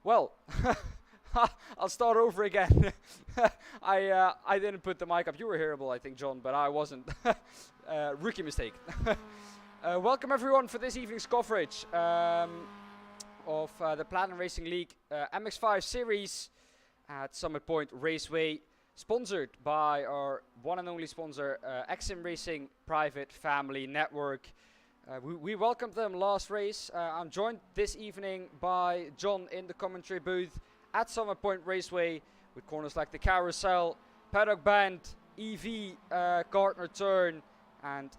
Well, I'll start over again. I didn't put the mic up. You were hearable, I think, John, but I wasn't. Rookie mistake. Welcome everyone for this evening's coverage of the Platinum Racing League MX5 series at Summit Point Raceway, sponsored by our one and only sponsor, Exim Racing Private Family Network. We welcomed them last race. I'm joined this evening by John in the commentary booth at Summit Point Raceway with corners like the Carousel, Paddock Bend, EV Gardner Turn, and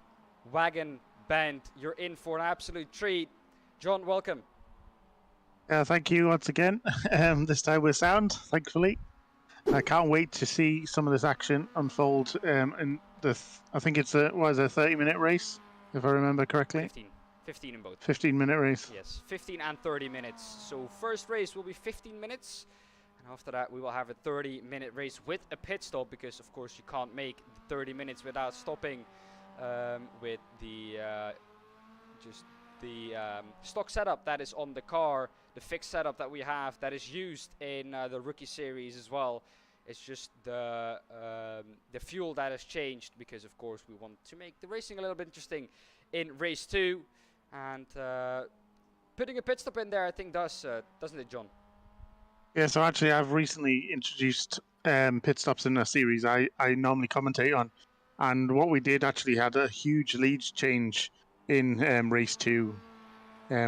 Wagon Bend. You're in for an absolute treat. John, welcome. Thank you once again. This time with sound, thankfully. I can't wait to see some of this action unfold. In the I think it's a 30-minute race, if I remember correctly. 15 in both. 15-minute race. Yes, 15 and 30 minutes. So first race will be 15 minutes, and after that we will have a 30-minute race with a pit stop, because of course you can't make 30 minutes without stopping with the stock setup that is on the car, the fixed setup that we have that is used in the rookie series as well. It's just the fuel that has changed, because of course we want to make the racing a little bit interesting in race 2, and putting a pit stop in there I think does, doesn't it, John? Yeah, so actually I've recently introduced pit stops in a series I normally commentate on, and what we did actually had a huge lead change in race 2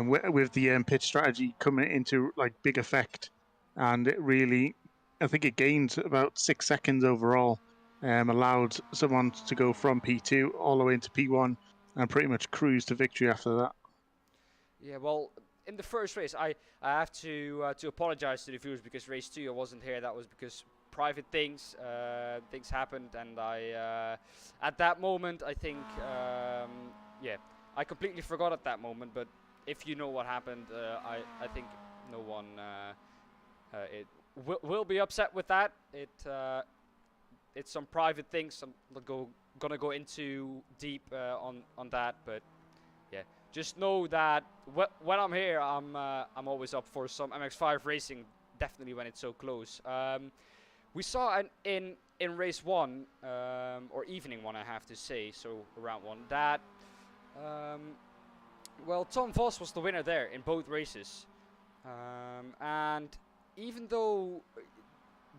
with the pit strategy coming into like big effect, and it really, I think it gained about 6 seconds overall, allowed someone to go from P2 all the way into P1 and pretty much cruise to victory after that. Yeah, well, in the first race I have to apologize to the viewers, because race 2 I wasn't here. That was because private things happened, and I at that moment I think yeah, I completely forgot at that moment. But if you know what happened, I think no one will be upset with that. It's some private things. I'm not gonna go into deep on that, but yeah, just know that when I'm here, I'm always up for some MX5 racing. Definitely when it's so close. We saw in race 1 or evening 1, I have to say, so round 1, that well, Tom Voss was the winner there in both races, and even though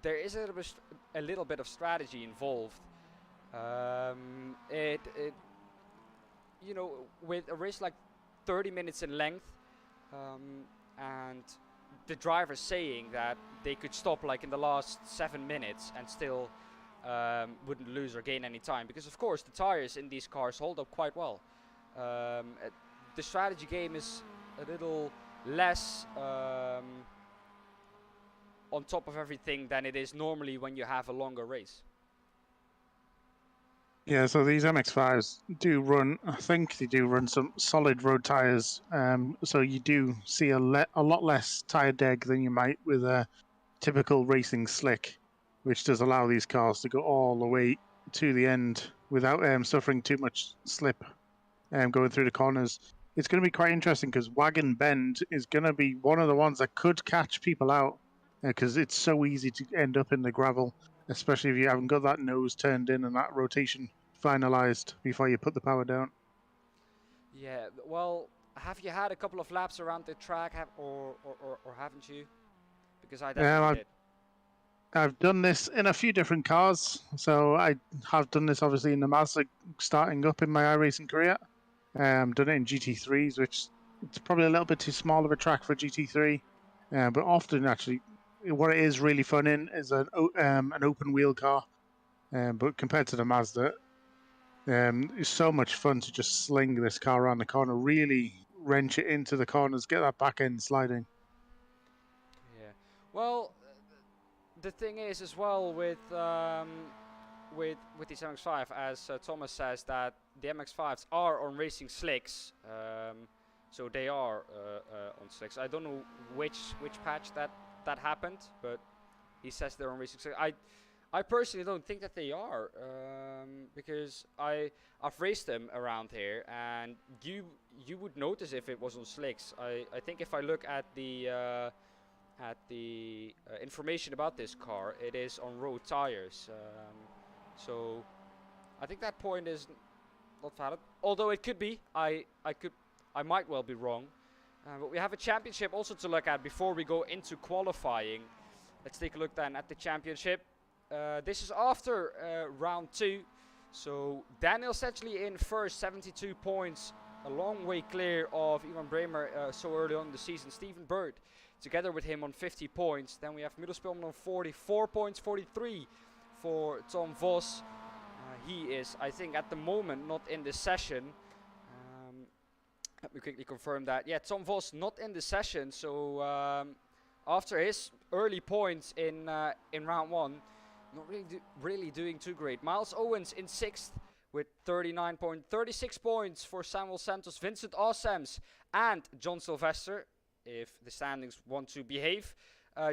there is a little bit of strategy involved, it you know, with a race like 30 minutes in length, and the driver saying that they could stop like in the last 7 minutes and still wouldn't lose or gain any time, because of course the tires in these cars hold up quite well. The strategy game is a little less on top of everything than it is normally when you have a longer race. Yeah, so these MX5s do run, I think they do run some solid road tires, so you do see a lot less tire deg than you might with a typical racing slick, which does allow these cars to go all the way to the end without suffering too much slip going through the corners. It's going to be quite interesting, because Wagon Bend is going to be one of the ones that could catch people out, because it's so easy to end up in the gravel, especially if you haven't got that nose turned in and that rotation finalized before you put the power down. Yeah, well, have you had a couple of laps around the track, or haven't you? Because I definitely did. I've done this in a few different cars, so I have done this obviously in the Mazda starting up in my iRacing career. Done it in GT3s, which it's probably a little bit too small of a track for GT3, but often actually what it is really fun in is an open wheel car, but compared to the Mazda, it's so much fun to just sling this car around the corner, really wrench it into the corners, get that back end sliding. Yeah, well, the thing is as well with these MX5, as Thomas says, that the MX5s are on racing slicks, so they are on slicks. I don't know which patch that happened, but he says they're on racing slicks. I personally don't think that they are, because I've raced them around here, and you would notice if it was on slicks. I think if I look at the at the information about this car, it is on road tires. So I think that point is not valid. Although it could be. I might well be wrong. But we have a championship also to look at before we go into qualifying. Let's take a look then at the championship. This is after round 2. So Daniel Setchley in first, 72 points. A long way clear of Ivan Bremer so early on in the season. Stephen Bird together with him on 50 points. Then we have Middelspelman on 44 points, 43 for Tom Vos. He is, I think, at the moment not in the session. Let me quickly confirm that. Yeah, Tom Vos not in the session. So after his early points in round 1, not really doing too great. Miles Owens in 6th with 39.36 points for Samuel Santos, Vincent Awesams, and John Sylvester, if the standings want to behave.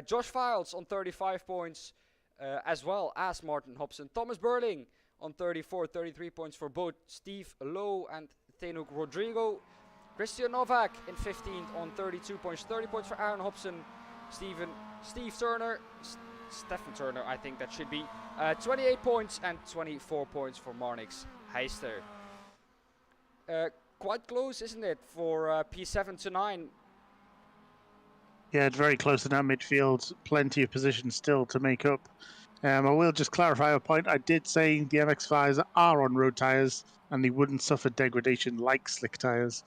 Josh Files on 35 points, as well as Martin Hobson. Thomas Burling on 33 points for both Steve Lowe and Tenuk Rodrigo. Christian Novak in 15th on 32 points. 30 points for Aaron Hobson. Stephen Turner, I think that should be. 28 points and 24 points for Marnix Heister. Quite close, isn't it, for P7 to 9? Yeah, it's very close in that midfield. Plenty of positions still to make up. I will just clarify a point. I did say the MX5s are on road tyres and they wouldn't suffer degradation like slick tyres.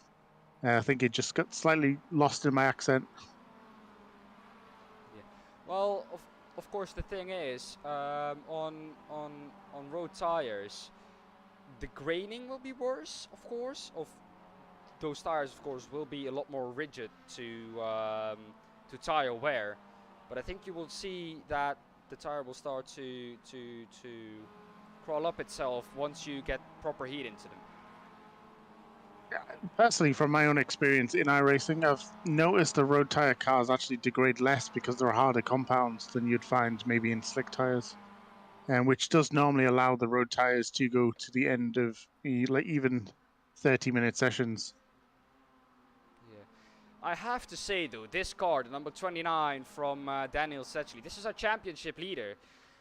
I think it just got slightly lost in my accent. Yeah. Well, of course, the thing is, on road tires, the graining will be worse. Of course, those tires, of course, will be a lot more rigid to tire wear. But I think you will see that the tire will start to crawl up itself once you get proper heat into them. Personally, from my own experience in iRacing, I've noticed the road tyre cars actually degrade less because they're harder compounds than you'd find maybe in slick tyres, which does normally allow the road tyres to go to the end of even 30-minute sessions. Yeah, I have to say though, this car, the number 29 from Daniel Setchley, this is our championship leader,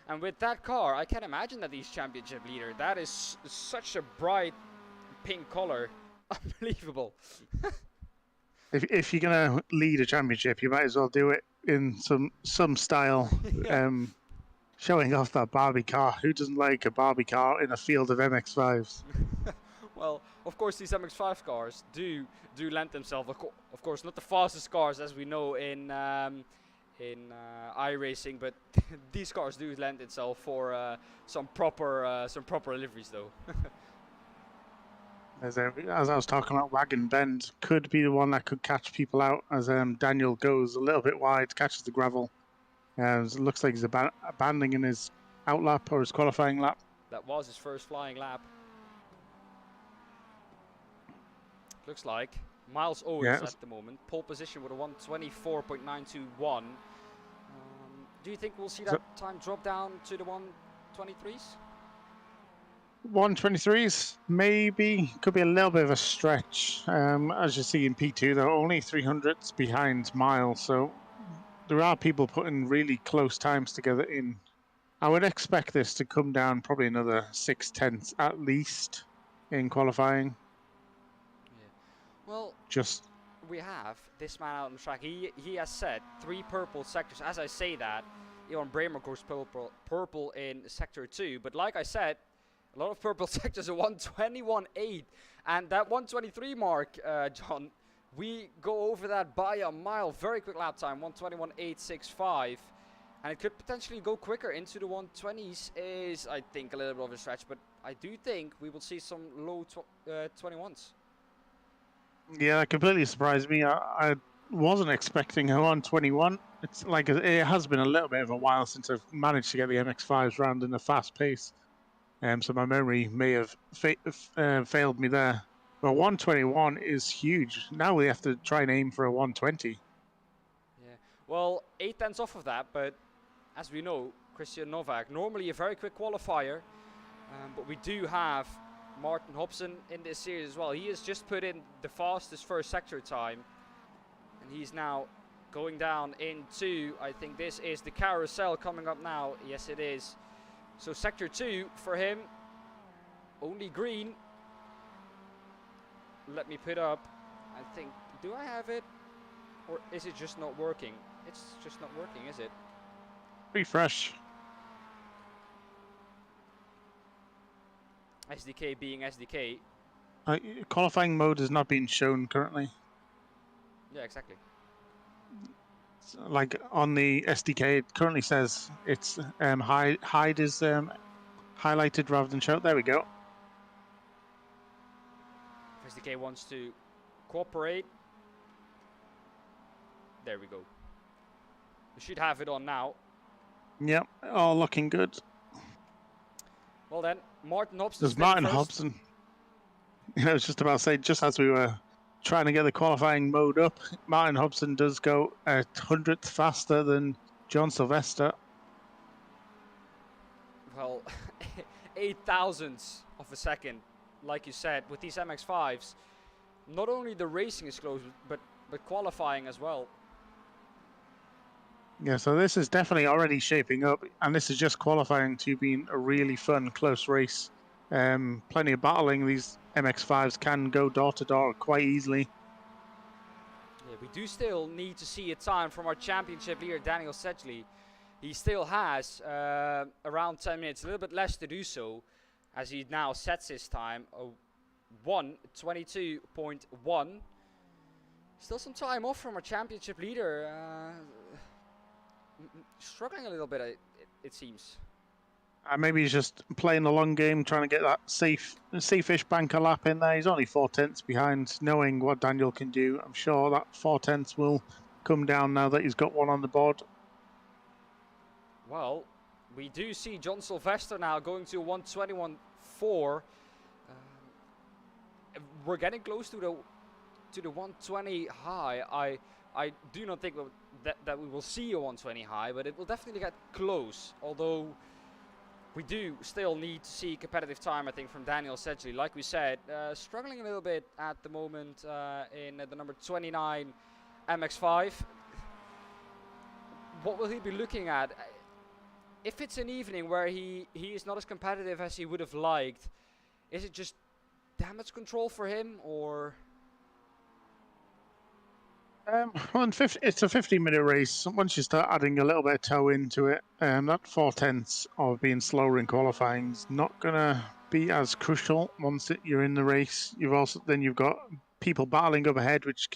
and with that car, I can imagine that he's championship leader. That is such a bright pink color. Unbelievable. If you're gonna lead a championship, you might as well do it in some style. Yeah. Showing off that Barbie car. Who doesn't like a Barbie car in a field of MX5s? Well, of course, these MX5 cars do lend themselves. Of course, not the fastest cars as we know in iRacing, but these cars do lend itself for some proper deliveries, though. As I was talking about, Wagon Bend could be the one that could catch people out as Daniel goes a little bit wide, catches the gravel. It looks like he's abandoning his outlap or his qualifying lap. That was his first flying lap. Looks like Miles Owens at the moment. Pole position with a 124.921. Do you think we'll see that time drop down to the 123s? 123s, maybe. Could be a little bit of a stretch. As you see in P2, they're only 300s behind Miles, so there are people putting really close times together in. I would expect this to come down probably another 6/10 at least in qualifying. Yeah. Well, we have this man out on the track. He has said 3 purple sectors. As I say that, Ivan Bremer goes purple in sector 2. But like I said, a lot of purple sectors are 121.8, and that 123 mark, John, we go over that by a mile. Very quick lap time, 121.865, and it could potentially go quicker into the 120s. Is, I think, a little bit of a stretch, but I do think we will see some low 21s. Yeah, that completely surprised me. I wasn't expecting a 121. It's like it has been a little bit of a while since I've managed to get the MX5s round in a fast pace. So my memory may have failed me there. But 121 is huge. Now we have to try and aim for a 120. Yeah, well, 8/10 off of that, but as we know, Christian Novak, normally a very quick qualifier, but we do have Martin Hobson in this series as well. He has just put in the fastest first sector time, and he's now going down into, I think this is the carousel coming up now. Yes, it is. So sector 2 for him. Only green. Let me put up. I think, do I have it? Or is it just not working? It's just not working, is it? Refresh. SDK being SDK. Qualifying mode has not been shown currently. Yeah, exactly. Like on the SDK, it currently says it's hide is highlighted rather than show. There we go. If SDK wants to cooperate. There we go. We should have it on now. Yep, all looking good. Well then, Martin Hobson. There's Martin Hobson. I was just about to say, just as we were trying to get the qualifying mode up, Martin Hobson does go a 100th faster than John Sylvester. Well, 8 thousandths of a second, like you said, with these MX5s. Not only the racing is close, but qualifying as well. Yeah, so this is definitely already shaping up, and this is just qualifying to being a really fun, close race. Plenty of battling. These MX5s can go door to door quite easily. Yeah, we do still need to see a time from our championship leader, Daniel Sedgley. He still has around 10 minutes, a little bit less to do so, as he now sets his time, 1:22.1. Still some time off from our championship leader. Struggling a little bit, it seems. Maybe he's just playing the long game, trying to get that safe-ish banker lap in there. He's only 4/10 behind, knowing what Daniel can do. I'm sure that 4/10 will come down now that he's got one on the board. Well, we do see John Sylvester now going to 1:21.4. We're getting close to the 120 high. I do not think that we will see a 120 high, but it will definitely get close. Although we do still need to see competitive time, I think, from Daniel Sedgley. Like we said, struggling a little bit at the moment in the number 29 MX5. What will he be looking at? If it's an evening where he is not as competitive as he would have liked, is it just damage control for him, or? Well, it's a 15-minute race. Once you start adding a little bit of toe into it, that 4/10 of being slower in qualifying is not gonna be as crucial once you're in the race. You've got people battling up ahead, which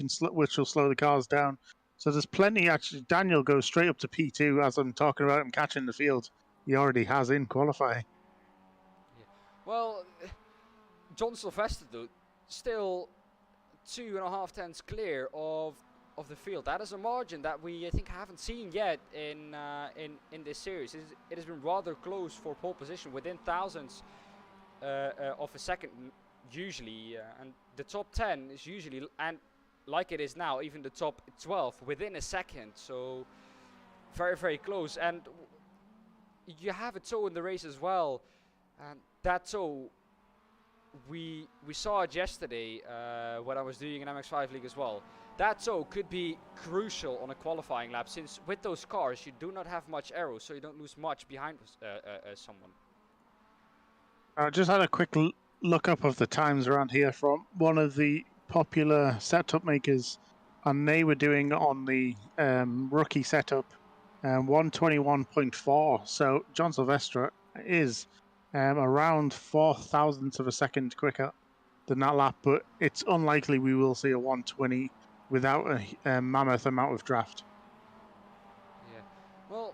will slow the cars down. So there's plenty. Actually, Daniel goes straight up to P2 as I'm talking about him catching the field. He already has in qualifying. Yeah. Well, John Sylvester, though, still 2.5 tenths clear of the field. That is a margin that we, I think, haven't seen yet in this series. It has been rather close for pole position, within thousandths of a second usually, and the top 10 is usually, and like it is now, even the top 12 within a second. So very, very close. And you have a toe in the race as well, and that toe, we saw it yesterday when I was doing an MX5 league as well. That toe could be crucial on a qualifying lap, since with those cars you do not have much aero, so you don't lose much behind someone. I just had a quick look up of the times around here from one of the popular setup makers, and they were doing on the rookie setup 1:21.4. So John Sylvester is around 4 thousandths of a second quicker than that lap, but it's unlikely we will see a 1:20 without a mammoth amount of draft. Yeah. Well,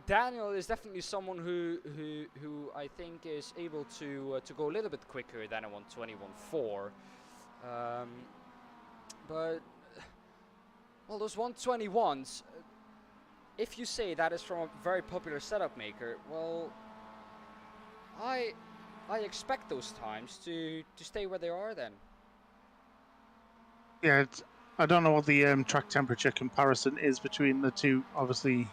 Daniel is definitely someone who I think is able to go a little bit quicker than a 1:21.4. But well, those 1:21s, if you say that is from a very popular setup maker, well, I expect those times to stay where they are then. Yeah, I don't know what the track temperature comparison is between the two, obviously,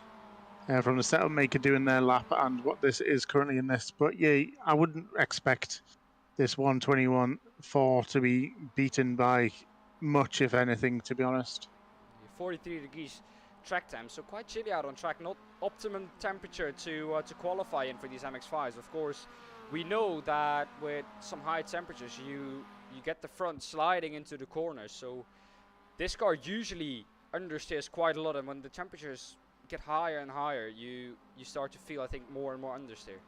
from the setup maker doing their lap and what this is currently in this. But yeah, I wouldn't expect this 1:21.4 to be beaten by much, if anything, to be honest. 43 degrees track temp, so quite chilly out on track. Not optimum temperature to qualify in for these MX5s. Of course, we know that with some high temperatures, you get the front sliding into the corners. So this car usually understeers quite a lot, and when the temperatures get higher and higher, you start to feel, I think, more and more understeer.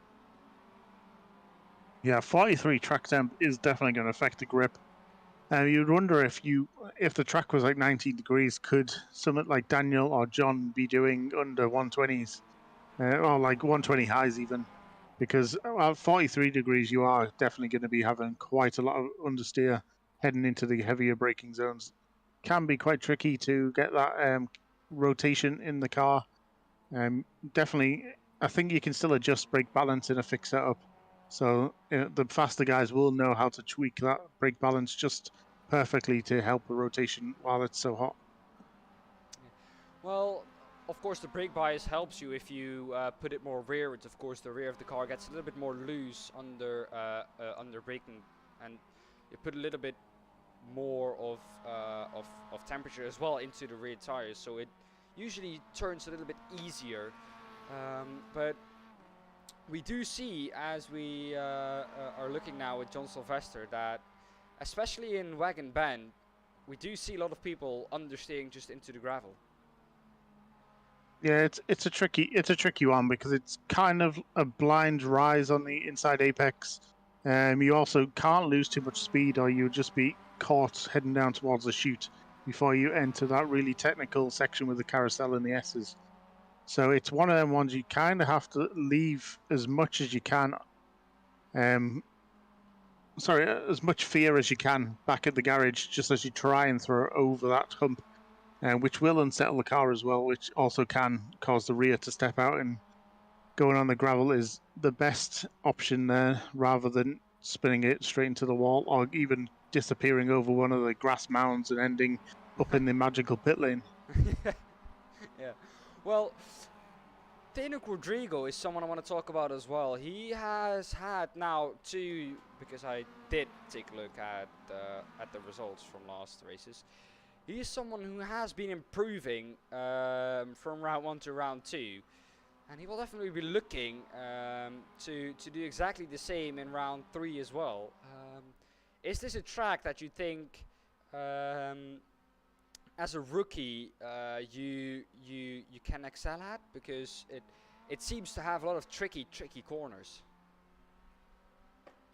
Yeah, 43 track temp is definitely going to affect the grip. You'd wonder if the track was like 19 degrees, could someone like Daniel or John be doing under 120s, or like 120 highs even? Because at 43 degrees, you are definitely going to be having quite a lot of understeer heading into the heavier braking zones. Can be quite tricky to get that rotation in the car. Definitely, I think you can still adjust brake balance in a fixed setup. So the faster guys will know how to tweak that brake balance just perfectly to help the rotation while it's so hot. Well, of course, the brake bias helps you if you put it more rearwards. Of course, the rear of the car gets a little bit more loose under braking, and you put a little bit more of temperature as well into the rear tires, so it usually turns a little bit easier. But we do see, as we are looking now with John Sylvester, that especially in Wagon Bend, we do see a lot of people understeering just into the gravel. Yeah, it's a tricky one because it's kind of a blind rise on the inside apex. You also can't lose too much speed, or you'll just be caught heading down towards the chute before you enter that really technical section with the carousel and the S's. So it's one of them ones you kind of have to leave as much as you can. As much fear as you can back at the garage, just as you try and throw over that hump, which will unsettle the car as well, which also can cause the rear to step out. And going on the gravel is the best option there, rather than spinning it straight into the wall or even disappearing over one of the grass mounds and ending up in the magical pit lane. Yeah. Well, Daniel Rodrigo is someone I want to talk about as well. He has had now two, because I did take a look at the results from last races. He is someone who has been improving from round 1 to round 2, and he will definitely be looking to do exactly the same in round 3 as well. Is this a track that you think, as a rookie, you can excel at, because it seems to have a lot of tricky corners?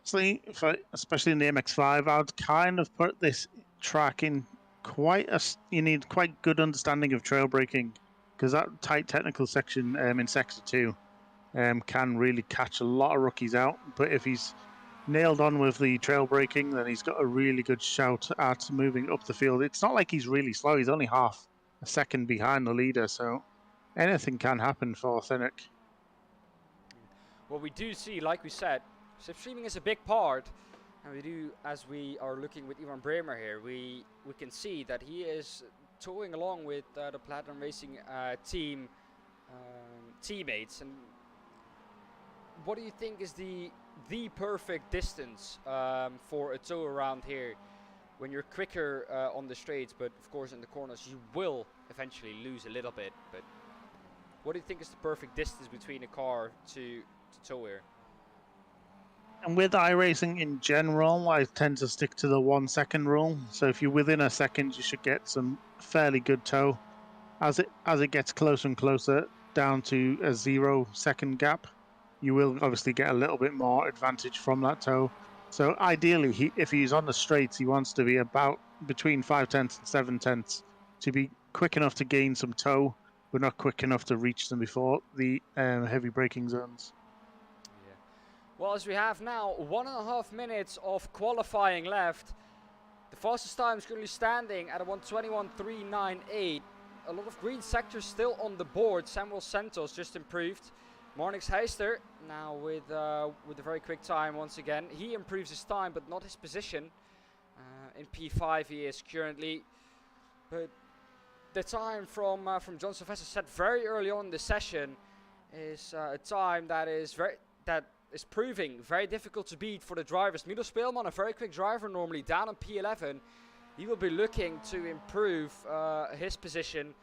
Especially in the MX5, I'd kind of put this track in you need quite good understanding of trail braking, because that tight technical section in sector 2 can really catch a lot of rookies out. But if he's nailed on with the trail braking, then he's got a really good shout at moving up the field. It's not like he's really slow. He's only half a second behind the leader, so anything can happen for Thinnock. Well, we do see, like we said, slipstreaming is a big part, and we do, as we are looking with Ivan Bremer here, we can see that he is towing along with the Platinum Racing team teammates. And what do you think is the perfect distance for a tow around here, when you're quicker on the straights, but of course in the corners you will eventually lose a little bit? But what do you think is the perfect distance between a car to tow here? And with iRacing in general, I tend to stick to the 1 second rule. So if you're within a second, you should get some fairly good tow. As it gets closer and closer down to a 0 second gap, you will obviously get a little bit more advantage from that tow. So ideally, if he's on the straights, he wants to be about between 5/10 and 7/10 to be quick enough to gain some tow, but not quick enough to reach them before the heavy braking zones. Yeah. Well, as we have now 1.5 minutes of qualifying left, the fastest time is currently standing at a 1:21.398. A lot of green sectors still on the board. Samuel Santos just improved. Marnix Heister now with a very quick time once again. He improves his time, but not his position. In P5 he is currently, but the time from John Sylvester set very early on in the session is a time that is proving very difficult to beat for the drivers. Milo Speelman, a very quick driver normally, down on P11. he will be looking to improve his position.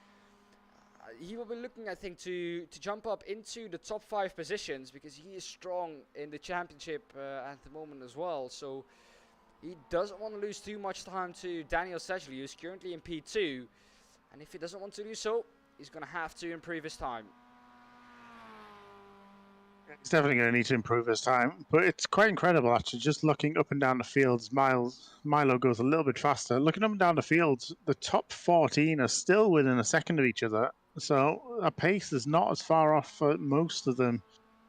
He will be looking, I think, to jump up into the top 5 positions, because he is strong in the championship at the moment as well. So he doesn't want to lose too much time to Daniel Sedgley, who's currently in P2. And if he doesn't want to do so, he's going to have to improve his time. He's definitely going to need to improve his time, but it's quite incredible actually. Just looking up and down the fields, Milo goes a little bit faster. Looking up and down the fields, the top 14 are still within a second of each other, so our pace is not as far off for most of them.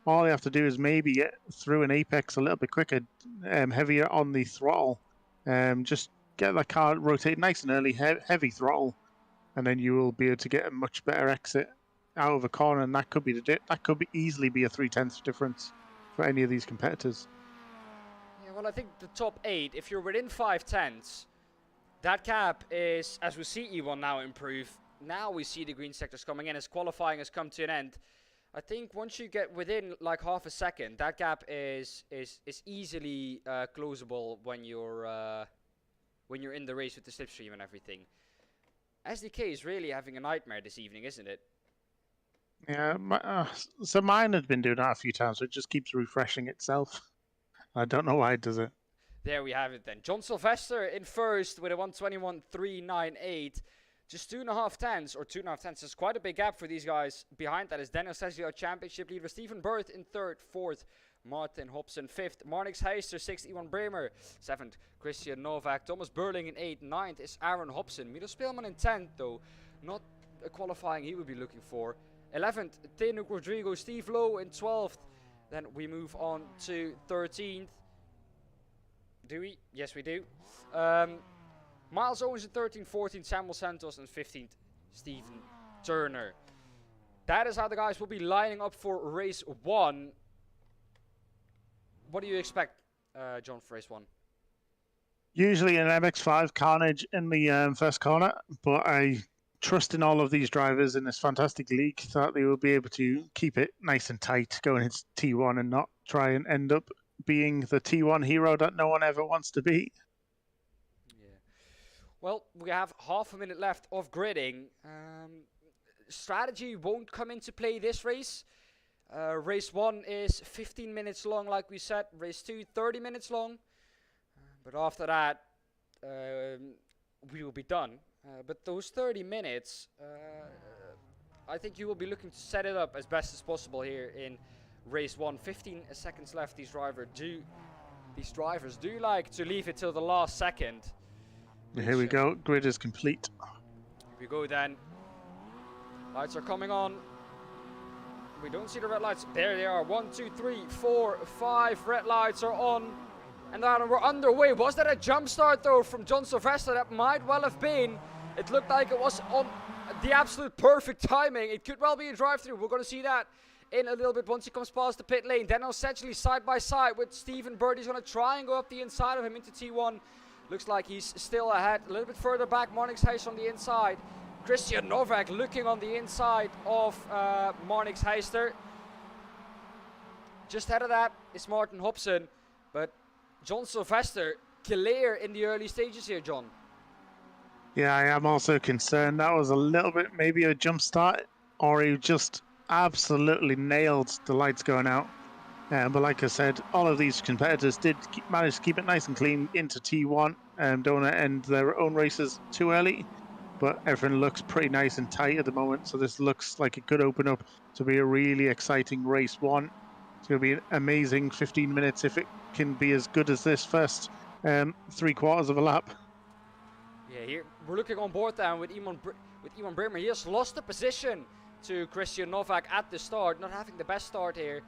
All you have to do is maybe get through an apex a little bit quicker, heavier on the throttle. Just get the car rotate nice and early, heavy throttle, and then you will be able to get a much better exit out of a corner, and that could be easily be a 3/10 difference for any of these competitors. Yeah, well, I think the top 8, if you're within 5/10, that gap is, as we see E1 now improve. Now we see the green sectors coming in as qualifying has come to an end. I think once you get within like half a second, that gap is easily closable when you're in the race with the slipstream and everything. SDK is really having a nightmare this evening, isn't it? Yeah, so mine had been doing that a few times, so it just keeps refreshing itself. I don't know why it does it. There we have it then. John Sylvester in first with a 1:21.398. Just 2.5 tenths, or 2.5 tenths. It's quite a big gap for these guys. Behind that is Daniel Sedgley, our championship leader. Stephen Bird in third. Fourth, Martin Hobson. Fifth, Marnix Heister. Sixth, Ivan Bremer. Seventh, Christian Novak. Thomas Burling in eighth. Ninth is Aaron Hobson. Milo Speelman in 10th, though. Not a qualifying he would be looking for. 11th, Tenuk Rodrigo. Steve Lowe in 12th. Then we move on to 13th. Do we? Yes, we do. Miles Owens in 13th, 14th, Samuel Santos, and 15th, Stephen Turner. That is how the guys will be lining up for race 1. What do you expect, John, for race 1? Usually an MX5 carnage in the first corner, but I trust in all of these drivers in this fantastic league that they will be able to keep it nice and tight going into T1 and not try and end up being the T1 hero that no one ever wants to be. Well, we have half a minute left of gridding. Strategy won't come into play this race. Race 1 is 15 minutes long, like we said. Race 2, 30 minutes long. But after that, we will be done. But those 30 minutes, I think you will be looking to set it up as best as possible here in race 1. 15 seconds left. These drivers do like to leave it till the last second. Here we go. Grid is complete. Here we go then. Lights are coming on. We don't see the red lights. There they are. 1, 2, 3, 4, 5 red lights are on. And then we're underway. Was that a jump start though from John Sylvester? That might well have been. It looked like it was on the absolute perfect timing. It could well be a drive-through. We're going to see that in a little bit once he comes past the pit lane. Daniel Sedgley side by side with Stephen Bird. He's going to try and go up the inside of him into T1. Looks like he's still ahead. A little bit further back, Marnix Heister on the inside. Christian Novak looking on the inside of Marnix Heister. Just ahead of that is Martin Hobson. But John Sylvester clear in the early stages here, John. Yeah, I am also concerned. That was a little bit maybe a jump start, or he just absolutely nailed the lights going out. But like I said, all of these competitors did manage to keep it nice and clean into T1. Don't want to end their own races too early. But everything looks pretty nice and tight at the moment. So this looks like it could open up to be a really exciting race 1. It's going to be an amazing 15 minutes if it can be as good as this first 3/4 of a lap. Yeah, here we're looking on board now with Ivan Bremer. He has lost the position to Christian Novak at the start. Not having the best start here.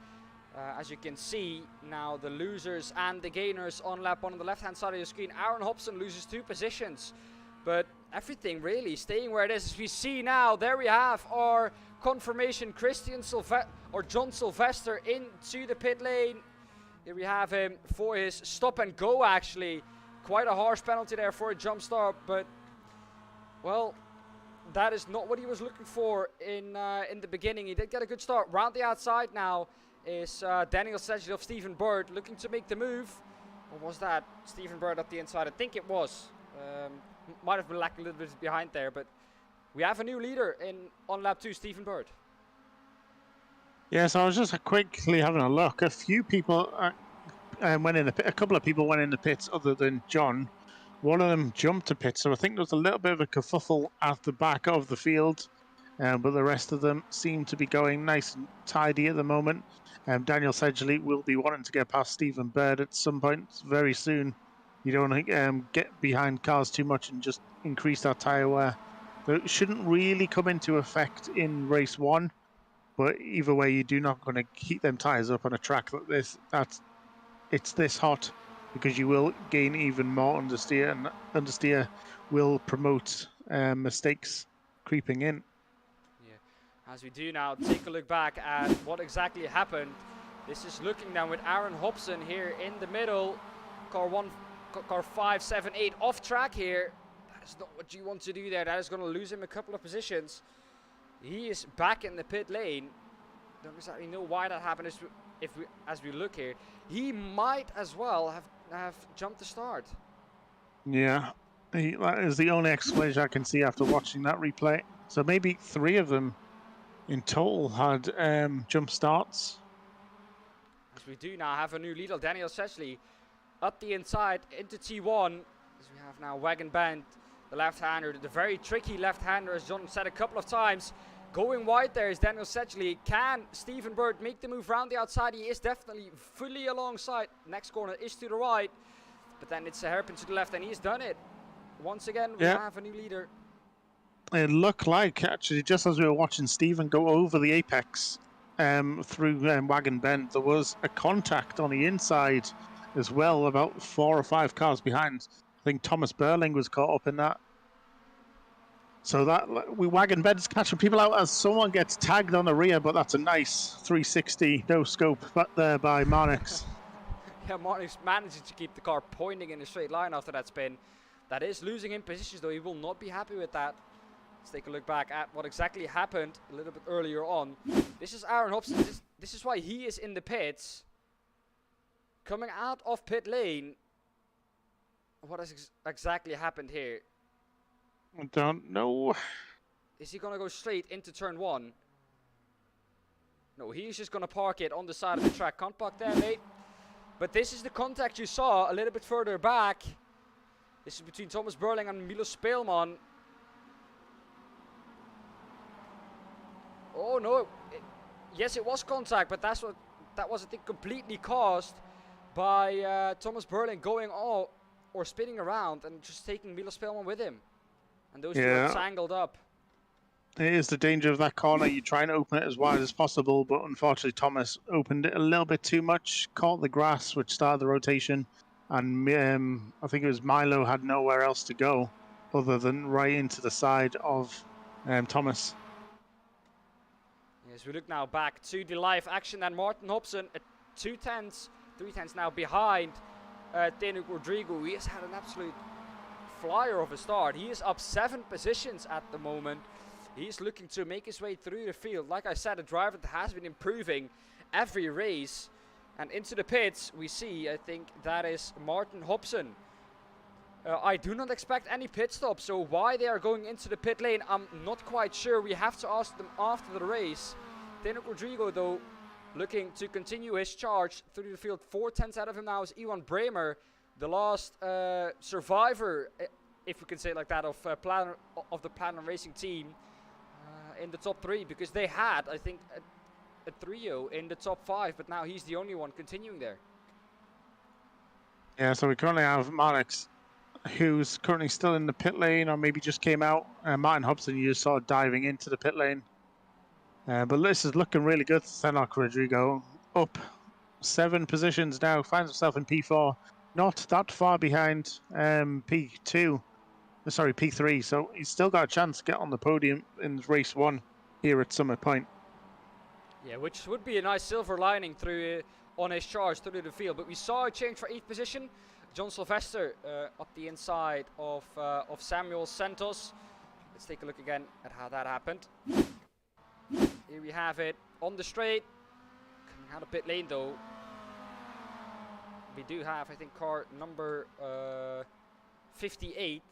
As you can see now, the losers and the gainers on lap 1 on the left-hand side of your screen. Aaron Hobson loses 2 positions, but everything really staying where it is. As we see now, there we have our confirmation. John Sylvester into the pit lane. Here we have him for his stop and go. Actually, quite a harsh penalty there for a jump start, but well, that is not what he was looking for in the beginning. He did get a good start. Round the outside now is Daniel Sedgley of Stephen Bird looking to make the move. Or was that Stephen Bird up the inside? I think it was. Might have been lacking a little bit behind there, but we have a new leader on lap 2, Stephen Bird. Yeah, so I was just quickly having a look. A few people went in the pit. A couple of people went in the pits other than John. One of them jumped to pit, so I think there was a little bit of a kerfuffle at the back of the field. But the rest of them seem to be going nice and tidy at the moment. Daniel Sedgley will be wanting to get past Stephen Bird at some point very soon. You don't want to get behind cars too much and just increase that tyre wear. So it shouldn't really come into effect in race 1. But either way, you're not going to keep them tyres up on a track like this. It's this hot, because you will gain even more understeer, and understeer will promote mistakes creeping in. Yeah, as we do now take a look back at what exactly happened. This is looking down with Aaron Hobson here in the middle. Car 5, 7, 8 off track here. That is not what you want to do there. That is going to lose him a couple of positions. He is back in the pit lane. Don't exactly know why that happened. As we look here, he might as well have jumped the start. Yeah, that is the only explanation I can see after watching that replay. So maybe 3 of them in total had jump starts. As we do now have a new leader, Daniel Sedgley, up the inside into T1. As we have now Wagon Band, the left-hander, the very tricky left-hander, as John said a couple of times. Going wide there is Daniel Sedgley. Can Stephen Bird make the move round the outside? He is definitely fully alongside. Next corner is to the right. But then it's a hairpin to the left, and he's done it. Once again, we have a new leader. It looked like, actually, just as we were watching Stephen go over the apex through Wagon Bend, there was a contact on the inside as well, about 4 or 5 cars behind. I think Thomas Burling was caught up in that. So that Wagon Bed's catching people out as someone gets tagged on the rear, but that's a nice 360 no scope back there by Marnix. Yeah, Marnix manages to keep the car pointing in a straight line after that spin. That is losing him positions, though. He will not be happy with that. Let's take a look back at what exactly happened a little bit earlier on. This is Aaron Hobson. This is why he is in the pits. Coming out of pit lane. What has exactly happened here? I don't know. Is he going to go straight into turn 1? No, he's just going to park it on the side of the track. Can't park there, mate. But this is the contact you saw a little bit further back. This is between Thomas Burling and Milos Speelman. Oh no, yes it was contact, but that was I think completely caused by Thomas Burling going all or spinning around and just taking Milos Speelman with him. And those two are tangled up. It is the danger of that corner. You try and open it as wide as possible, but unfortunately Thomas opened it a little bit too much, caught the grass, which started the rotation, and I think it was Milo had nowhere else to go other than right into the side of Thomas. Yes, we look now back to the live action, and Martin Hobson at 2 tenths, 3 tenths now behind Tenuc Rodrigo. He has had an absolute flyer of a start. He is up 7 positions at the moment. He's looking to make his way through the field. Like I said, a driver that has been improving every race. And into the pits, we see, I think that is Martin Hobson. I do not expect any pit stop, so why they are going into the pit lane, I'm not quite sure. We have to ask them after the race. Tenuc Rodrigo, though, looking to continue his charge through the field. 4 tenths out of him now is Iwan Bremer, the last survivor, if we can say it like that, of the Platinum Racing team in the top 3, because they had, I think, a trio in the top 5, but now he's the only one continuing there. Yeah, so we currently have Marnix, who's currently still in the pit lane, or maybe just came out. Martin Hobson, you just saw diving into the pit lane. But this is looking really good. Tenuc Rodrigo up 7 positions now, finds himself in P4, not that far behind P3, so he's still got a chance to get on the podium in race 1 here at Summit Point. Yeah, which would be a nice silver lining through on his charge through the field. But we saw a change for 8th position. John Sylvester up the inside of Samuel Santos. Let's take a look again at how that happened. Here we have it on the straight. Coming out of pit lane though. We do have, I think, car number 58.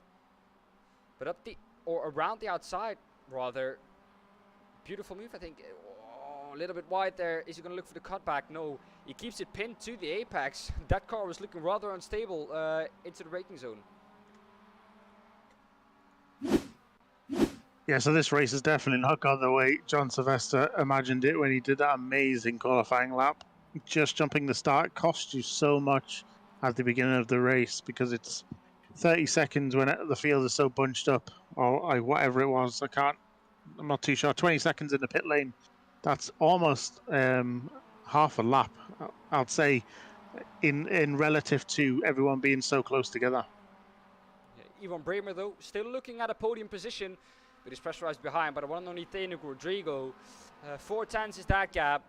But up the, or around the outside, rather. Beautiful move, I think. Oh, a little bit wide there. Is he going to look for the cutback? No. He keeps it pinned to the apex. That car was looking rather unstable into the braking zone. Yeah, so this race has definitely not gone the way John Sylvester imagined it when he did that amazing qualifying lap. Just jumping the start cost you so much at the beginning of the race because it's 30 seconds when the field is so bunched up, or whatever it was. I'm not too sure. 20 seconds in the pit lane. That's almost half a lap, I'd say, in relative to everyone being so close together. Yeah, Ivan Bremer, though, still looking at a podium position, but he's pressurized behind by the one and only Teno Rodrigo. 4/10 is that gap.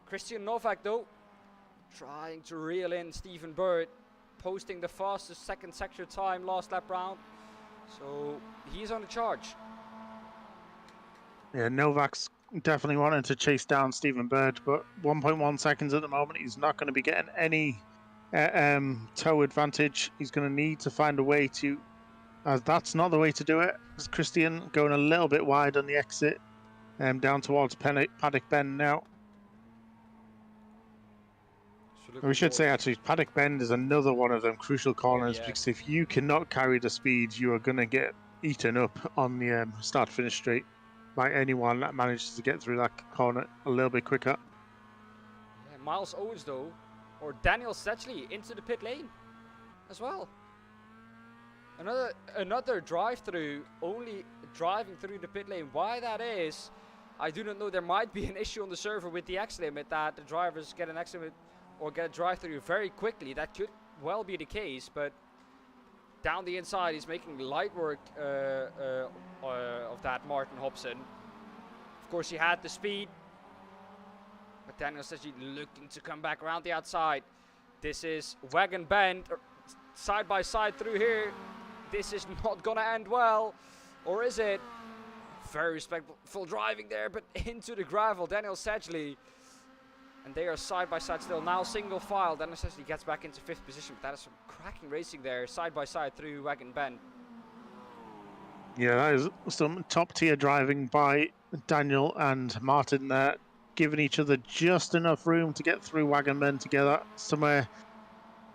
Christian Novak, though, trying to reel in Stephen Bird, posting the fastest second sector time last lap round. So he's on the charge. Yeah, Novak's definitely wanting to chase down Stephen Bird, but 1.1 seconds at the moment. He's not going to be getting any toe advantage. He's going to need to find a way to, as that's not the way to do it. It's Christian going a little bit wide on the exit, down towards Paddock Bend now. We should say actually Paddock Bend is another one of them crucial corners, because if you cannot carry the speed, you are going to get eaten up on the start-finish straight by anyone that manages to get through that corner a little bit quicker. Yeah, Miles Owens, though, or Daniel Setchley into the pit lane as well. Another drive-through, only driving through the pit lane. Why that is, I do not know. There might be an issue on the server with the X limit, that the drivers get an X limit or get a drive-through very quickly. That could well be the case, but down the inside, he's making light work of that Martin Hobson. Of course, he had the speed, but Daniel says he's looking to come back around the outside. This is Wagon Bend, side by side through here. This is not gonna end well, or is it? Very respectful driving there, but into the gravel. Daniel Sedgley. And they are side by side still. Now single file. Daniel Sedgley gets back into 5th position. But that is some cracking racing there, side by side through Wagon Bend. Yeah, that is some top tier driving by Daniel and Martin there, giving each other just enough room to get through Wagon Bend together. Somewhere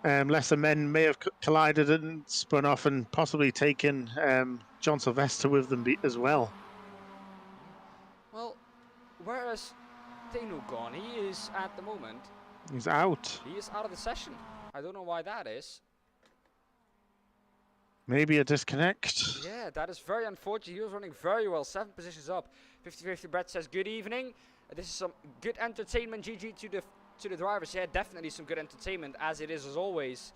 lesser men may have collided and spun off and possibly taken John Sylvester with them as well. Well, whereas Tenu gone, he is at the moment. He's out. He is out of the session. I don't know why that is. Maybe a disconnect. Yeah, that is very unfortunate. He was running very well, 7 positions up. 50-50 Brett says good evening. This is some good entertainment. GG to the drivers. Yeah, definitely some good entertainment, as it is as always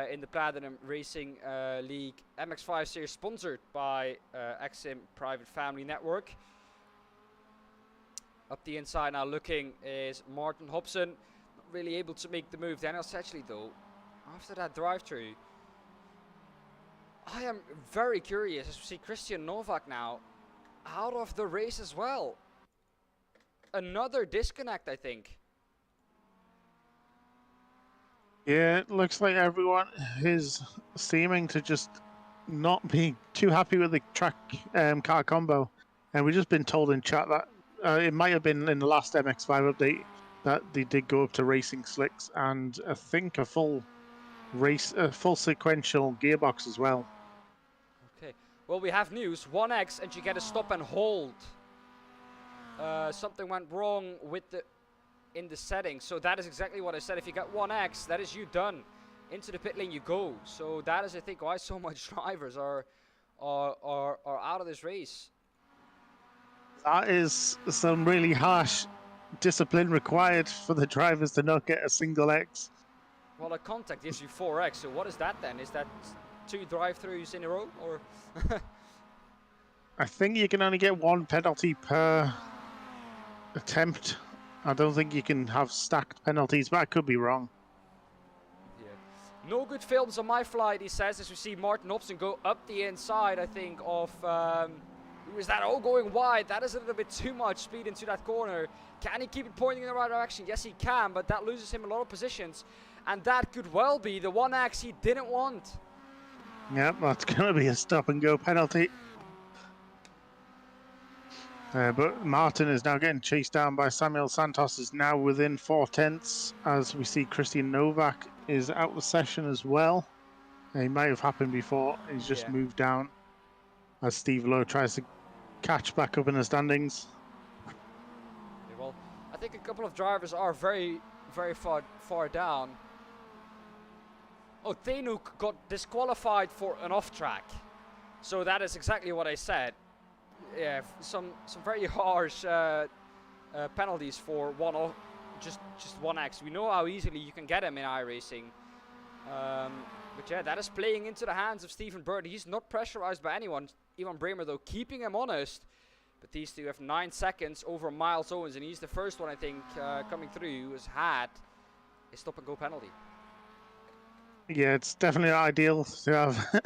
in the Platinum Racing League MX5 series, sponsored by XSIM Private Family Network. Up the inside now looking is Martin Hobson. Not really able to make the move. Daniel Sedgley, though, after that drive-through. I am very curious as we see Christian Novak now out of the race as well. Another disconnect, I think. Yeah, it looks like everyone is seeming to just not be too happy with the track car combo. And we've just been told in chat that it might have been in the last MX5 update that they did go up to racing slicks and I think a full sequential gearbox as well. Okay, well, we have news. 1X and you get a stop and hold. Something went wrong with in the settings, so that is exactly what I said. If you got 1X, that is you done. Into the pit lane you go. So that is, I think, why so much drivers are out of this race. That is some really harsh discipline required for the drivers to not get a single X. Well, a contact gives you 4X, so what is that then? Is that 2 drive-throughs in a row, or? I think you can only get 1 penalty per attempt. I don't think you can have stacked penalties, but I could be wrong. Yeah. No good films on my flight, he says, as we see Martin Hobson go up the inside, I think, of... who is that? Oh, going wide. That is a little bit too much speed into that corner. Can he keep it pointing in the right direction? Yes, he can, but that loses him a lot of positions. And that could well be the 1X he didn't want. Yep, that's going to be a stop and go penalty. But Martin is now getting chased down by Samuel Santos, is now within 4/10 as we see Christian Novak is out of the session as well. He might have happened before, he's just moved down as Steve Lowe tries to catch back up in the standings. Yeah, well, I think a couple of drivers are very far down. Oh, Thenuk got disqualified for an off track. So that is exactly what I said. Yeah, some very harsh penalties for just 1x. We know how easily you can get him in iRacing. But yeah, that is playing into the hands of Stephen Bird. He's not pressurized by anyone. Ivan Bremer, though, keeping him honest. But these two have 9 seconds over Miles Owens, and he's the first one, I think, coming through who has had a stop-and-go penalty. Yeah, it's definitely not ideal to have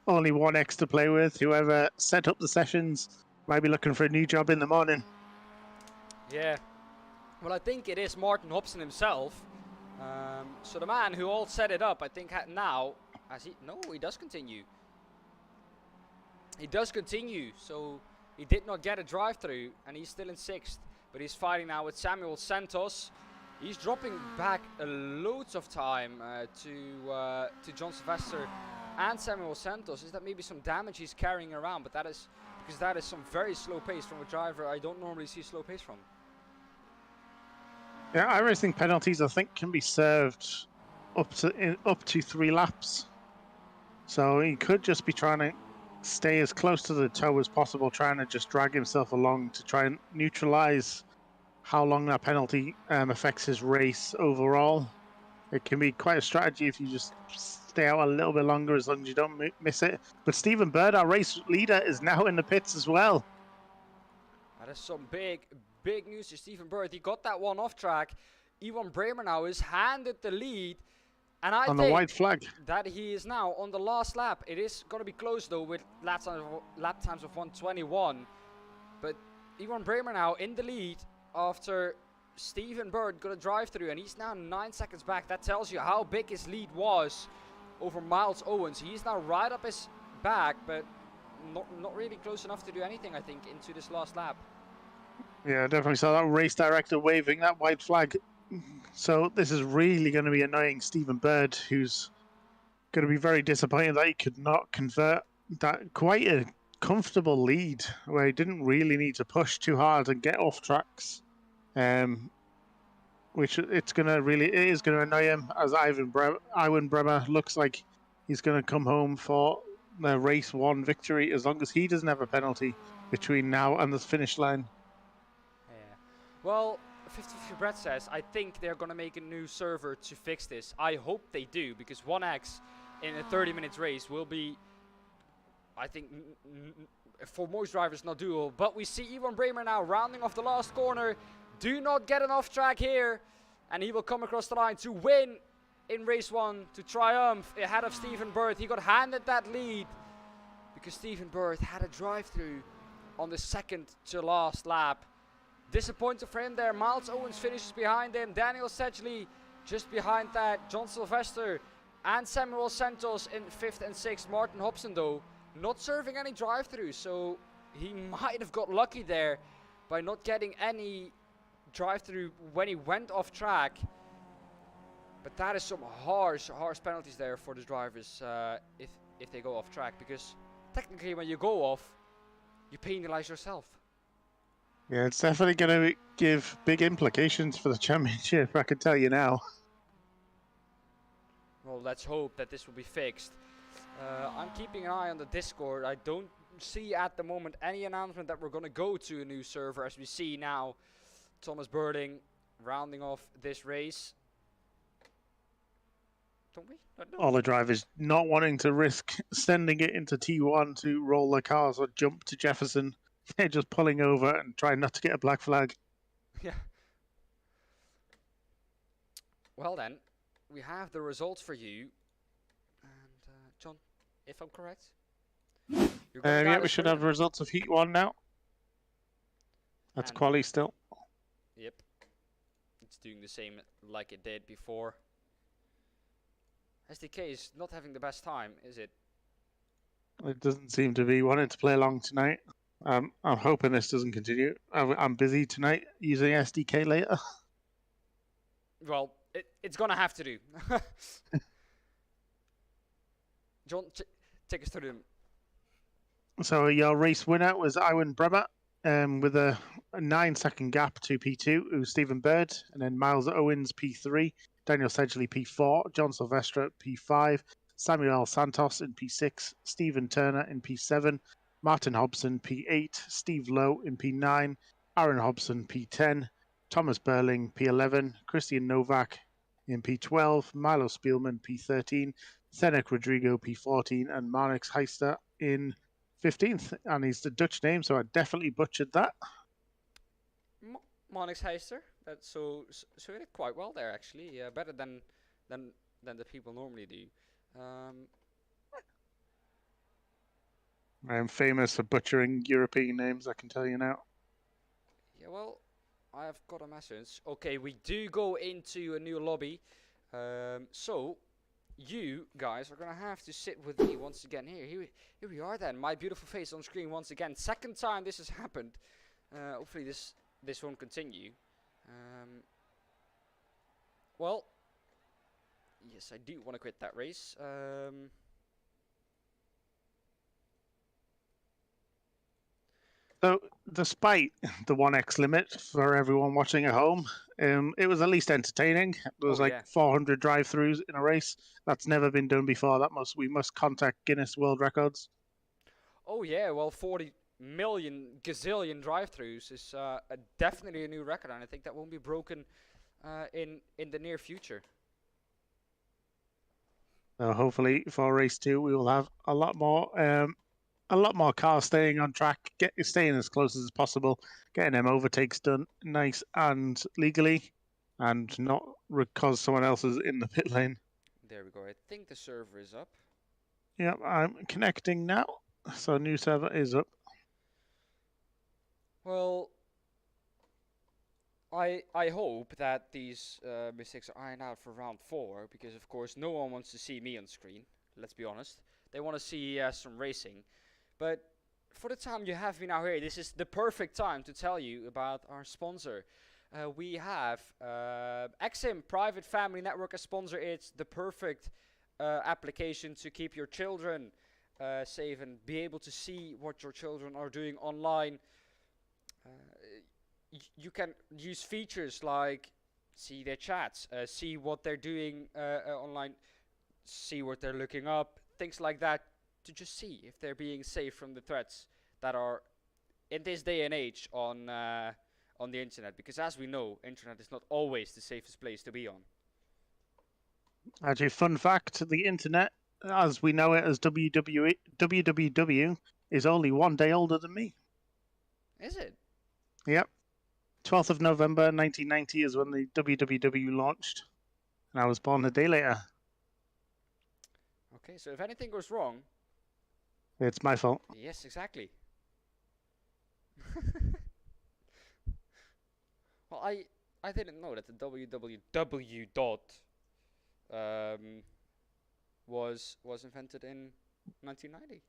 only 1x to play with. Whoever set up the sessions might be looking for a new job in the morning. Yeah. Well, I think it is Martin Hobson himself. So the man who all set it up, I think now, he does continue. He does continue, so he did not get a drive-through, and he's still in 6th. But he's fighting now with Samuel Santos. He's dropping back loads of time to John Sylvester and Samuel Santos. Is that maybe some damage he's carrying around? But that is because that is some very slow pace from a driver I don't normally see slow pace from. Yeah, iRacing penalties I think can be served up to 3 laps. So he could just be trying to stay as close to the toe as possible, trying to just drag himself along to try and neutralize how long that penalty affects his race overall. It can be quite a strategy if you just stay out a little bit longer, as long as you don't miss it. But Stephen Bird, our race leader, is now in the pits as well. That is some big news to Stephen Bird. He got that one off track. Ivan Bremer now is handed the lead. And I on think the white flag that he is now on the last lap. It is going to be close though with lap times of 1:21. But Ivan Bremer now in the lead after Stephen Bird got a drive through, and he's now 9 seconds back. That tells you how big his lead was over Miles Owens. He's now right up his back, but not really close enough to do anything, I think, into this last lap. Yeah, definitely saw that race director waving that white flag. So this is really going to be annoying Stephen Bird, who's going to be very disappointed that he could not convert that quite a comfortable lead where he didn't really need to push too hard and get off tracks. Which it is going to annoy him, as Ivan Bremer looks like he's going to come home for the race 1 victory as long as he doesn't have a penalty between now and the finish line. Yeah. Well, 50-50 Brett says, I think they're going to make a new server to fix this. I hope they do, because 1x in a 30-minute race will be, I think, for most drivers not doable. But we see Ivan Bremer now rounding off the last corner. Do not get an off track here. And he will come across the line to win in race 1, to triumph ahead of Stephen Bird. He got handed that lead because Stephen Bird had a drive-through on the second to last lap. Disappointed for him there. Miles Owens finishes behind him. Daniel Sedgley just behind that. John Sylvester and Samuel Santos in 5th and 6th. Martin Hobson, though, not serving any drive-through, so he might have got lucky there by not getting any drive-through when he went off track. But that is some harsh penalties there for the drivers if they go off track, because technically when you go off, you penalize yourself. Yeah, it's definitely going to give big implications for the championship, I can tell you now. Well, let's hope that this will be fixed. I'm keeping an eye on the Discord. I don't see at the moment any announcement that we're going to go to a new server, as we see now Thomas Birding rounding off this race. Don't we? All the drivers not wanting to risk sending it into T1 to roll their cars or jump to Jefferson. They're just pulling over and trying not to get a black flag. Yeah. Well then, we have the results for you. And John, if I'm correct? Yeah, we should have the results of Heat 1 now. That's quali still. Yep. It's doing the same like it did before. SDK is not having the best time, is it? It doesn't seem to be wanting to play along tonight. I'm hoping this doesn't continue. I'm busy tonight using SDK later. Well, it's gonna have to do. John, take us through them. So your race winner was Iwan Bremer, with a 9-second gap to P2. It was Stephen Bird, and then Miles Owens P3, Daniel Sedgley P4, John Silvestre P5, Samuel Santos in P6, Stephen Turner in P7, Martin Hobson P8, Steve Lowe in P9, Aaron Hobson P10, Thomas Burling P11, Christian Novak in P12, Milo Spielman P13, Senek Rodrigo P14, and Marnix Heister in 15th, and he's the Dutch name, so I definitely butchered that. Monix Heister. That's so he did quite well there actually. Better than the people normally do. I am famous for butchering European names, I can tell you now. Yeah, well, I've got a message. Okay, we do go into a new lobby. So you guys are gonna have to sit with me once again. Here we are then. My beautiful face on screen once again. Second time this has happened. Hopefully this won't continue. Well, yes, I do want to quit that race. So, despite the 1x limit for everyone watching at home, it was at least entertaining. There was 400 drive-throughs in a race. That's never been done before. We must contact Guinness World Records. Oh yeah, well, 40 million gazillion drive-throughs is definitely a new record, and I think that won't be broken in the near future. So hopefully for race 2 we will have a lot more cars staying on track, staying as close as possible, getting them overtakes done nice and legally, and not because someone else is in the pit lane. There we go. I think the server is up. Yep, I'm connecting now. So new server is up. Well, I hope that these mistakes are ironed out for round 4, because of course no one wants to see me on screen. Let's be honest. They want to see some racing. But for the time you have me now here, this is the perfect time to tell you about our sponsor. We have XM Private Family Network as sponsor. It's the perfect application to keep your children safe and be able to see what your children are doing online. You can use features like see their chats, see what they're doing online, see what they're looking up, things like that, to just see if they're being safe from the threats that are in this day and age on the internet. Because as we know, internet is not always the safest place to be on. Actually, fun fact: the internet, as we know it as www, is only 1 day older than me. Is it? Yep. 12th of November 1990 is when the www launched, and I was born a day later. Okay, so if anything goes wrong, it's my fault. Yes, exactly. Well, I didn't know that the www was invented in 1990.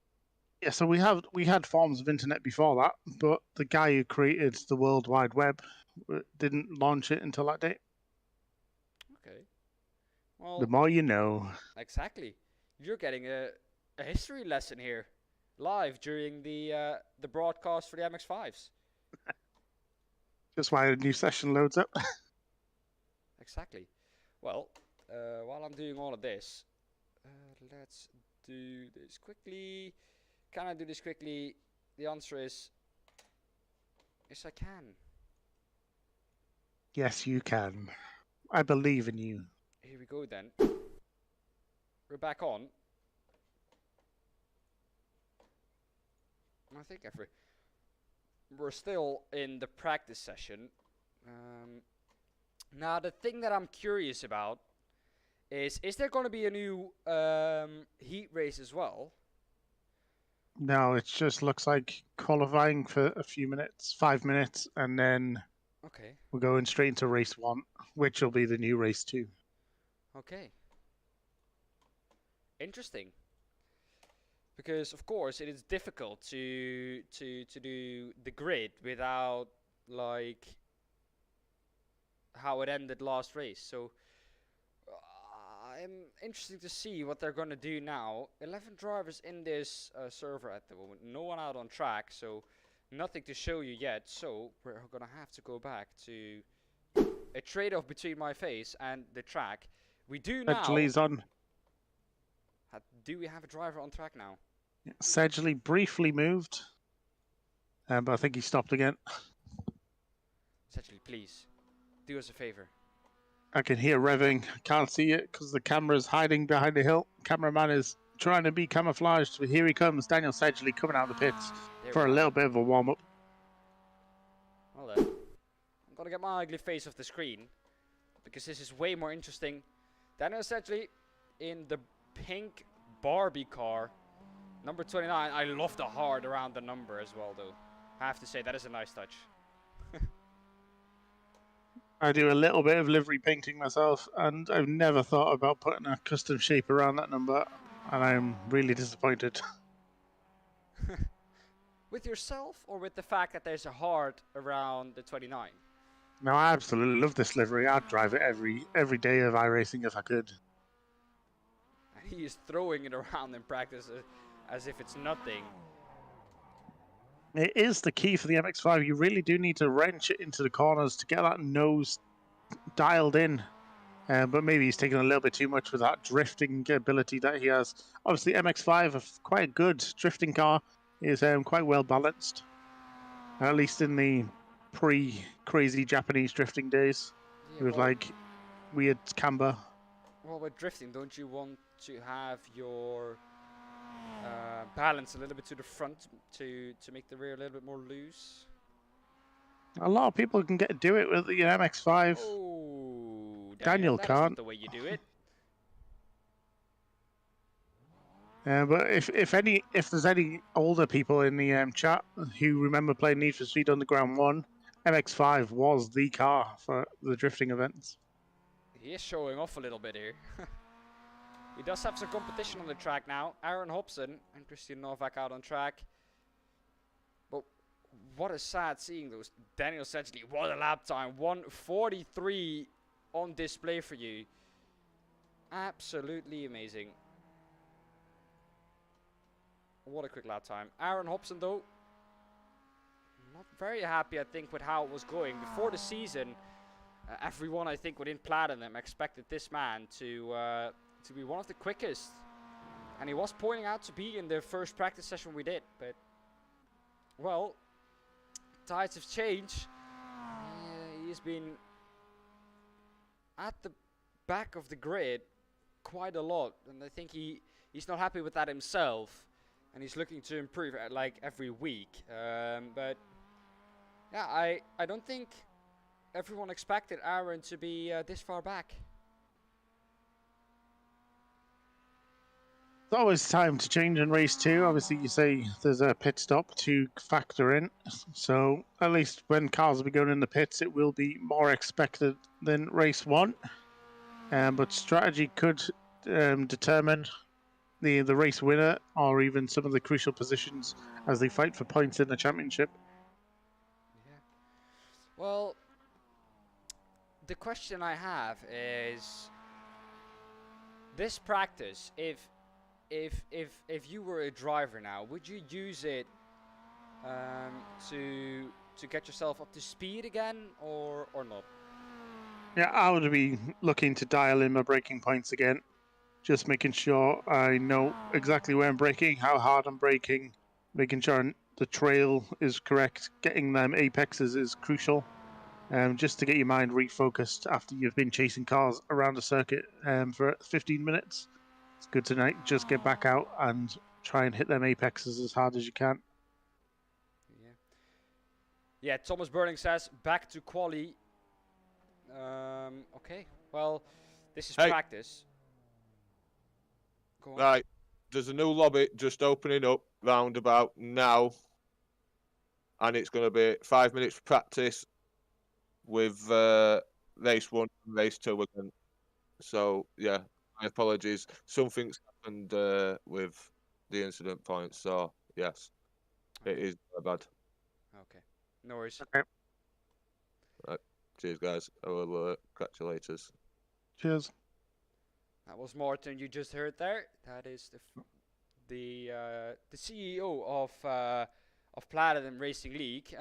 Yeah, so we had forms of internet before that, but the guy who created the World Wide Web didn't launch it until that date. Okay. Well, the more you know. Exactly. You're getting a history lesson here, live during the broadcast for the MX5s. Just why a new session loads up. Exactly. Well, while I'm doing all of this, let's do this quickly. Can I do this quickly? The answer is yes, I can. Yes, you can. I believe in you. Here we go then. We're back on. I think we're still in the practice session. Now the thing that I'm curious about is there going to be a new heat race as well? No, it just looks like qualifying for a few minutes, 5 minutes, and then we're going straight into race 1, which will be the new race 2. Okay. Interesting. because of course it is difficult to do the grid without like how it ended last race. So I'm interested to see what they're gonna do now. 11 drivers in this server at the moment. No one out on track, so nothing to show you yet. So we're gonna have to go back to a trade-off between my face and the track. We do now. Sedgley's on. Do we have a driver on track now? Sedgley briefly moved, but I think he stopped again. Sedgley, please do us a favor. I can hear revving. Can't see it because the camera's hiding behind a hill. Cameraman is trying to be camouflaged, but here he comes. Daniel Sedgley coming out of the pits for a little bit of a warm-up. Well then, I'm gonna get my ugly face off the screen because this is way more interesting. Daniel Sedgley in the pink Barbie car, number 29. I love the heart around the number as well, though. I have to say, that is a nice touch. I do a little bit of livery painting myself, and I've never thought about putting a custom shape around that number, and I'm really disappointed. With yourself, or with the fact that there's a heart around the 29? No, I absolutely love this livery. I'd drive it every day of iRacing if I could. He is throwing it around in practice as if it's nothing. It is the key for the MX5. You really do need to wrench it into the corners to get that nose dialed in. But maybe he's taking a little bit too much with that drifting ability that he has. Obviously, MX5, quite a good drifting car, is quite well balanced. At least in the pre-crazy Japanese drifting days. Yeah, with like weird camber. Well, with drifting, don't you want to have your balance a little bit to the front to make the rear a little bit more loose? A lot of people can do it with the MX5. Oh, Daniel that can't. is not the way you do it. But if there's any older people in the chat who remember playing Need for Speed Underground 1, MX5 was the car for the drifting events. He is showing off a little bit here. He does have some competition on the track now. Aaron Hobson and Christian Novak out on track. But what a sad seeing those. Daniel Sedgley, what a lap time. 1:43 on display for you. Absolutely amazing. What a quick lap time. Aaron Hobson, though, not very happy, I think, with how it was going. Before the season, everyone, I think, within Platinum expected this man to be one of the quickest. And he was pointing out to be in the first practice session we did. But, well, tides have changed. He's been at the back of the grid quite a lot. And I think he's not happy with that himself. And he's looking to improve like every week. But, yeah, I don't think everyone expected Aaron to be this far back. It's always time to change in race 2. Obviously, you say there's a pit stop to factor in. So at least when cars will be going in the pits, it will be more expected than race 1. But strategy could determine the race winner or even some of the crucial positions as they fight for points in the championship. Yeah. Well, the question I have is this practice, if you were a driver now, would you use it to get yourself up to speed again or not? Yeah, I would be looking to dial in my braking points again. Just making sure I know exactly where I'm braking, how hard I'm braking, making sure the trail is correct. Getting them apexes is crucial. Just to get your mind refocused after you've been chasing cars around the circuit for 15 minutes. It's good to just get back out and try and hit them apexes as hard as you can. Yeah, Thomas Burning says back to quali. Okay, well, this is practice. Go on. Right, there's a new lobby just opening up round about now, and it's going to be 5 minutes practice with race 1 and race 2 again. So yeah, my apologies. Something's happened with the incident point. So yes, it is bad. Okay. No worries. Right. Cheers, guys. I will catch you later. Cheers. That was Martin you just heard there. That is the CEO of Platinum Racing League.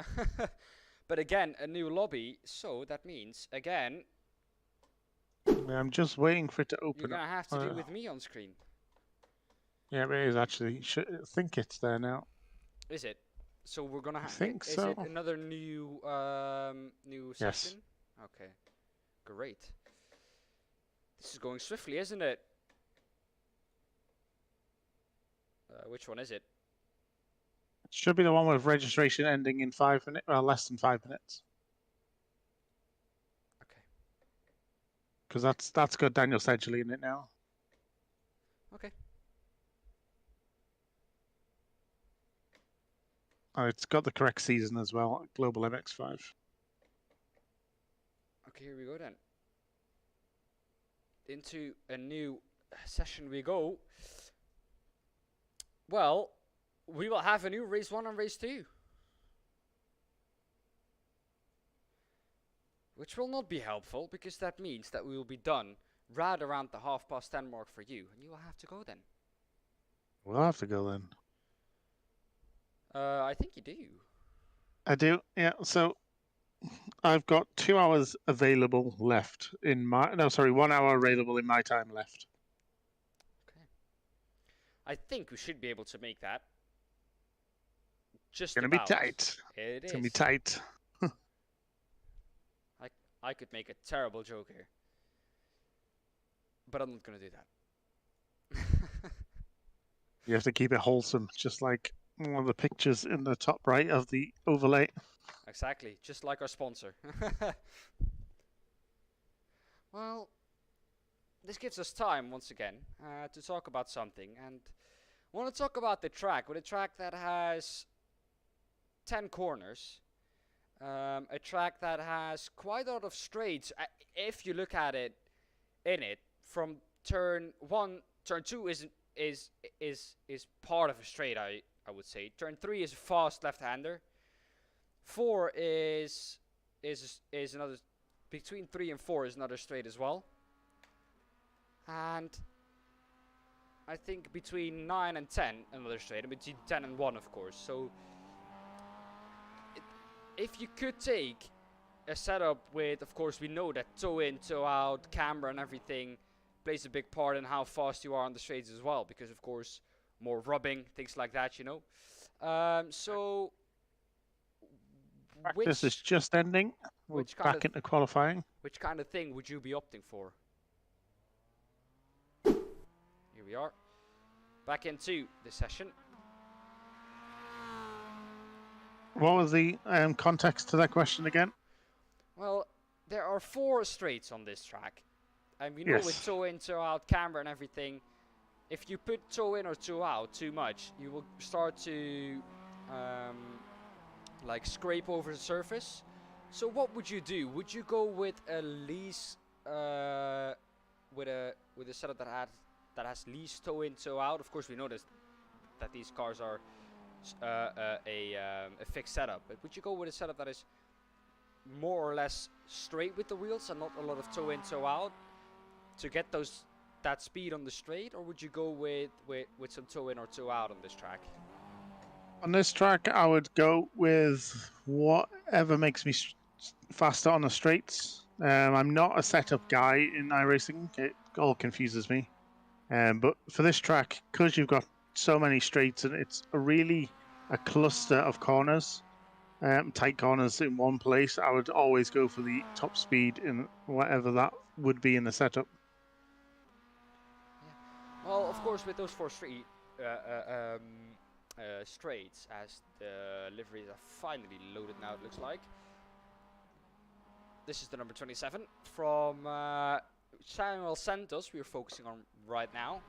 But again, a new lobby, so that means again I'm just waiting for it to you're open gonna up. have to do with me on screen. Yeah, it is actually. I think it's there now. Is it? So we're gonna I think is so. it another new new Yes. session? Okay. Great. This is going swiftly, isn't it? Which one is it? It should be the one with registration ending in 5 minutes, well, less than 5 minutes. Okay. Because that's got Daniel Sedgley in it now. Okay. Oh, it's got the correct season as well, Global MX5. Okay, here we go then. Into a new session we go. Well, we will have a new race 1 and race 2. Which will not be helpful, because that means that we will be done right around the 10:30 mark for you. And you will have to go then. We'll have to go then. I think you do. I do, yeah. So I've got 2 hours available left in my... No, sorry, 1 hour available in my time left. Okay. I think we should be able to make that. Just It's going to be about. tight. It It's is. going to be tight. I could make a terrible joke here. But I'm not going to do that. You have to keep it wholesome, just like one of the pictures in the top right of the overlay. Exactly, just like our sponsor. Well, this gives us time once again to talk about something, and I want to talk about the track. With a track that has 10 corners, a track that has quite a lot of straights. If you look at it, from turn 1, turn 2 is part of a straight. I would say turn 3 is a fast left-hander. 4 is another, between 3 and 4 is another straight as well. And I think between 9 and 10 another straight, and between 10 and 1 of course. So if you could take a setup with, of course we know that toe in, toe out, camera and everything plays a big part in how fast you are on the straights as well, because of course more rubbing, things like that, you know. So This is just ending. We're back into qualifying. Which kind of thing would you be opting for? Here we are, back into the session. What was the context to that question again? Well, there are 4 straights on this track. And we know Yes. with toe in, toe out, camera and everything, if you put toe in or toe out too much, you will start to like scrape over the surface. So what would you do? Would you go with a least with a setup that has least toe in, toe out? Of course, we noticed that these cars are a fixed setup, but would you go with a setup that is more or less straight with the wheels and not a lot of toe in, toe out to get that speed on the straight, or would you go with some toe in or toe out on this track? On this track, I would go with whatever makes me faster on the straights. I'm not a setup guy in iRacing. It all confuses me. But for this track, because you've got so many straights and it's a cluster of corners, tight corners in one place, I would always go for the top speed in whatever that would be in the setup. Yeah. Well, of course, with those 4 straights, as the liveries are finally loaded now, it looks like. This is the number 27 from Samuel Santos we're focusing on right now.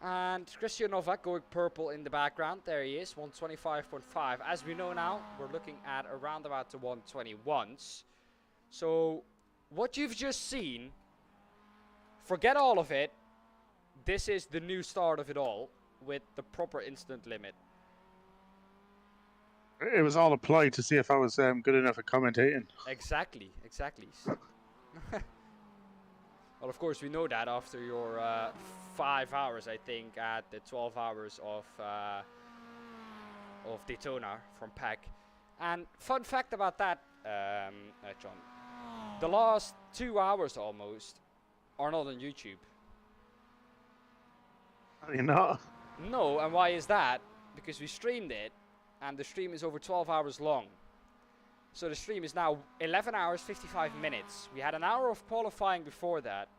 And Christian Novak going purple in the background. There he is, 125.5. As we know now, we're looking at around about the 121s. So what you've just seen, forget all of it. This is the new start of it all. with the proper instant limit. It was all a ploy to see if I was good enough at commentating. Exactly. Well, of course, we know that after your 5 hours, I think, at the 12 hours of Daytona from PEC. And fun fact about that, John, the last 2 hours almost are not on YouTube. Are you not? No, and why is that? Because we streamed it, and the stream is over 12 hours long. So the stream is now 11 hours, 55 minutes. We had an hour of qualifying before that.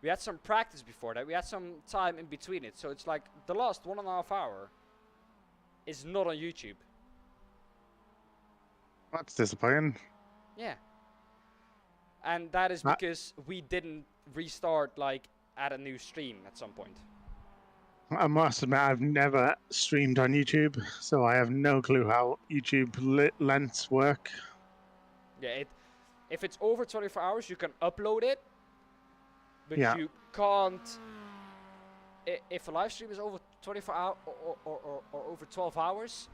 We had some practice before that. We had some time in between it. So it's like the last 1.5 hour is not on YouTube. That's disappointing. Yeah. And that is because we didn't restart like at a new stream at some point. I must admit, I've never streamed on YouTube, so I have no clue how YouTube lengths work. Yeah, if it's over 24 hours, you can upload it, but Yeah. you can't. If a live stream is over 24 hours or over 12 hours,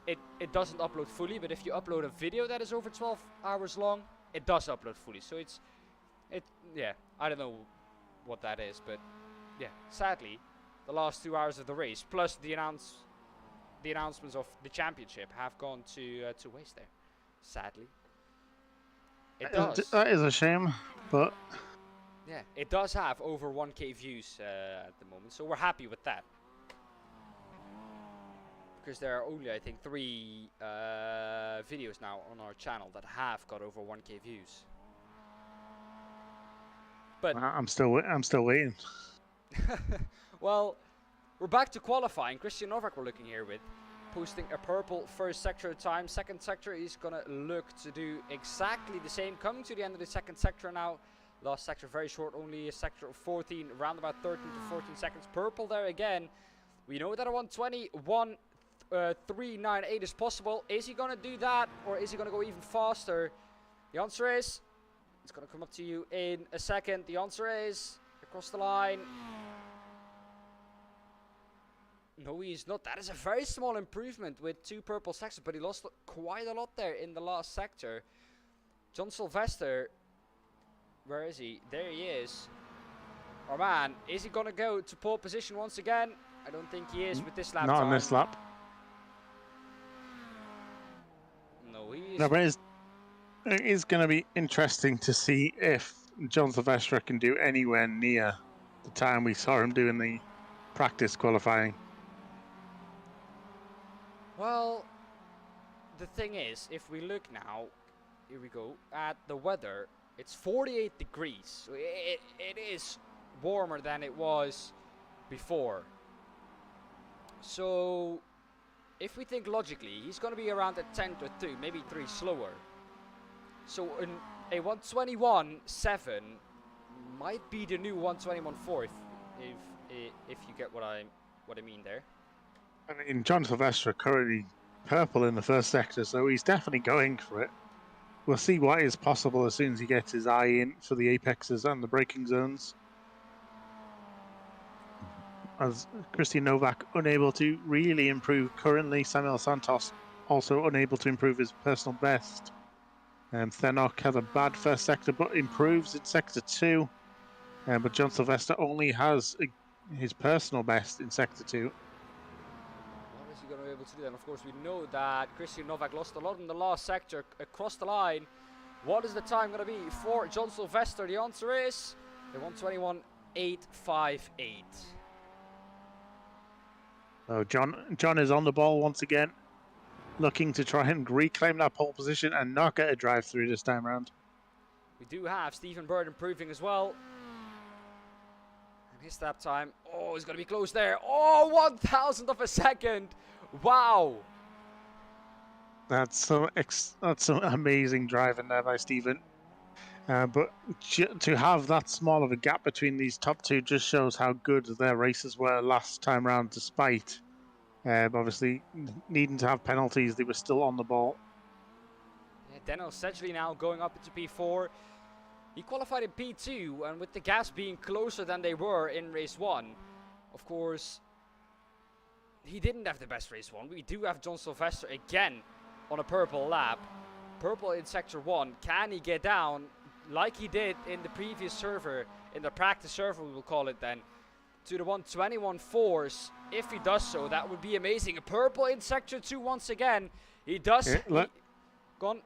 it doesn't upload fully. But if you upload a video that is over 12 hours long, it does upload fully. So yeah, I don't know what that is, but yeah, sadly, the last 2 hours of the race plus the announcements of the championship have gone to waste there. Sadly, it does. That is a shame, but Yeah, it does have over 1K views at the moment, so we're happy with that. Because there are only, I think, 3 videos now on our channel that have got over 1K views. But I'm still waiting. well, we're back to qualifying. Christian Novak we're looking here with, posting a purple first sector time. Second sector he's gonna look to do exactly the same. Coming to the end of the second sector now. Last sector very short, only a sector of 14, around about 13 to 14 seconds. Purple there again. We know that a 1:20.398 is possible. Is he gonna do that, or is he gonna go even faster? The answer is, it's gonna come up to you in a second. The answer is across the line. No, he's not. That is a very small improvement with 2 purple sectors, but he lost quite a lot there in the last sector. John Sylvester, where is he? There he is. Oh man, is he gonna go to pole position once again? I don't think he is with this lap Not time. on this lap. No, he is. No, but it is going to be interesting to see if John Sylvester can do anywhere near the time we saw him doing the practice qualifying. Well, the thing is, if we look now, here we go, at the weather, it's 48 degrees. So it is warmer than it was before. So, if we think logically, he's going to be around a 10 to 2, maybe 3 slower. So, a 1:21.7 might be the new 1:21.4 if you get what I mean there. I mean, John Sylvester currently purple in the first sector, so he's definitely going for it. We'll see what is possible as soon as he gets his eye in for the apexes and the braking zones. As Christian Novak unable to really improve currently, Samuel Santos also unable to improve his personal best. Thenok has a bad first sector but improves in sector 2. But John Sylvester only has his personal best in sector 2. What is he going to be able to do then? Of course, we know that Christian Novak lost a lot in the last sector across the line. What is the time going to be for John Sylvester? The answer is the 1:21.858. So John is on the ball once again, looking to try and reclaim that pole position and not get a drive through this time round. We do have Stephen Bird improving as well. And his lap time, oh, he's going to be close there. Oh, 1,000th of a second. Wow. That's some amazing driving there by Stephen. But to have that small of a gap between these top 2 just shows how good their races were last time round, despite obviously needing to have penalties. They were still on the ball. Yeah, Daniel Sedgley now going up into P4. He qualified in P2, and with the gaps being closer than they were in race 1, of course, he didn't have the best race one. We do have John Sylvester again on a purple lap. Purple in sector 1. Can he get down like he did in the previous server, in the practice server we will call it then, to the 121.4s? If he does so, that would be amazing. A purple in sector 2 once again. He does. Yeah, Gone.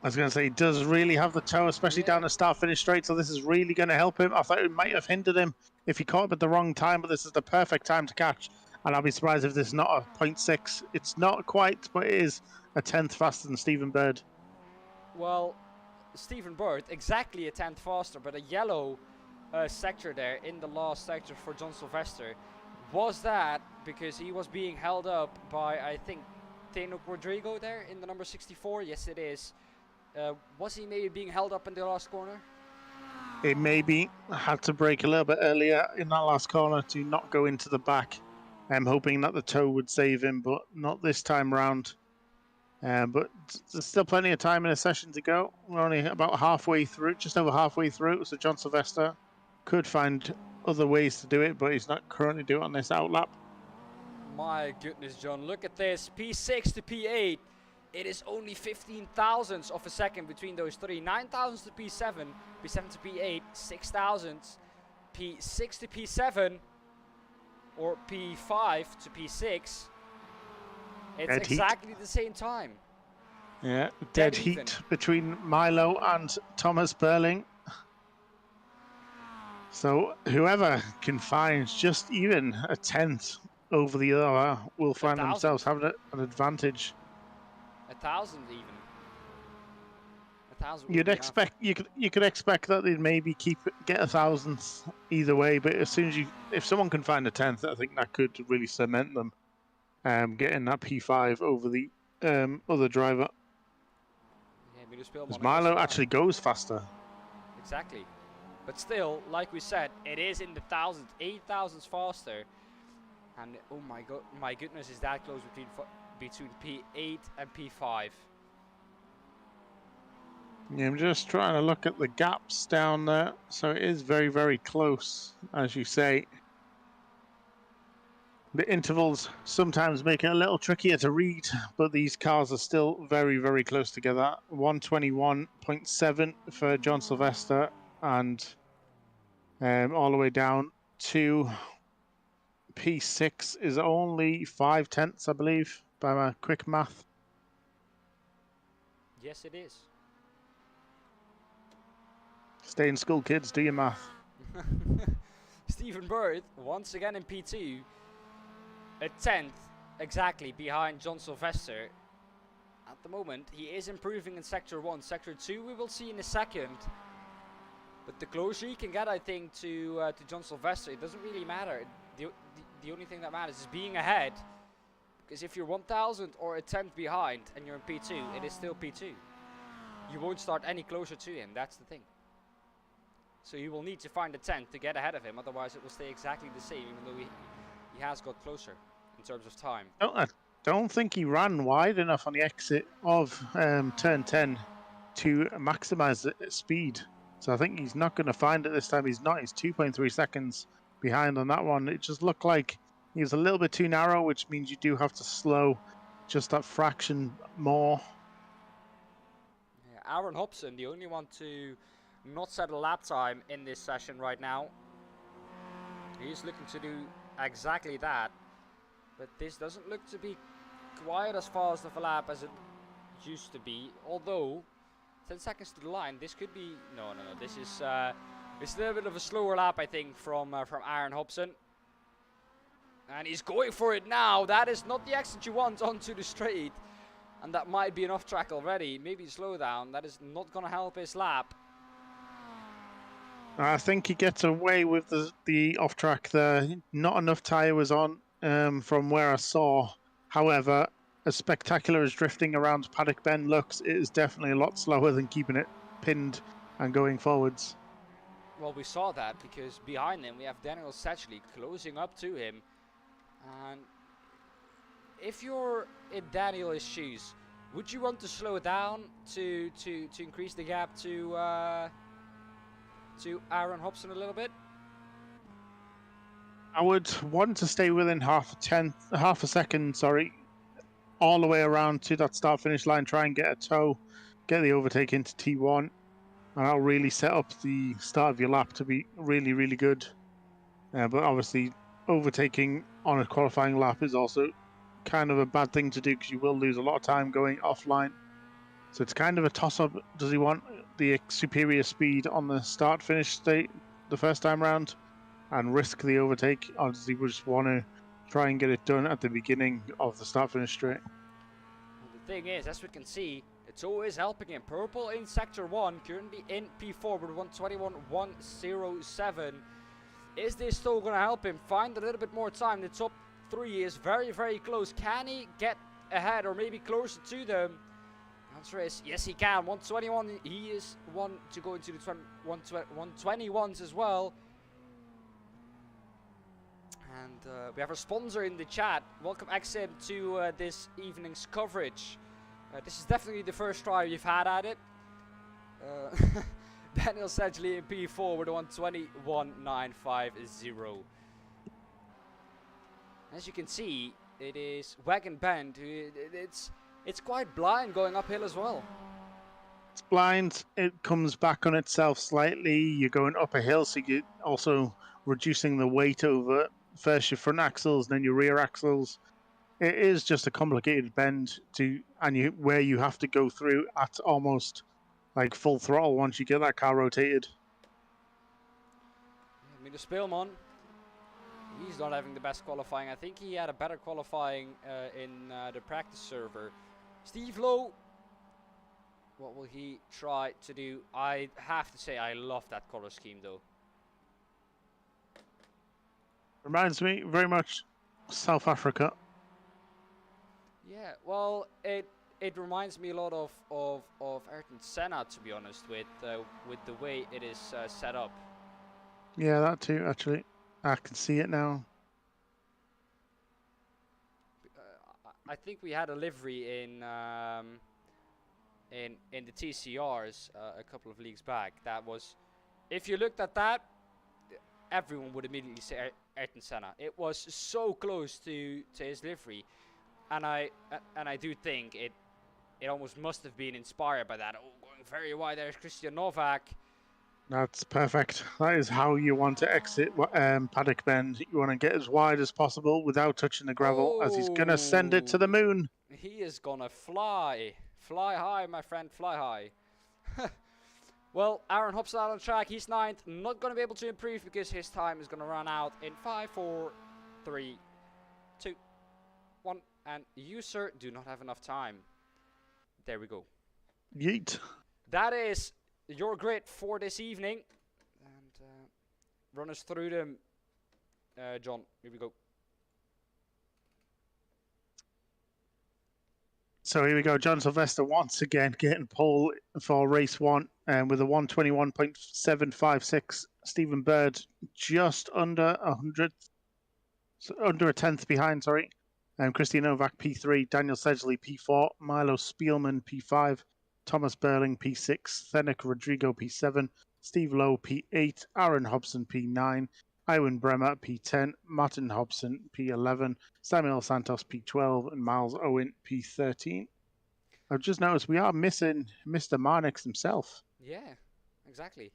I was going to say, he does really have the toe, especially down the start-finish straight, so this is really going to help him. I thought it might have hindered him if he caught him at the wrong time, but this is the perfect time to catch. And I'll be surprised if this is not a 0.6. It's not quite, but it is a 10th faster than Stephen Bird. Well, Stephen Bird, exactly a 10th faster, but a yellow sector there in the last sector for John Sylvester. Was that because he was being held up by, I think, Teno Rodrigo there in the number 64? Yes, it is. Was he maybe being held up in the last corner? It maybe had to brake a little bit earlier in that last corner to not go into the back. I'm hoping that the toe would save him, but not this time round. But there's still plenty of time in the session to go. We're only about halfway through, just over halfway through, so John Sylvester could find other ways to do it, but he's not currently doing it on this outlap. My goodness, John, look at this. P6 to P8. It is only 15 thousandths of a second between those three. 9 thousandths to P7, P7 to P8, 6 thousandths, P6 to P7, or P5 to P6. It's Dead exactly the same time. Yeah, dead heat even between Milo and Thomas Burling. So whoever can find just even a 10th over the other will find themselves having an advantage. 1,000 even. 1,000. You'd expect you could expect that they'd maybe get 1,000th either way, but as soon as if someone can find a 10th, I think that could really cement them getting that P5 over the other driver. Yeah, because Milo actually goes faster. Exactly. But still, like we said, it is in the thousands, 8 thousandths faster. And oh my goodness, is that close between P8 and P5. Yeah, I'm just trying to look at the gaps down there. So it is very, very close, as you say. The intervals sometimes make it a little trickier to read, but these cars are still very, very close together. 121.7 for John Sylvester, and all the way down to P6 is only 5 tenths, I believe, by my quick math. Yes, it is. Stay in school, kids. Do your math. Stephen Bird, once again in P2, a 10th exactly behind John Sylvester. At the moment, he is improving in Sector 1. Sector 2 we will see in a second. But the closer he can get, I think, to John Sylvester, it doesn't really matter. The only thing that matters is being ahead. Because if you're 1,000 or a 10th behind and you're in P2, it is still P2. You won't start any closer to him, that's the thing. So you will need to find a 10th to get ahead of him, otherwise it will stay exactly the same, even though he has got closer in terms of time. I don't think he ran wide enough on the exit of turn 10 to maximize the speed. So I think he's not going to find it this time. He's not. He's 2.3 seconds behind on that one. It just looked like he was a little bit too narrow, which means you do have to slow just that fraction more. Yeah, Aaron Hobson, the only one to not set a lap time in this session right now. He's looking to do exactly that. But this doesn't look to be quite as fast of a lap as it used to be. Although, 10 seconds to the line, this could be... No. This is a little bit of a slower lap, I think, from Aaron Hobson. And he's going for it now. That is not the exit you want onto the straight. And that might be an off track already. Maybe slow down. That is not going to help his lap. I think he gets away with the off track there. Not enough tyre was on from where I saw. However, as spectacular as drifting around Paddock Bend looks, it is definitely a lot slower than keeping it pinned and going forwards. Well, we saw that because behind him we have Daniel Satchley closing up to him. And if you're in Daniel's shoes, would you want to slow down to increase the gap to Aaron Hobson a little bit? I would want to stay within half a second, sorry, all the way around to that start-finish line. Try and get a toe, get the overtake into T1, and that'll really set up the start of your lap to be really, really good. But obviously, overtaking on a qualifying lap is also kind of a bad thing to do because you will lose a lot of time going offline. So it's kind of a toss-up. Does he want the superior speed on the start-finish state the first time round and risk the overtake, or does he just want to try and get it done at the beginning of the start-finish straight? Well, the thing is, as we can see, it's always helping him. Purple in Sector 1, currently in P4 with 121.107. Is this still going to help him find a little bit more time? The top 3 is very, very close. Can he get ahead or maybe closer to them? Answer is yes, he can. 121. He is one to go into the 121s as well. And we have a sponsor in the chat. Welcome XM to this evening's coverage. This is definitely the first try you've had at it. Daniel Sedgley in P4 with a 121.950. As you can see, it is Wagon Bend. It's quite blind going uphill as well. It's blind. It comes back on itself slightly. You're going up a hill, so you're also reducing the weight over first your front axles, then your rear axles. It is just a complicated bend where you have to go through at almost like full throttle once you get that car rotated. I mean, the Spielman, he's not having the best qualifying. I think he had a better qualifying in the practice server. Steve Lowe, what will he try to do? I have to say I love that color scheme though. Reminds me very much South Africa. Yeah, well, it reminds me a lot of Ayrton Senna, to be honest, with the way it is set up. Yeah, that too. Actually, I can see it now. I think we had a livery in the TCRs a couple of leagues back. That was, if you looked at that, everyone would immediately say Ayrton Senna. It was so close to his livery, and I do think it almost must have been inspired by that. Oh, going very wide. There's Christian Novak. That's perfect. That is how you want to exit paddock bend. You want to get as wide as possible without touching the gravel, as he's gonna send it to the moon. He is gonna fly high, my friend, fly high. Well, Aaron Hobson out on track. He's 9th. Not going to be able to improve because his time is going to run out in 5, 4, 3, 2, 1. And you, sir, do not have enough time. There we go. Yeet. That is your grid for this evening. And run us through them, John. Here we go. So here we go. John Sylvester once again getting pole for race 1 with a 121.756. Stephen Bird just under 100, so under a tenth behind, sorry. Christian Novak P3, Daniel Sedgley P4, Milo Spielman P5, Thomas Berling P6, Fenwick Rodrigo P7, Steve Lowe P8, Aaron Hobson P9, Iwan Bremer P10, Martin Hobson P11, Samuel Santos P12, and Miles Owen P13. I've just noticed we are missing Mr. Marnix himself. Yeah, exactly.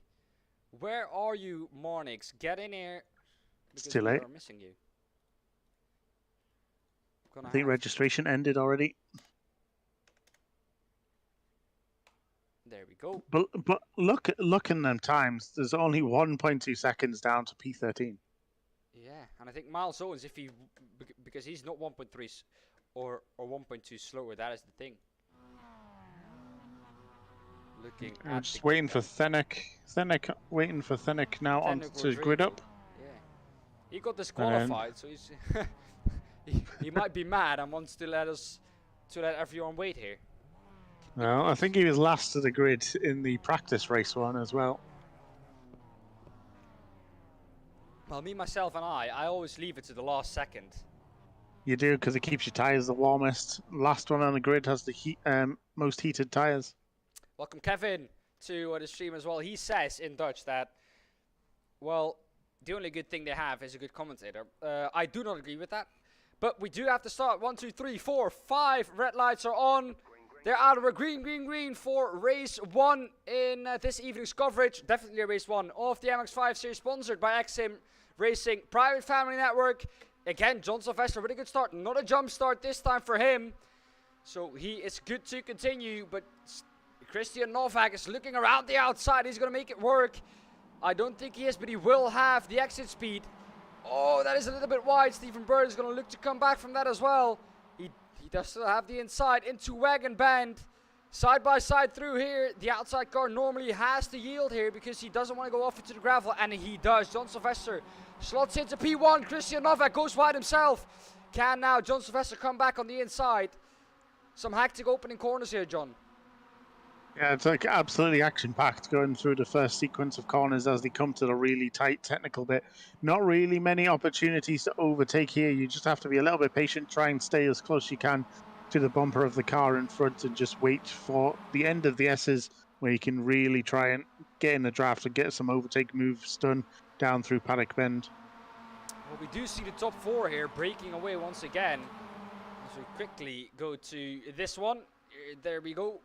Where are you, Marnix? Get in here. It's too late. We are missing you. I think registration ended already. There we go. But look in them times. There's only 1.2 seconds down to P13. Yeah, and I think Miles Owens, if he because he's not 1.3 or 1.2 slower, that is the thing. Looking I'm at just waiting for Fenwick. Waiting for Fenwick now on to grid up. Yeah, he got disqualified, so he's he might be mad and wants to let everyone wait here. No, I think he was last to the grid in the practice race one as well. Well, me, myself, and I always leave it to the last second. You do, because it keeps your tyres the warmest. Last one on the grid has the most heated tyres. Welcome, Kevin, to the stream as well. He says in Dutch that, well, the only good thing they have is a good commentator. I do not agree with that. But we do have to start. 1, 2, 3, 4, 5 red lights are on. They're out of a green for race 1 in this evening's coverage. Definitely race 1 of the MX5 series, sponsored by XSIM Racing Private Family Network. Again, John Sylvester, really good start. Not a jump start this time for him. So he is good to continue, but Christian Novak is looking around the outside. He's going to make it work. I don't think he is, but he will have the exit speed. Oh, that is a little bit wide. Stephen Bird is going to look to come back from that as well. He does still have the inside into Wagon Bend. Side by side through here. The outside car normally has to yield here because he doesn't want to go off into the gravel, and he does. John Sylvester slots into P1. Christian Novak goes wide himself. Can now John Sylvester come back on the inside? Some hectic opening corners here, John. Yeah, it's like absolutely action-packed going through the first sequence of corners as they come to the really tight technical bit. Not really many opportunities to overtake here. You just have to be a little bit patient, try and stay as close as you can to the bumper of the car in front and just wait for the end of the S's where you can really try and get in the draft and get some overtake moves done down through Paddock Bend. Well, we do see the top 4 here breaking away once again. As we quickly go to this one. There we go.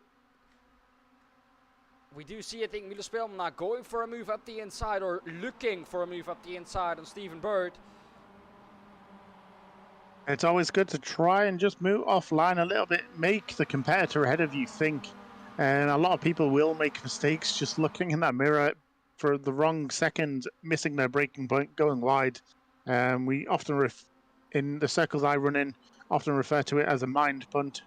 We do see, I think, Milo Speelman now going for a move up the inside, or looking for a move up the inside on Stephen Bird. It's always good to try and just move offline a little bit, make the competitor ahead of you think. And a lot of people will make mistakes just looking in that mirror for the wrong second, missing their braking point, going wide. We often, in the circles I run in, often refer to it as a mind punt.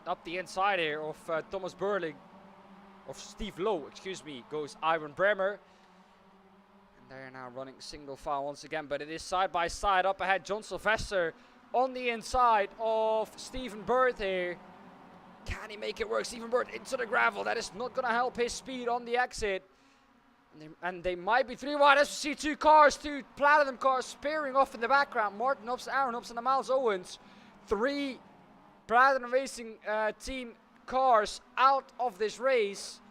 Up the inside here of Thomas Burling, of Steve Lowe, excuse me, goes Ivan Bremer. And they're now running single file once again, but it is side by side up ahead. John Sylvester on the inside of Stephen Bird here. Can he make it work? Stephen Bird into the gravel. That is not going to help his speed on the exit. And they might be 3 wide as we see 2 cars, 2 Platinum cars spearing off in the background. Martin Hobson, Aaron Hobson, and Miles Owens. 3 Platinum Racing team cars out of this race,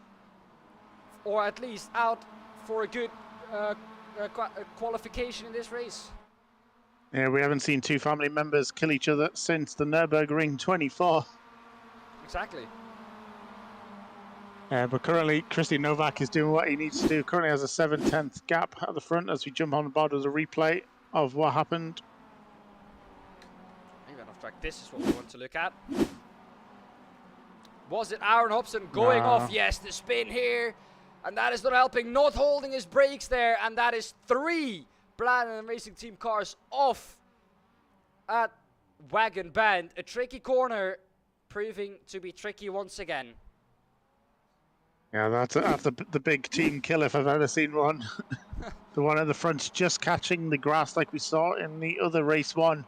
or at least out for a good qualification in this race. Yeah, we haven't seen 2 family members kill each other since the Nürburgring 24. Exactly. But currently, Christian Novak is doing what he needs to do. Currently has a 7/10 gap at the front as we jump on board as a replay of what happened. This is what we want to look at. Was it Aaron Hobson going off? Yes, the spin here. And that is not helping. Not holding his brakes there. And that is 3 Platinum Racing Team cars off at Wagon Bend. A tricky corner, proving to be tricky once again. Yeah, that's the big team kill if I've ever seen one. The one at the front just catching the grass like we saw in the other race 1.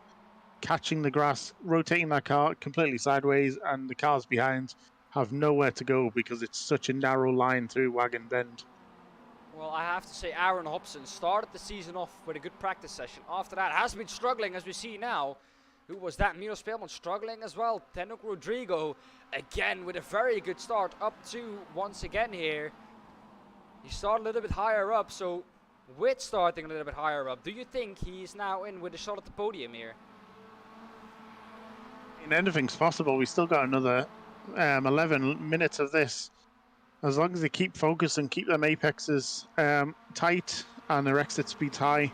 Catching the grass, rotating that car completely sideways, and the cars behind have nowhere to go because it's such a narrow line through Wagon Bend. Well, I have to say Aaron Hobson started the season off with a good practice session. After that, has been struggling, as we see now. Who was that? Milo Speelman struggling as well. Tenok Rodrigo, again, with a very good start. Up to, once again here. He started a little bit higher up, so with starting a little bit higher up, do you think he's now in with a shot at the podium here? Anything's possible. We still got another 11 minutes of this. As long as they keep focused and keep them apexes tight and their exit speeds high,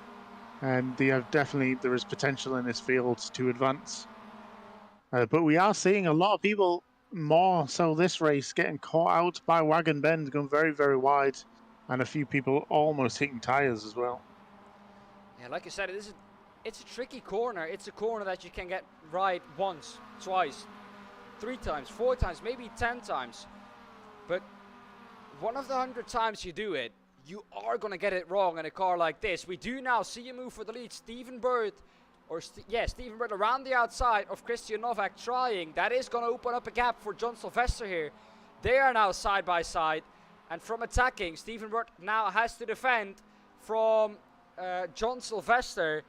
and they have there is potential in this field to advance. But we are seeing a lot of people, more so this race, getting caught out by Wagon Bend, going very, very wide, and a few people almost hitting tires as well. Yeah, like I said, it's a tricky corner. It's a corner that you can get right once, twice, 3 times, 4 times, maybe 10 times. But one of the 100 times you do it, you are going to get it wrong in a car like this. We do now see a move for the lead. Stephen Bird, Stephen Bird around the outside of Christian Novak trying. That is going to open up a gap for John Sylvester here. They are now side by side. And from attacking, Stephen Bird now has to defend from John Sylvester.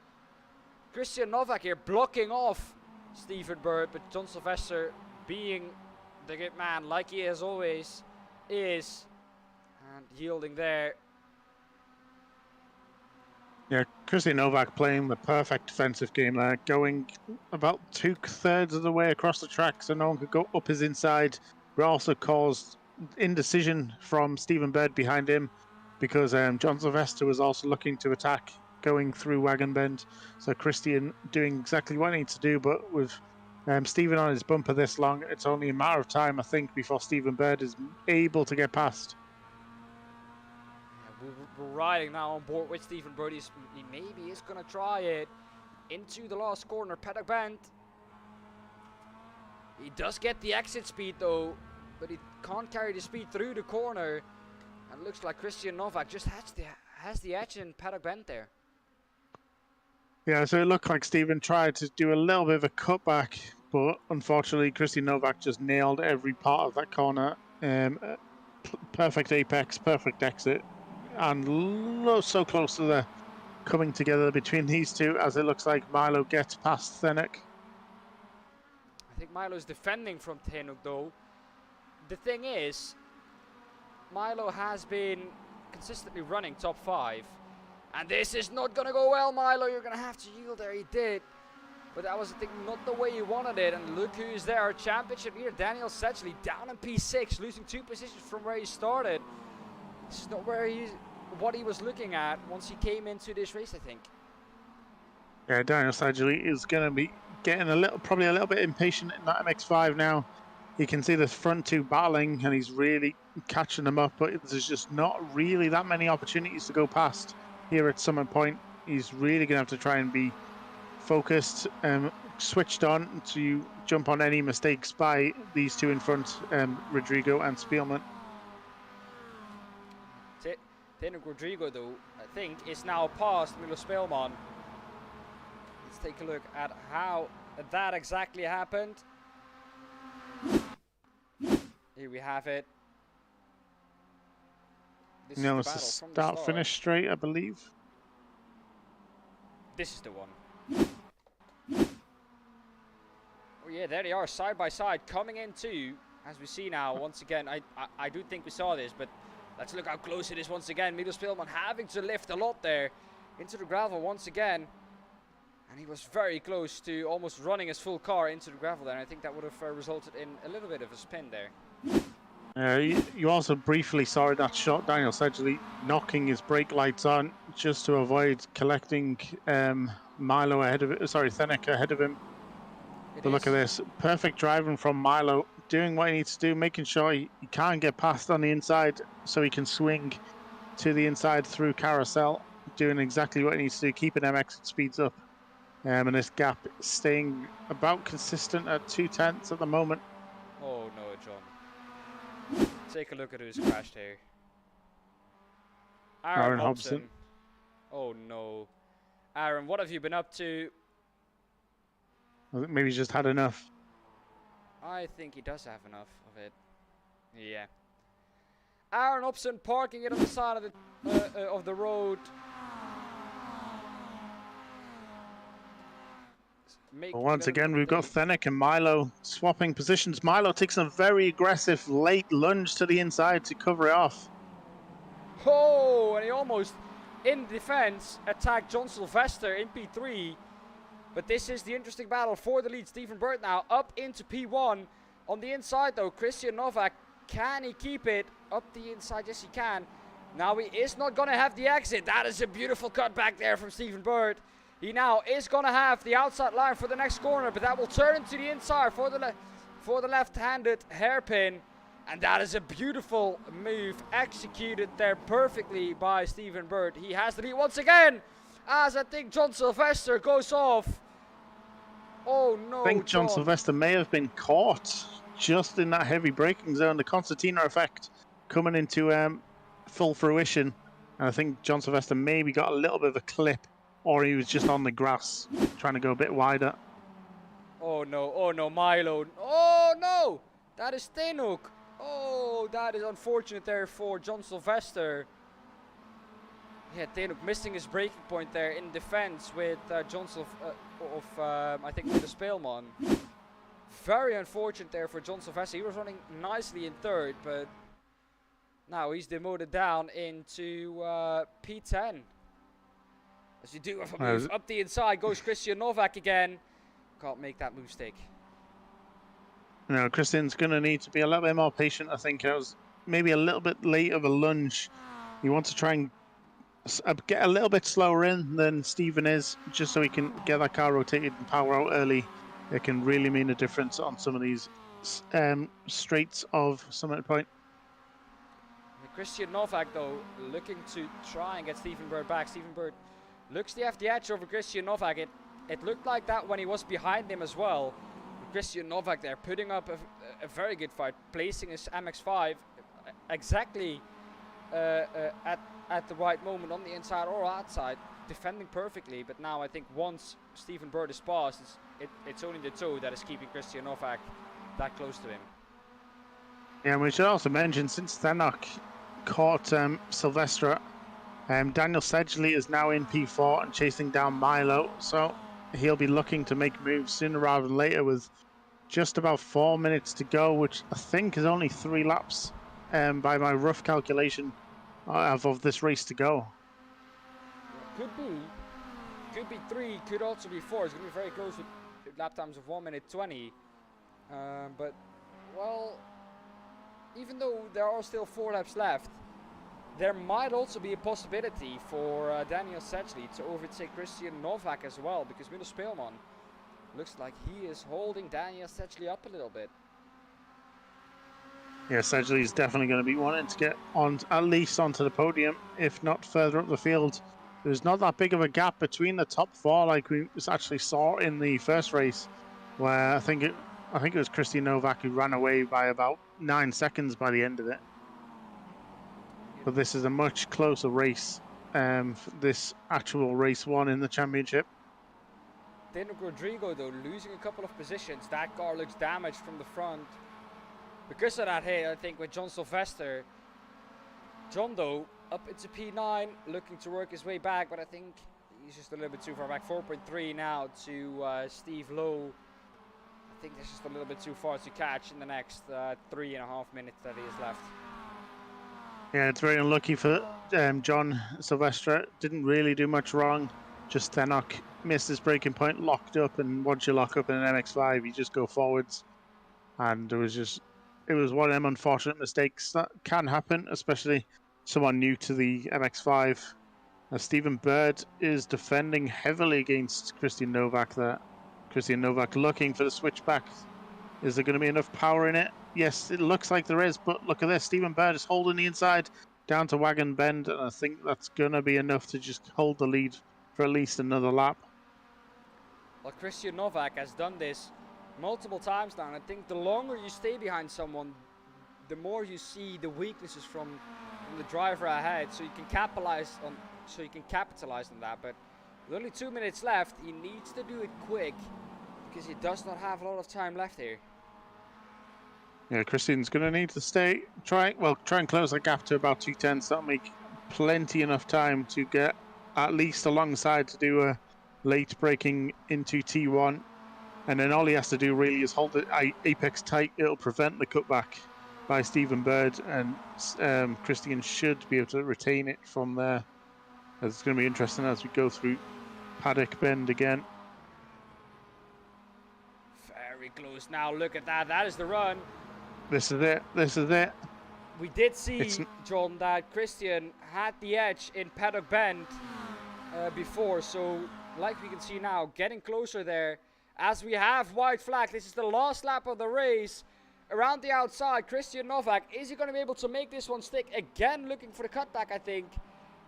Christian Novak here blocking off Stephen Bird, but John Sylvester, being the good man like he as always is, and yielding there. Yeah, Christian Novak playing the perfect defensive game there, going about 2/3 of the way across the track so no one could go up his inside, but also caused indecision from Stephen Bird behind him because John Sylvester was also looking to attack going through Wagon Bend. So Christian doing exactly what he needs to do, but with Stephen on his bumper this long, it's only a matter of time, I think, before Stephen Bird is able to get past. We're riding now on board with Stephen Bird. He maybe is going to try it into the last corner, paddock bend. He does get the exit speed though, but he can't carry the speed through the corner. And looks like Christian Novak just has the edge in paddock bend there. Yeah, so it looked like Stephen tried to do a little bit of a cutback, but unfortunately Christian Novak just nailed every part of that corner. Perfect apex, perfect exit, and so close to the coming together between these two as it looks like Milo gets past Thenek. I think Milo's defending from Tenuk though. The thing is, Milo has been consistently running top 5. And this is not going to go well, Milo. You're going to have to yield there. He did. But that was, I think, not the way he wanted it. And look who's there. Our championship leader, Daniel Sedgley, down in P6, losing 2 positions from where he started. This is not what he was looking at once he came into this race, I think. Yeah, Daniel Sedgley is going to be getting probably a little bit impatient in that MX5 now. You can see the front two battling, and he's really catching them up. But there's just not really that many opportunities to go past here at Summit Point. He's really going to have to try and be focused, switched on to jump on any mistakes by these two in front, Rodrigo and Spielman. Tenuk Rodrigo, though, I think, is now past Milo Spielman. Let's take a look at how that exactly happened. Here we have it. This No, is the it's battle a from the start-finish straight, I believe. This is the one. Oh yeah, there they are, side by side, coming in too, as we see now. Once again, I do think we saw this, but let's look how close it is once again. Milo Spielman having to lift a lot there into the gravel once again. And he was very close to almost running his full car into the gravel there. And I think that would have resulted in a little bit of a spin there. You also briefly saw in that shot Daniel Sedgley knocking his brake lights on just to avoid collecting Milo ahead of it. Sorry, Thenek ahead of him. But look at this, perfect driving from Milo, doing what he needs to do, making sure he can't get past on the inside so he can swing to the inside through carousel, doing exactly what he needs to do, keeping them exit speeds up. And this gap staying about consistent at 2/10 at the moment. Oh no, John. Take a look at who's crashed here. Aaron Hobson. Oh no. Aaron, what have you been up to? I think maybe he's just had enough. I think he does have enough of it. Yeah. Aaron Hobson parking it on the side of the road. But once again, we've got Thenek and Milo swapping positions. Milo takes a very aggressive late lunge to the inside to cover it off. Oh, and he almost, in defense, attacked John Sylvester in P3. But this is the interesting battle for the lead. Stephen Bird now up into P1. On the inside, though, Christian Novak, can he keep it up the inside? Yes, he can. Now he is not going to have the exit. That is a beautiful cut back there from Stephen Bird. He now is going to have the outside line for the next corner, but that will turn into the inside for the left-handed hairpin. And that is a beautiful move executed there perfectly by Stephen Bird. He has the lead once again, as I think John Sylvester goes off. Oh no, I think John Sylvester may have been caught just in that heavy braking zone. The Concertina effect coming into full fruition. And I think John Sylvester maybe got a little bit of a clip, or he was just on the grass trying to go a bit wider. Oh no, Milo. Oh no, that is Tenuk. Oh, that is unfortunate there for John Sylvester. Yeah, Tenuk missing his braking point there in defense with John I think with the Spielman. Very unfortunate there for John Sylvester. He was running nicely in third, but now he's demoted down into P10. As you do have a move up the inside, goes Christian Novak again. Can't make that move stick. No, Christian's going to need to be a little bit more patient. I think it was maybe a little bit late of a lunge. He wants to try and get a little bit slower in than Stephen is, just so he can get that car rotated and power out early. It can really mean a difference on some of these straights of Summit Point. Christian Novak, though, looking to try and get Stephen Bird back. Stephen Bird looks to have the edge over Christian Novak. It looked like that when he was behind him as well. Christian Novak there putting up a very good fight, placing his MX5 exactly at the right moment on the inside or outside, defending perfectly. But now I think once Stephen Bird is passed, it's only the toe that is keeping Christian Novak that close to him. Yeah, and we should also mention, since Stenok caught Silvestre, Daniel Sedgley is now in P4 and chasing down Milo, so he'll be looking to make moves sooner rather than later with just about 4 minutes to go, which I think is only 3 laps by my rough calculation of this race to go. Could be 3, could also be 4. It's going to be very close with lap times of 1 minute 20. But, well, even though there are still 4 laps left, there might also be a possibility for Daniel Sedgley to overtake Christian Novak as well, because Milos Speelman looks like he is holding Daniel Sedgley up a little bit. Yeah, Sedgley is definitely going to be wanting to get on at least onto the podium, if not further up the field. There's not that big of a gap between the top 4 like we actually saw in the first race, where I think it was Christian Novak who ran away by about 9 seconds by the end of it. But this is a much closer race, this actual race 1 in the championship. Daniel Rodrigo, though, losing a couple of positions. That car looks damaged from the front. Because of that hit, I think, with John Silvestre. John, though, up into P9, looking to work his way back, but I think he's just a little bit too far back. 4.3 now to Steve Lowe. I think that's just a little bit too far to catch in the next 3.5 minutes that he has left. Yeah, it's very unlucky for John Silvestre. Didn't really do much wrong. Just Stenok missed his braking point, locked up, and once you lock up in an MX5, you just go forwards. And it was one of them unfortunate mistakes that can happen, especially someone new to the MX5. Stephen Bird is defending heavily against Christian Novak there. Christian Novak looking for the switchback. Is there going to be enough power in it? Yes, it looks like there is, but look at this. Stephen Bird is holding the inside down to Wagon Bend, and I think that's going to be enough to just hold the lead for at least another lap. Well, Christian Novak has done this multiple times now, and I think the longer you stay behind someone, the more you see the weaknesses from the driver ahead, so you can capitalize on that. But with only 2 minutes left, he needs to do it quick, because he does not have a lot of time left here. Yeah, Christian's going to need to try and close the gap to about 2:10. That'll make plenty enough time to get at least alongside to do a late braking into T1. And then all he has to do really is hold the apex tight. It'll prevent the cutback by Stephen Bird, and Christian should be able to retain it from there. It's going to be interesting as we go through Paddock Bend again. Very close now. Look at that. That is the run. This is it. This is it. We did see, John, that Christian had the edge in Paddock Bend before. So, like we can see now, getting closer there. As we have white flag, this is the last lap of the race. Around the outside, Christian Novak, is he going to be able to make this one stick? Again, looking for the cutback, I think.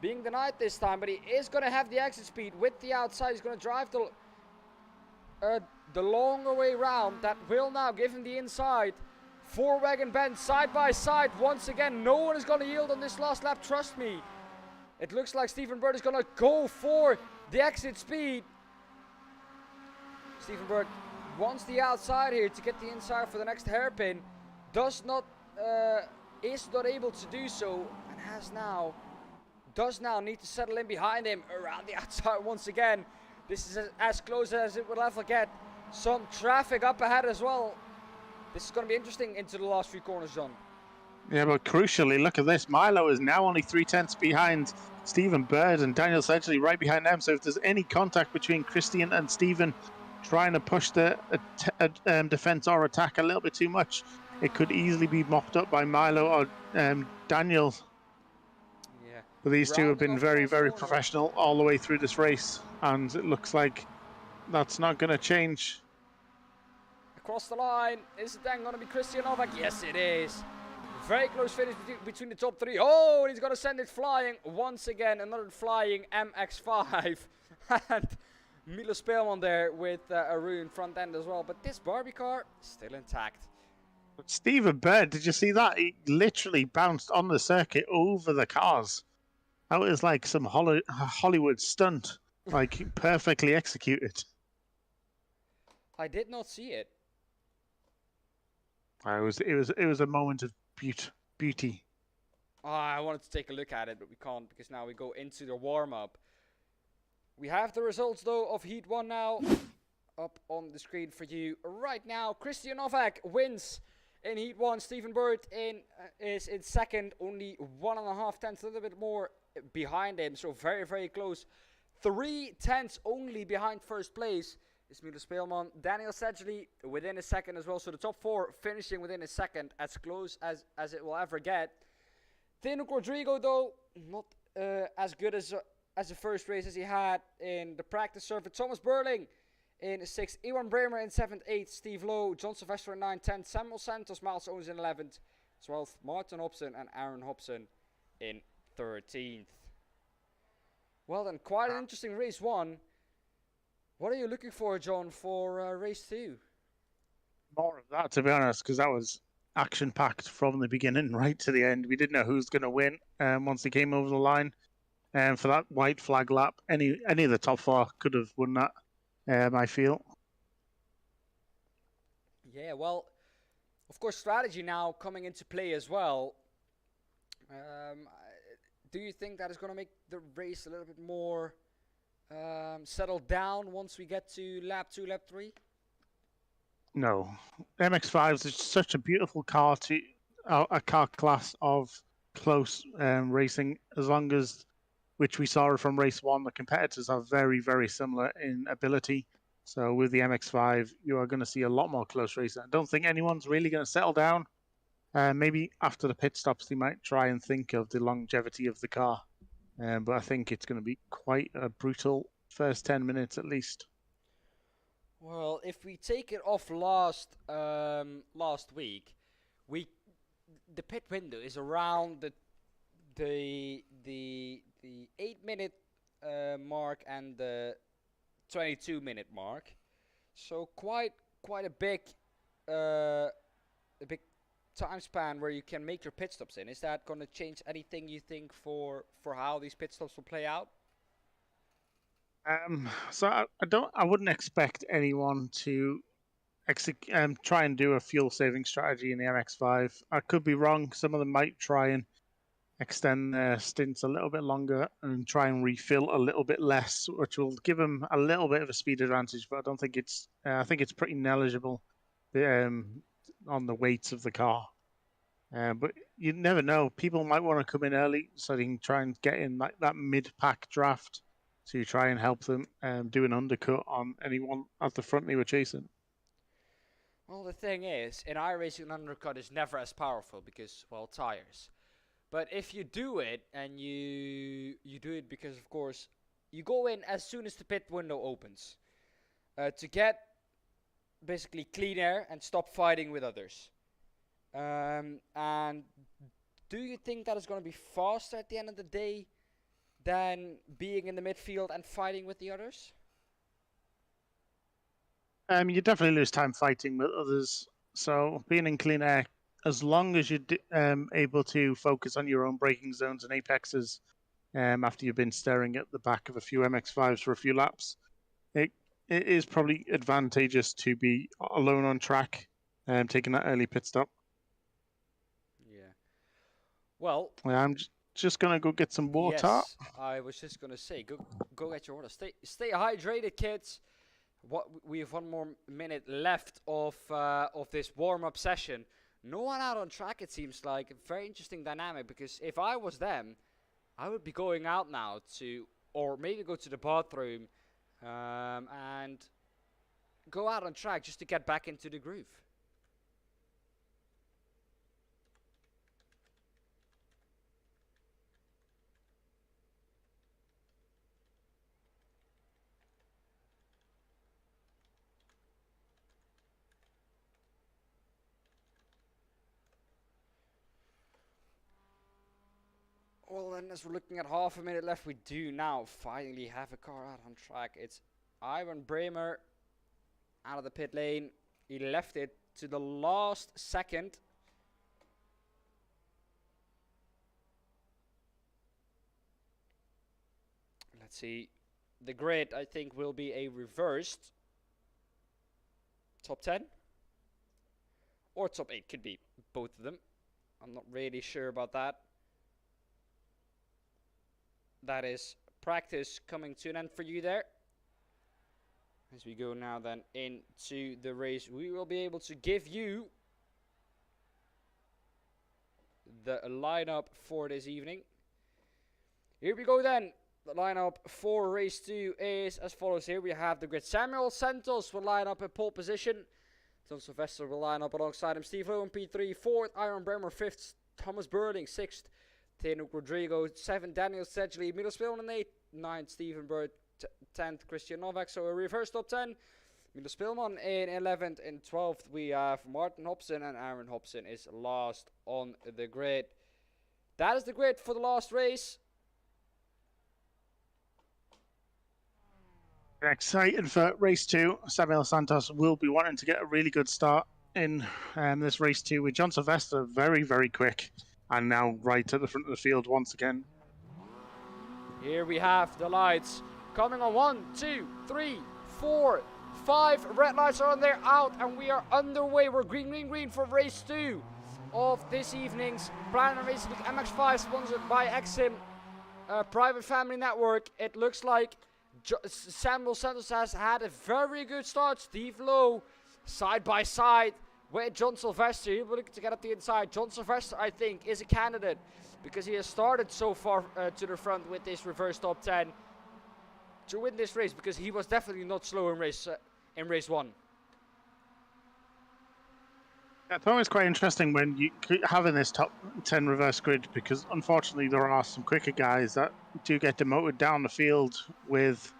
Being denied this time, but he is going to have the exit speed with the outside. He's going to drive the longer way round. That will now give him the inside. 4 Wagon Bend side by side. Once again, no one is going to yield on this last lap, trust me. It looks like Stephen Bird is going to go for the exit speed. Stephen Bird wants the outside here to get the inside for the next hairpin. Is not able to do so, and does now need to settle in behind him around the outside once again. This is as close as it will ever get. Some traffic up ahead as well. This is going to be interesting into the last few corners, John. Yeah, but crucially, look at this. Milo is now only 3/10 behind Stephen Bird and Daniel Sedgley right behind them. So if there's any contact between Christian and Stephen trying to push the defense or attack a little bit too much, it could easily be mopped up by Milo or Daniel. Yeah. But these two have Rounding been off the very, last very corner. professional all the way through this race. And it looks like that's not going to change. Across the line. Is it then going to be Christian Novak? Yes, it is. Very close finish between the top three. Oh, and he's going to send it flying once again. Another flying MX5. And Milo Speelman there with a ruined front end as well. But this Barbie car still intact. But Stephen Bird, did you see that? He literally bounced on the circuit over the cars. That was like some Hollywood stunt, like perfectly executed. I did not see it. It was a moment of beauty. Oh, I wanted to take a look at it, but we can't because now we go into the warm-up. We have the results though of Heat 1 now up on the screen for you right now. Christian Novak wins in Heat 1. Stephen Bird is in second, only 1.5 tenths, a little bit more behind him, so very, very close. 3 tenths only behind first place is Milo Speelman. Daniel Sedgley within a second as well, so the top 4 finishing within a second, as close as it will ever get. Tino Rodrigo though, not as good as the first race as he had in the practice circuit. Thomas Burling in 6th, Iwan Bremer in 7th, 8th, Steve Lowe, John Sylvester in 9th, 10th, Samuel Santos, Miles Owens in 11th, 12th, Martin Hobson and Aaron Hobson in 13th. Well then, quite an interesting race 1. What are you looking for, John, for race 2? More of that, to be honest, because that was action-packed from the beginning right to the end. We didn't know who was going to win once they came over the line. And for that white flag lap, any of the top 4 could have won that, I feel. Yeah, well, of course, strategy now coming into play as well. Do you think that is going to make the race a little bit more settled down once we get to lap 2, lap 3? No. MX5 is such a beautiful car, a car class of close racing, as long as, which we saw from race 1, the competitors are very, very similar in ability. So with the MX5, you are going to see a lot more close racing. I don't think anyone's really going to settle down. Maybe after the pit stops, they might try and think of the longevity of the car. But I think it's going to be quite a brutal first 10 minutes at least. Well, if we take it off last week, the pit window is around the 8-minute mark and the 22-minute mark, so quite a big time span where you can make your pit stops in. Is that going to change anything you think for how these pit stops will play out? So I wouldn't expect anyone to try and do a fuel saving strategy in the MX5. I could be wrong. Some of them might try and extend their stints a little bit longer and try and refill a little bit less, which will give them a little bit of a speed advantage. But I don't think it's. I think it's pretty negligible on the weights of the car. But you never know. People might want to come in early so they can try and get in like that mid-pack draft to try and help them do an undercut on anyone at the front they were chasing. Well, the thing is, in iRacing, an undercut is never as powerful because, well, tires. But if you do it, and you do it because, of course, you go in as soon as the pit window opens to get basically clean air and stop fighting with others. And do you think that is going to be faster at the end of the day than being in the midfield and fighting with the others? You definitely lose time fighting with others. So being in clean air, as long as you're able to focus on your own braking zones and apexes after you've been staring at the back of a few MX5s for a few laps, it is probably advantageous to be alone on track taking that early pit stop. Yeah. Well, I'm just going to go get some water. Yes, I was just going to say, go get your water. Stay hydrated, kids. We have 1 more minute left of this warm-up session. No one out on track, it seems like. A very interesting dynamic, because if I was them, I would be going out now to, or maybe go to the bathroom and go out on track just to get back into the groove. Well, then, as we're looking at half a minute left, we do now finally have a car out on track. It's Ivan Bremer out of the pit lane. He left it to the last second. Let's see. The grid, I think, will be a reversed top 10. Or top 8, could be both of them. I'm not really sure about that. That is practice coming to an end for you there. As we go now then into the race, we will be able to give you the lineup for this evening. Here we go then. The lineup for race 2 is as follows. Here we have the grid. Samuel Santos will line up in pole position. John Sylvester will line up alongside him. Steve Lowe in P3. 4th, Iron Bremer. 5th, Thomas Burling. 6th, Tenuk Rodrigo. 7th, Daniel Sedgley. Middle Spillman in 8th. 9th, Stephen Bird. 10th, Christian Novak. So a reverse top 10. Middle Spillman in 11th. In 12th, we have Martin Hobson, and Aaron Hobson is last on the grid. That is the grid for the last race. Exciting for race 2. Samuel Santos will be wanting to get a really good start in this race 2 with John Sylvester very, very quick and now right at the front of the field once again. Here we have the lights coming on. 1, 2, 3, 4, 5 red lights are on there, out, and we are underway. We're green, green, green for race 2 of this evening's Planet Racing League MX5, sponsored by Exim Private Family Network. It looks like Samuel Santos has had a very good start. Steve Lowe side by side with John Sylvester. He'll be looking to get up the inside. John Sylvester, I think, is a candidate because he has started so far to the front with this reverse top 10 to win this race, because he was definitely not slow in race 1. It's always quite interesting when you having this top 10 reverse grid, because unfortunately there are some quicker guys that do get demoted down the field with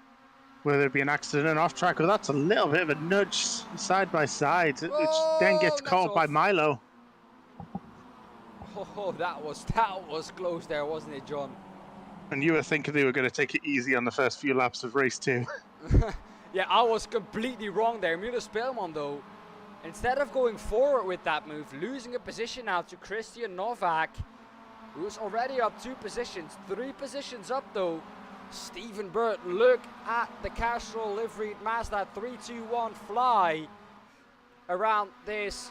whether it be an accident off track, or that's a little bit of a nudge side by side, which then gets caught by Milo. Oh, that was close there, wasn't it, John? And you were thinking they were going to take it easy on the first few laps of race 2. Yeah, I was completely wrong there. Milos Spelman, though, instead of going forward with that move, losing a position now to Christian Novak, who's already up 2 positions, 3 positions up though. Stephen Bird, look at the Castrol liveried Mazda 321 fly around this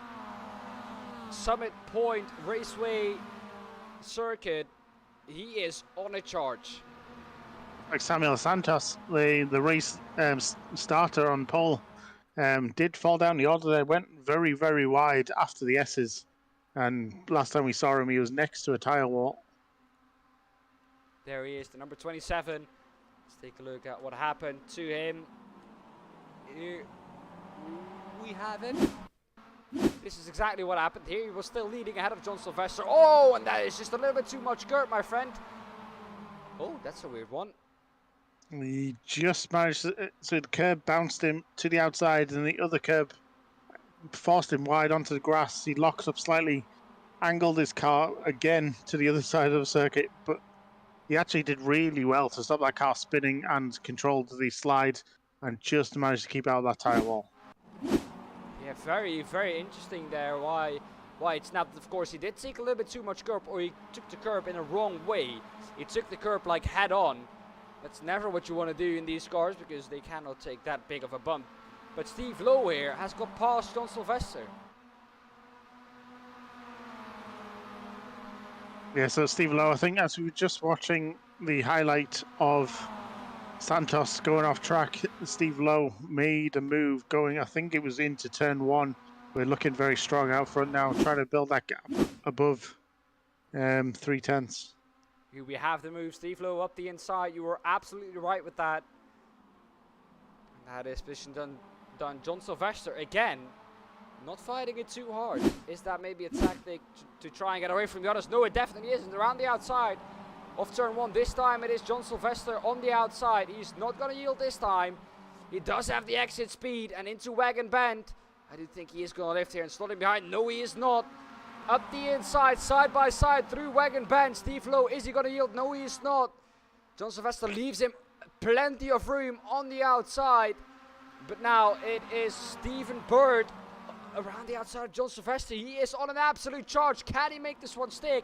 Summit Point Raceway circuit. He is on a charge. Like Samuel Santos, the race starter on pole, did fall down the order there, went very, very wide after the S's. And last time we saw him, he was next to a tyre wall. There he is, the number 27. Let's take a look at what happened to him. Here we have him. This is exactly what happened here. He was still leading ahead of John Sylvester. Oh, and that is just a little bit too much dirt, my friend. Oh, that's a weird one. He just managed to, so the curb bounced him to the outside, and the other curb forced him wide onto the grass. He locked up slightly, angled his car again to the other side of the circuit, but he actually did really well to stop that car spinning and controlled the slide and just managed to keep out of that tyre wall. Yeah, very, very interesting there why it snapped. Of course, he did take a little bit too much curb, or he took the curb in a wrong way. He took the curb like head on. That's never what you want to do in these cars, because they cannot take that big of a bump. But Steve Lowe here has got past John Sylvester. Yeah, so Steve Lowe, I think as we were just watching the highlight of Santos going off track, Steve Lowe made a move going, I think it was into turn 1, We're looking very strong out front now, trying to build that gap above 3/10. Here we have the move, Steve Lowe up the inside. You were absolutely right with that. And that is position done. John Sylvester again, not fighting it too hard. Is that maybe a tactic to try and get away from the others? No, it definitely isn't. Around the outside of turn 1. This time it is John Sylvester on the outside. He's not going to yield this time. He does have the exit speed and into Wagon Bend. I do think he is going to lift here and slot him behind. No, he is not. Up the inside, side by side through Wagon Bend. Steve Lowe, is he going to yield? No, he is not. John Sylvester leaves him plenty of room on the outside. But now it is Stephen Bird around the outside of John Sylvester. He is on an absolute charge. Can he make this one stick?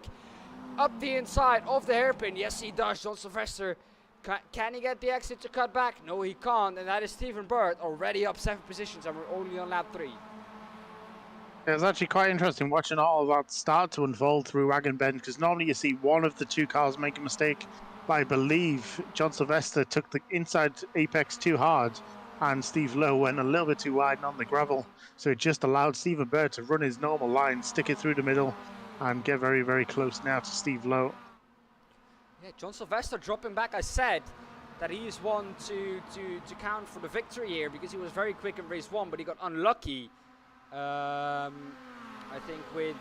Up the inside of the hairpin. Yes, he does. John Sylvester. Can he get the exit to cut back? No, he can't. And that is Stephen Bird already up 7 positions, and we're only on lap 3. Yeah, it's actually quite interesting watching all of that start to unfold through Wagon Bend, because normally you see one of the 2 cars make a mistake. But I believe John Sylvester took the inside apex too hard, and Steve Lowe went a little bit too wide on the gravel. So it just allowed Stephen Bird to run his normal line, stick it through the middle, and get very, very close now to Steve Lowe. Yeah, John Sylvester dropping back. I said that he is one to count for the victory here because he was very quick in race 1, but he got unlucky. I think with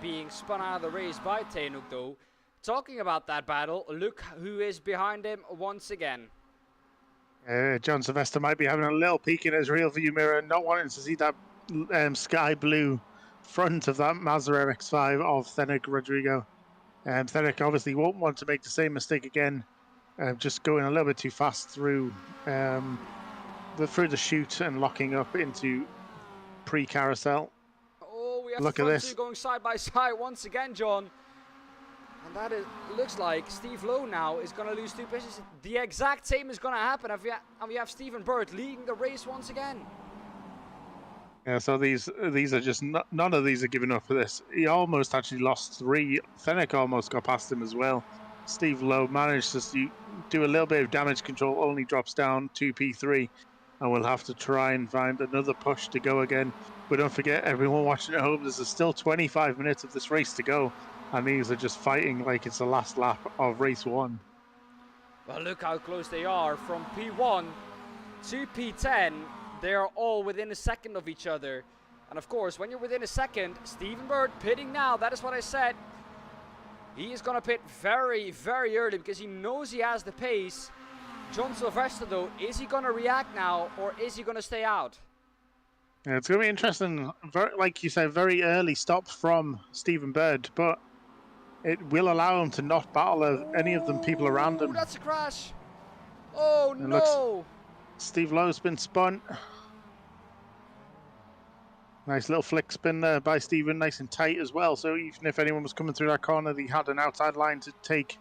being spun out of the race by Tainuk though. Talking about that battle, look who is behind him once again. John Sylvester might be having a little peek in his rear view mirror, not wanting to see that sky blue front of that Mazda MX5 of Fenwick Rodrigo. Fenwick obviously won't want to make the same mistake again, just going a little bit too fast through the chute and locking up into pre-carousel. Oh, we have Look the at front this. 2 going side by side once again, John. And that looks like Steve Lowe now is going to lose 2 positions. The exact same is going to happen, and we have Stephen Bird leading the race once again. Yeah, so these are just none of these are giving up for this. He almost actually lost 3. Fenwick almost got past him as well. Steve Lowe managed to do a little bit of damage control, only drops down to P3, and we'll have to try and find another push to go again. But don't forget, everyone watching at home, there's still 25 minutes of this race to go, and these are just fighting like it's the last lap of race 1. Well, look how close they are from P1 to P10. They are all within a second of each other. And of course, when you're within a second, Stephen Bird pitting now. That is what I said. He is going to pit very, very early because he knows he has the pace. John Sylvester, though, is he going to react now or is he going to stay out? Yeah, it's going to be interesting. Like you said, very early stop from Stephen Bird, but it will allow him to not battle any of them people around him. That's a crash. Oh, It no. Steve Lowe's been spun. Nice little flick spin there by Stephen, nice and tight as well. So even if anyone was coming through that corner, he had an outside line to take.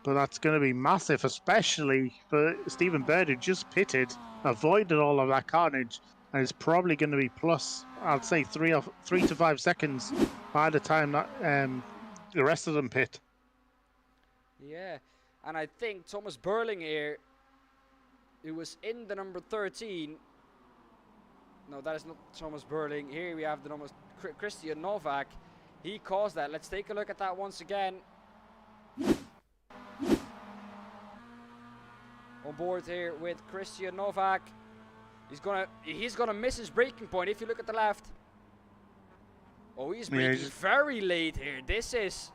But that's going to be massive, especially for Stephen Bird, who just pitted, avoided all of that carnage, and is probably going to be plus, I'd say, 3 to 5 seconds by the time that the rest of them pit. Yeah, and I think Thomas Burling here, who was in the number 13. No, that is not Thomas Burling. Here we have the number Christian Novak. He caused that. Let's take a look at that once again. On board here with Christian Novak. He's gonna miss his braking point if you look at the left. Oh, he's braking very late here. This is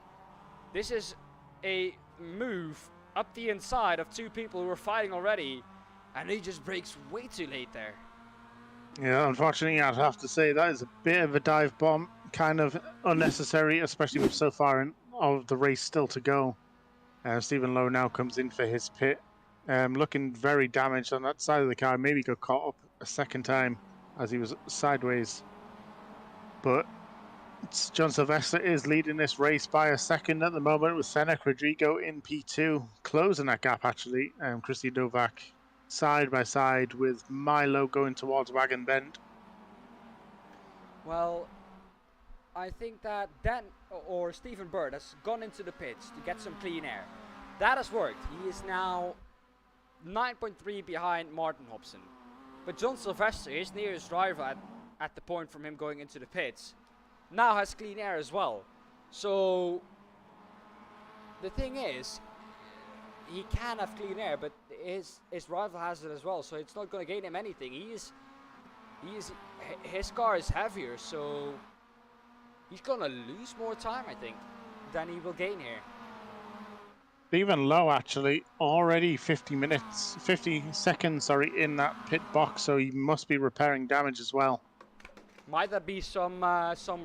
a move up the inside of 2 people who are fighting already, and he just brakes way too late there. Yeah, unfortunately, I'd have to say that is a bit of a dive bomb, kind of unnecessary, especially with so far of the race still to go. Stephen Lowe now comes in for his pit, looking very damaged on that side of the car. Maybe got caught up a second time as he was sideways. But John Sylvester is leading this race by a second at the moment, with Fenwick Rodrigo in P2, closing that gap actually. Christian Novak side by side with Milo going towards Wagon Bend. Well, I think that Dan or Stephen Bird has gone into the pits to get some clean air. That has worked. He is now 9.3 behind Martin Hobson. But John Sylvester, his nearest rival, at the point from him going into the pits, now has clean air as well. So the thing is, he can have clean air, but his rival has it as well. So it's not going to gain him anything. His car is heavier, so he's going to lose more time, I think, than he will gain here. Even Low actually already 50 seconds, sorry, in that pit box, so he must be repairing damage as well. Might that be some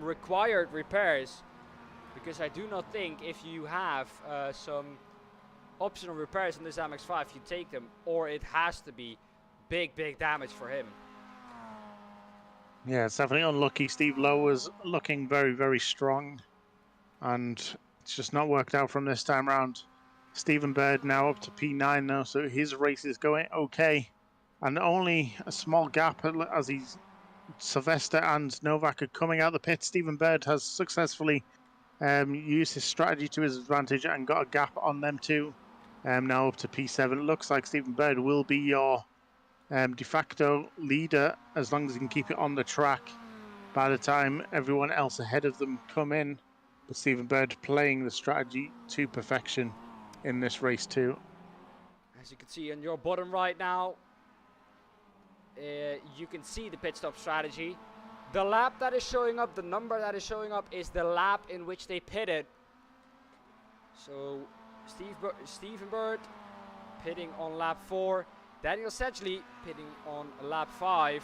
required repairs? Because I do not think if you have some optional repairs on this MX5, you take them, or it has to be big damage for him. Yeah, it's definitely unlucky. Steve Lowe was looking very strong, and it's just not worked out from this time round. Stephen Bird now up to P9 now, so his race is going okay, and only a small gap as Sylvester and Novak are coming out the pit. Stephen Bird has successfully used his strategy to his advantage and got a gap on them too. Now up to P7. It looks like Stephen Bird will be your de facto leader as long as he can keep it on the track by the time everyone else ahead of them come in. But Stephen Bird playing the strategy to perfection in this race too. As you can see on your bottom right now, you can see the pit stop strategy. The lap that is showing up, the number that is showing up, is the lap in which they pitted. So Stephen Bird pitting on lap 4. Daniel Sedgley pitting on lap 5.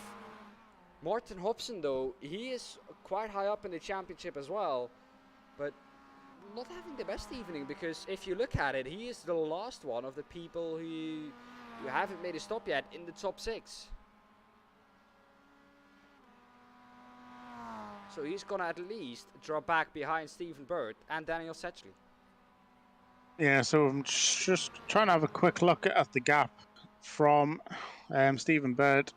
Martin Hobson, though, he is quite high up in the championship as well, but not having the best evening, because if you look at it, he is the last one of the people who haven't made a stop yet in the top 6. So he's gonna at least drop back behind Stephen Bird and Daniel Sedgley. Yeah, so I'm just trying to have a quick look at the gap from Stephen Bird.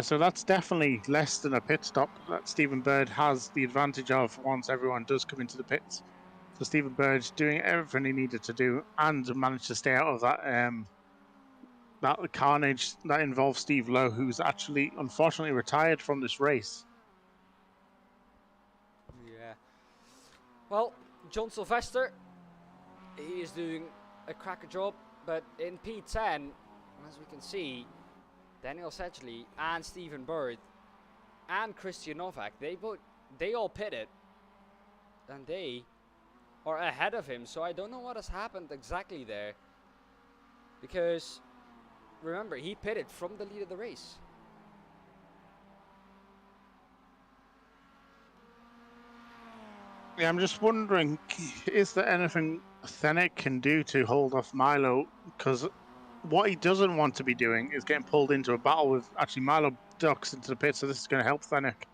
So that's definitely less than a pit stop that Stephen Bird has the advantage of once everyone does come into the pits. So Stephen Bird doing everything he needed to do and managed to stay out of that carnage that involves Steve Lowe, who's actually unfortunately retired from this race. Yeah. Well, John Sylvester, he is doing a cracker job, but in P10, as we can see, Daniel Sedgley and Stephen Bird and Christian Novak, they all pitted, and they are ahead of him. So I don't know what has happened exactly there, because remember, he pitted from the lead of the race. Yeah, I'm just wondering, is there anything Fennick can do to hold off Milo? Because what he doesn't want to be doing is getting pulled into a battle with... Actually, Milo ducks into the pit, so this is going to help Fennick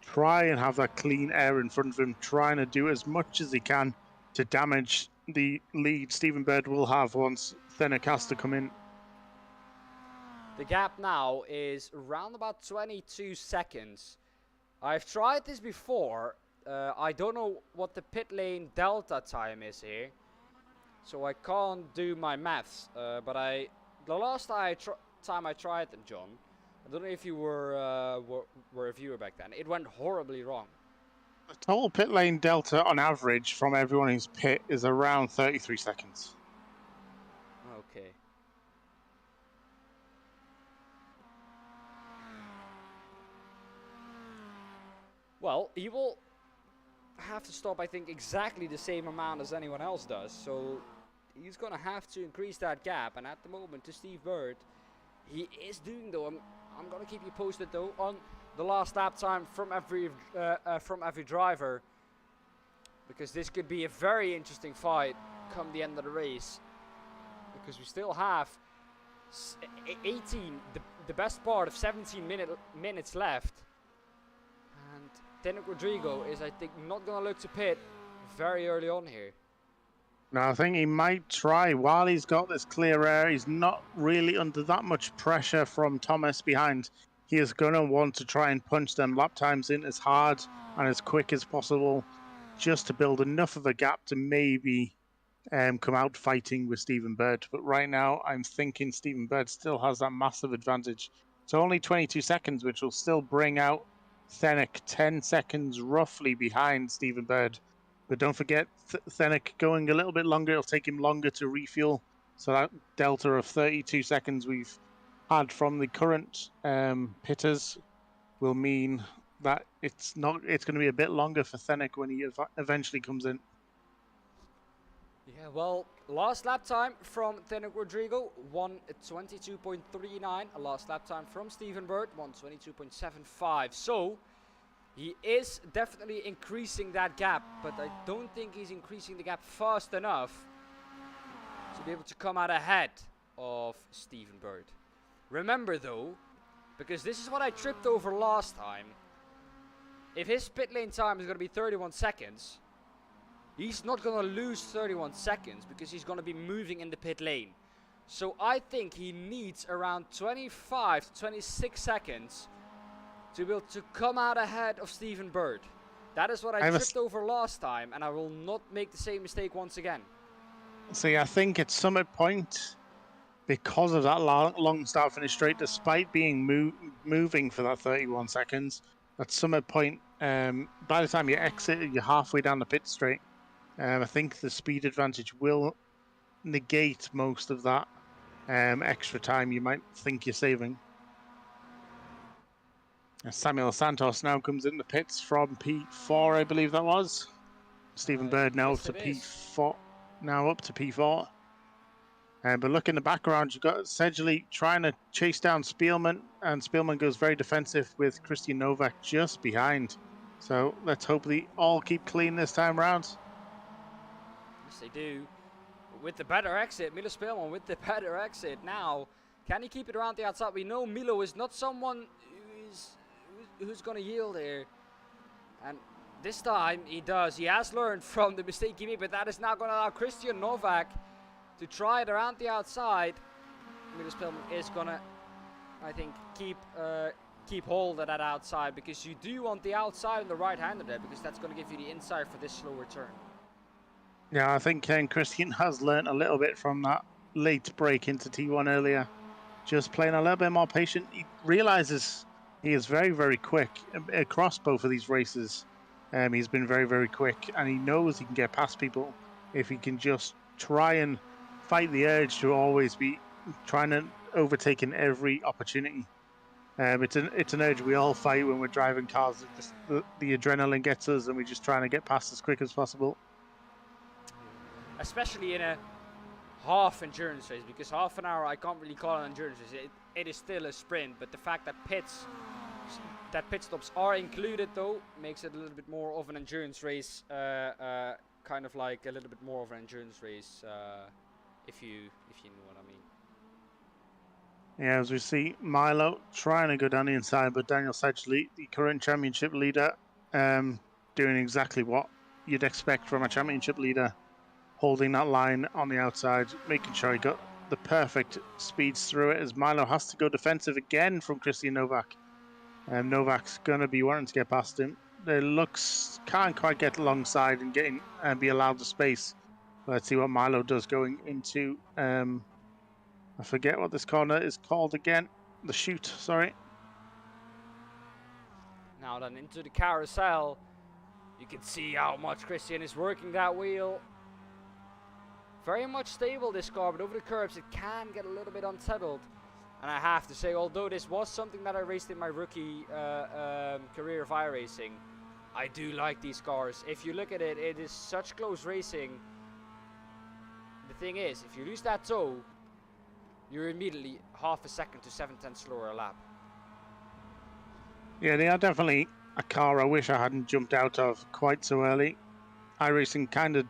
try and have that clean air in front of him, trying to do as much as he can to damage the lead Stephen Bird will have once Fennick has to come in. The gap now is around about 22 seconds. I've tried this before. I don't know what the pit lane delta time is here, so I can't do my maths. But the last time I tried them, John, I don't know if you were a viewer back then. It went horribly wrong. The total pit lane delta on average from everyone who's pit is around 33 seconds. Okay. Well, he will have to stop, I think, exactly the same amount as anyone else does. So he's going to have to increase that gap. And at the moment, to Steve Bird, he is doing, though. I'm going to keep you posted, though, on the last lap time from every driver, because this could be a very interesting fight come the end of the race, because we still have 18, the best part of 17 minutes left. And Tenoch Rodrigo is, I think, not going to look to pit very early on here. No, I think he might try while he's got this clear air. He's not really under that much pressure from Thomas behind. He is going to want to try and punch them lap times in as hard and as quick as possible, just to build enough of a gap to maybe come out fighting with Stephen Bird. But right now, I'm thinking Stephen Bird still has that massive advantage So only 22 seconds, which will still bring out Fennec 10 seconds roughly behind Stephen Bird. But don't forget, Fennec going a little bit longer, it'll take him longer to refuel. So that delta of 32 seconds we've had from the current pitters will mean that it's going to be a bit longer for Fennec when he eventually comes in. Yeah, well, last lap time from Fennec Rodrigo, 1:22.39. A last lap time from Stephen Bird, 1:22.75. So he is definitely increasing that gap, but I don't think he's increasing the gap fast enough to be able to come out ahead of Stephen Bird. Remember though, because this is what I tripped over last time, if his pit lane time is going to be 31 seconds, he's not going to lose 31 seconds because he's going to be moving in the pit lane. So I think he needs around 25 to 26 seconds to be able to come out ahead of Stephen Bird. That is what I tripped over last time, and I will not make the same mistake once again. See, I think at Summit Point, because of that long start finish straight, despite being moving for that 31 seconds, at Summit Point, by the time you exit, you're halfway down the pit straight. I think the speed advantage will negate most of that extra time you might think you're saving. Samuel Santos now comes in the pits from P4, I believe that was. Stephen Bird now up to P4. Now up to P4. But look in the background, you've got Sedgley trying to chase down Spielman, and Spielman goes very defensive with Christian Novak just behind. So let's hope they all keep clean this time around. Yes, they do. With the better exit, Milo Spielman with the better exit. Now, can he keep it around the outside? We know Milo is not someone who's going to yield here. And this time he does. He has learned from the mistake he made, but that is now going to allow Christian Novak to try it around the outside. Milo Spielman is going to, I think, keep hold of that outside, because you do want the outside and the right-hander there, because that's going to give you the inside for this slower turn. Yeah, I think Christian has learned a little bit from that late break into T1 earlier. Just playing a little bit more patient. He realizes he is very, very quick across both of these races. He's been very, very quick, and he knows he can get past people if he can just try and fight the urge to always be trying to overtake in every opportunity. It's an urge we all fight when we're driving cars. The adrenaline gets us, and we're just trying to get past as quick as possible. Especially in a half endurance race, because half an hour I can't really call an endurance race. It is still a sprint, but the fact that pit stops are included though makes it a little bit more of an endurance race, kind of like a little bit more of an endurance race, if you know what I mean. Yeah, as we see Milo trying to go down the inside, but Daniel Sedgley, the current championship leader, doing exactly what you'd expect from a championship leader, holding that line on the outside, making sure he got the perfect speeds through it, as Milo has to go defensive again from Christian Novak. Novak's going to be wanting to get past him. Can't quite get alongside and be allowed the space. Let's see what Milo does going into, I forget what this corner is called again. The chute, sorry. Now then into the carousel. You can see how much Christian is working that wheel. Very much stable, this car, but over the curbs it can get a little bit unsettled. And I have to say, although this was something that I raced in my rookie career of iRacing, I do like these cars. If you look at it, it is such close racing. The thing is, if you lose that toe, you're immediately half a second to 7/10 slower a lap. Yeah, they are definitely a car I wish I hadn't jumped out of quite so early. iRacing kind of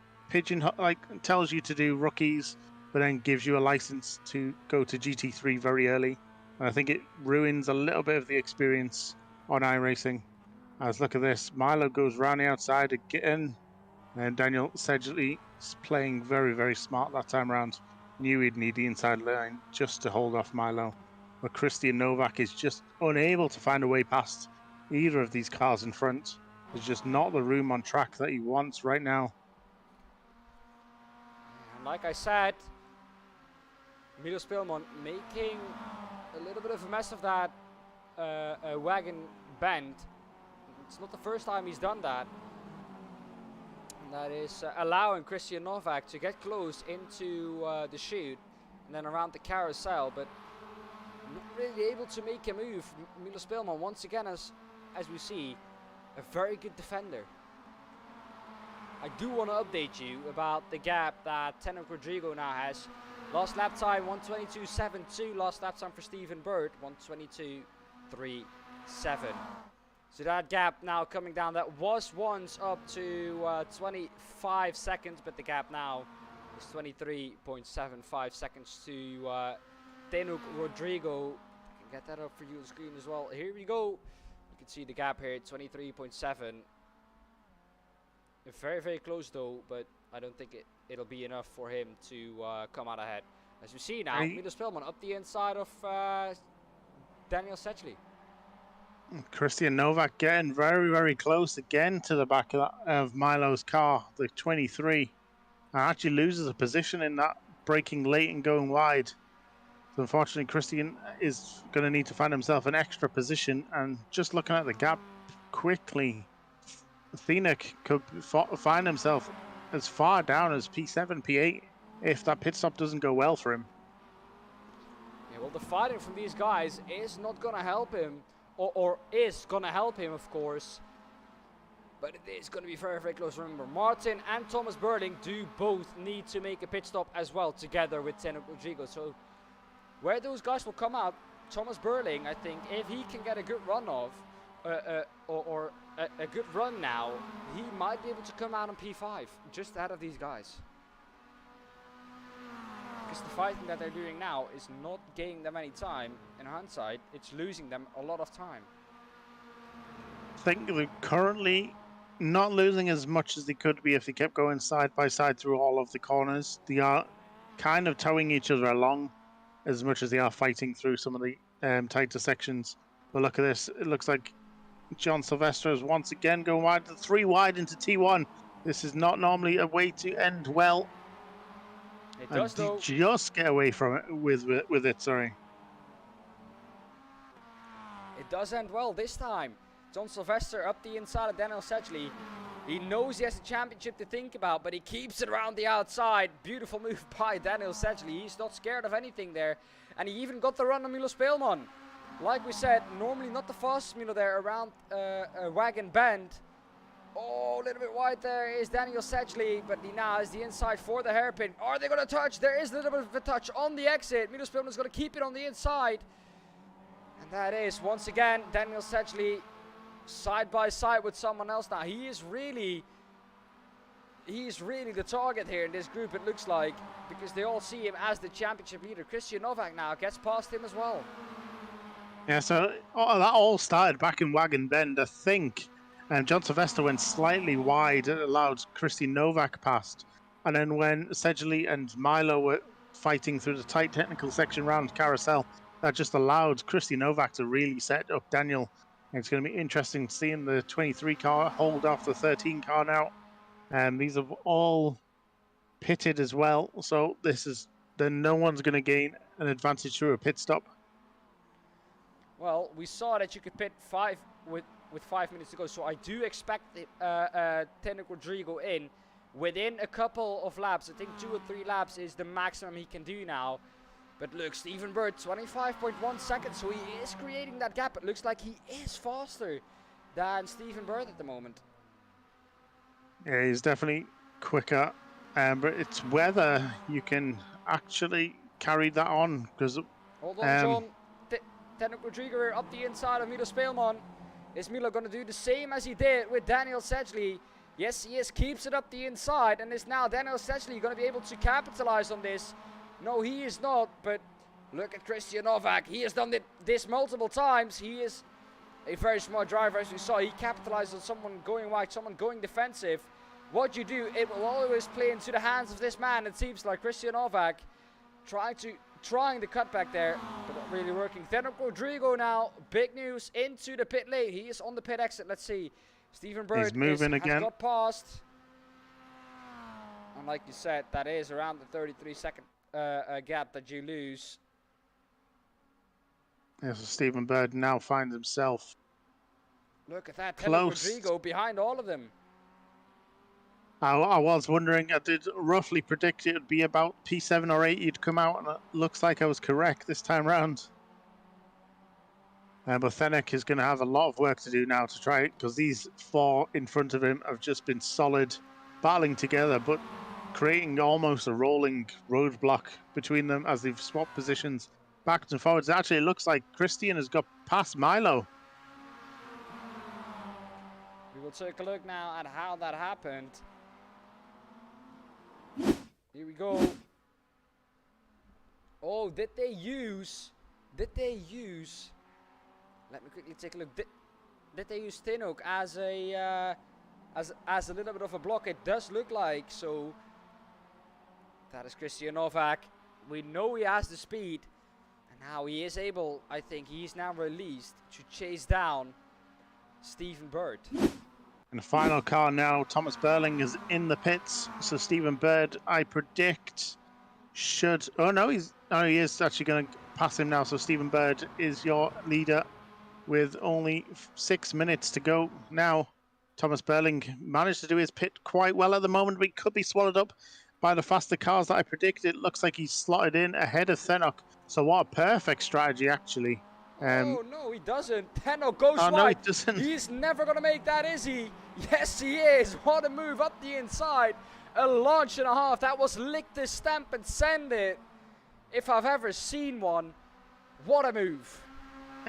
tells you to do rookies, but then gives you a license to go to GT3 very early. And I think it ruins a little bit of the experience on iRacing. As look at this, Milo goes round the outside again, and Daniel Sedgley is playing very, very smart that time around. Knew he'd need the inside line just to hold off Milo. But Christian Novak is just unable to find a way past either of these cars in front. There's just not the room on track that he wants right now. And like I said, Milo Spielman making a little bit of a mess of that wagon bend. It's not the first time he's done that. And that is allowing Christian Novak to get close into the chute and then around the carousel, but not really able to make a move. Milo Spillman, once again, as we see, a very good defender. I do want to update you about the gap that Tenoch Rodrigo now has. Last lap time 1:22.72. Last lap time for Stephen Bird 1:22.37. So that gap now coming down. That was once up to 25 seconds, but the gap now is 23.75 seconds to Tenoch Rodrigo. I can get that up for you on the screen as well. Here we go. You can see the gap here, 23.7. Very, very close though, but I don't think it'll be enough for him to come out ahead. As we see now, Milo Spillman up the inside of Daniel Sedgley. Christian Novak getting very, very close again to the back of Milo's car, the 23. And actually loses a position in that, braking late and going wide. So unfortunately, Christian is going to need to find himself an extra position. And just looking at the gap quickly, Tenoch could find himself as far down as P7, P8 if that pit stop doesn't go well for him. Yeah, well, the fighting from these guys is not going to help him, or is going to help him, of course. But it is going to be very, very close. Remember, Martin and Thomas Burling do both need to make a pit stop as well, together with Tenoch Rodrigo. So where those guys will come out, Thomas Burling, I think, if he can get a good run off, or a good run now, he might be able to come out on P5, just ahead of these guys. Because the fighting that they're doing now is not gaining them any time. In hindsight, it's losing them a lot of time. I think they're currently not losing as much as they could be if they kept going side by side through all of the corners. They are kind of towing each other along as much as they are fighting through some of the tighter sections. But look at this, it looks like John Sylvester is once again going wide, 3 wide into T1. This is not normally a way to end well. It does though. Just get away from it with it, sorry. It does end well this time. John Sylvester up the inside of Daniel Sedgley. He knows he has a championship to think about, but he keeps it around the outside. Beautiful move by Daniel Sedgley. He's not scared of anything there. And he even got the run on Milo Spillman. Like we said, normally not the fastest Milo there around a wagon bend. Oh, a little bit wide there is Daniel Sedgley, but he now has the inside for the hairpin. Are they going to touch? There is a little bit of a touch on the exit. Milo Spillman is going to keep it on the inside. And that is, once again, Daniel Sedgley side by side with someone else now. He's really the target here in this group, it looks like, because they all see him as the championship leader. Christian Novak now gets past him as well. Yeah, so that all started back in Wagon Bend, I think. And John Sylvester went slightly wide. It allowed Christian Novak past. And then when Sedgley and Milo were fighting through the tight technical section round Carousel, that just allowed Christian Novak to really set up Daniel. And it's going to be interesting seeing the 23 car hold off the 13 car now. And these have all pitted as well. So then no one's going to gain an advantage through a pit stop. Well, we saw that you could pit with 5 minutes to go, so I do expect Tenoch Rodrigo in within a couple of laps. I think 2 or 3 laps is the maximum he can do now. But look, Stephen Bird, 25.1 seconds, so he is creating that gap. It looks like he is faster than Stephen Bird at the moment. Yeah, he's definitely quicker, but it's whether you can actually carry that on. Because hold on, John. Tenoch Rodrigo up the inside of Milo Spillman. Is Milo going to do the same as he did with Daniel Sedgley? Yes, he is. Keeps it up the inside. And is now Daniel Sedgley going to be able to capitalize on this? No, he is not. But look at Christian Novak. He has done this multiple times. He is a very smart driver, as we saw. He capitalized on someone going wide, someone going defensive. What you do, it will always play into the hands of this man. It seems like Christian Novak trying the cutback there, but not really working. Tenoch Rodrigo now, big news, into the pit lane. He is on the pit exit. Let's see. Stephen Bird has got past. And like you said, that is around the 33-second gap that you lose. Yeah, so Stephen Bird now finds himself Look at that. Teno close. Rodrigo behind all of them. I was wondering, I did roughly predict it would be about P7 or 8 you'd come out, and it looks like I was correct this time round. But Fennec is going to have a lot of work to do now to try it, because these 4 in front of him have just been solid, battling together, but creating almost a rolling roadblock between them as they've swapped positions backwards and forwards. Actually, it looks like Christian has got past Milo. We will take a look now at how that happened. Here we go. Oh, did they use, let me quickly take a look. Did they use Tinnock as a little bit of a block? It does look like. So that is Christian Novak. We know he has the speed, and now he is able, I think he's now released to chase down Stephen Bird. And the final car now, Thomas Burling is in the pits. So Stephen Bird, I predict, should... Oh, no, he is actually going to pass him now. So Stephen Bird is your leader with only 6 minutes to go now. Thomas Burling managed to do his pit quite well at the moment, but he could be swallowed up by the faster cars that I predicted. It looks like he's slotted in ahead of Thenok. So what a perfect strategy, actually. Oh, no, he doesn't. Tenno goes wide. No, he doesn't. He's never going to make that, is he? Yes, he is. What a move up the inside. A launch and a half. That was lick the stamp and send it. If I've ever seen one, what a move.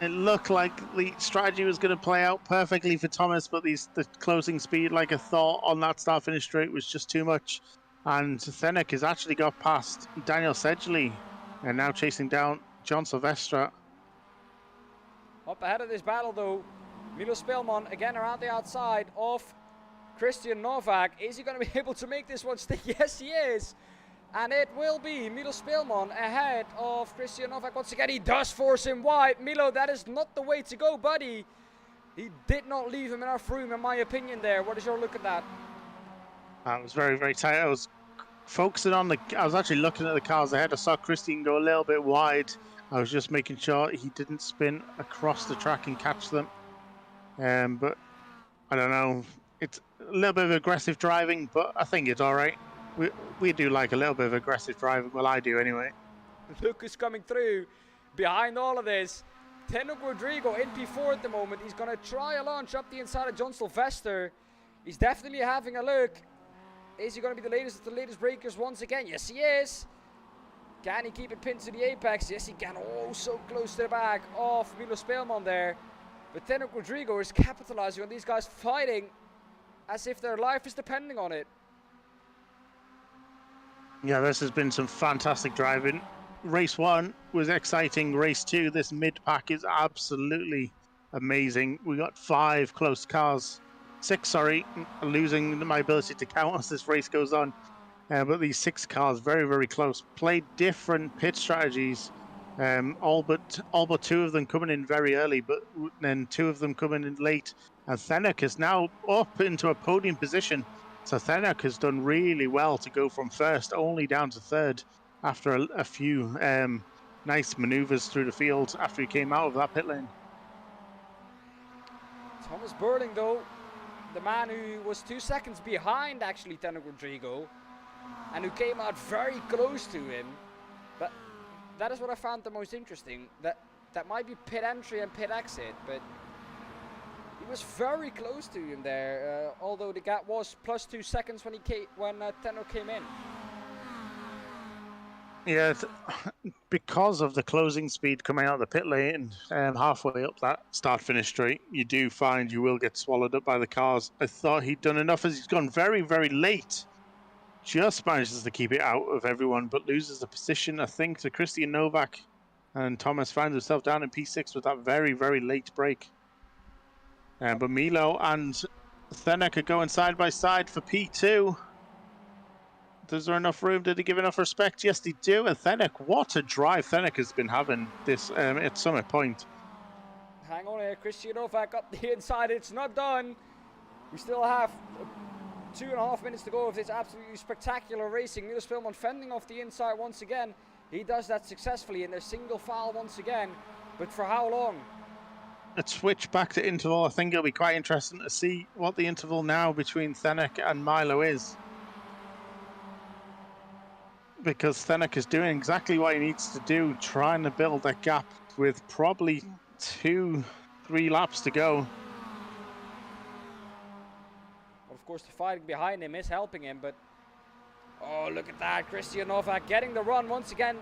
It looked like the strategy was going to play out perfectly for Thomas, but the closing speed, like I thought, on that start-finish straight was just too much. And Thenok has actually got past Daniel Sedgley and now chasing down John Silvestre. Up ahead of this battle, though, Milo Spelman again around the outside of Christian Novak. Is he going to be able to make this one stick? Yes, he is. And it will be Milo Spelman ahead of Christian Novak once again. He does force him wide. Milo, that is not the way to go, buddy. He did not leave him enough room, in my opinion, there. What is your look at that? That was very, very tight. I was focusing on I was actually looking at the cars ahead. I saw Christian go a little bit wide. I was just making sure he didn't spin across the track and catch them. But I don't know. It's a little bit of aggressive driving, but I think it's all right. We do like a little bit of aggressive driving. Well, I do anyway. Look who's coming through behind all of this. Teno Rodrigo in P4 at the moment. He's going to try a launch up the inside of John Silvestre. He's definitely having a look. Is he going to be the latest of the latest breakers once again? Yes, he is. Can he keep it pinned to the apex? Yes, he can. Oh, so close to the back of Milo Spelman there. But Teno Rodrigo is capitalizing on these guys fighting as if their life is depending on it. Yeah, this has been some fantastic driving. Race 1 was exciting. Race 2, this mid-pack is absolutely amazing. We got 5 close cars. 6, sorry, losing my ability to count as this race goes on. But these 6 cars, very, very close. Played different pit strategies. All but 2 of them coming in very early, but then 2 of them coming in late. And Thenok is now up into a podium position. So Thenok has done really well to go from first only down to third after a few nice maneuvers through the field after he came out of that pit lane. Thomas Burling, though, the man who was 2 seconds behind actually Teno Rodrigo and who came out very close to him. But that is what I found the most interesting. That might be pit entry and pit exit, but he was very close to him there, although the gap was plus 2 seconds when Teno came in. Yeah, because of the closing speed coming out of the pit lane halfway up that start-finish straight, you do find you will get swallowed up by the cars. I thought he'd done enough as he's gone very, very late. Just manages to keep it out of everyone, but loses the position, I think, to Christian Novak. And Thomas finds himself down in P6 with that very, very late break. But Milo and Thenok are going side by side for P2. Is there enough room? Did he give enough respect? Yes, they do. And Thenok, what a drive Thenok has been having this at Summit Point. Hang on here, Christian Novak up the inside. It's not done. We still have 2.5 minutes to go of this absolutely spectacular racing. Milo Spelman fending off the inside once again. He does that successfully in their single file once again. But for how long? Let's switch back to interval. I think it'll be quite interesting to see what the interval now between Thenek and Milo is. Because Thenek is doing exactly what he needs to do, trying to build that gap with probably 2-3 laps to go. Of course, the fighting behind him is helping him, but oh, look at that. Christian Novak getting the run once again.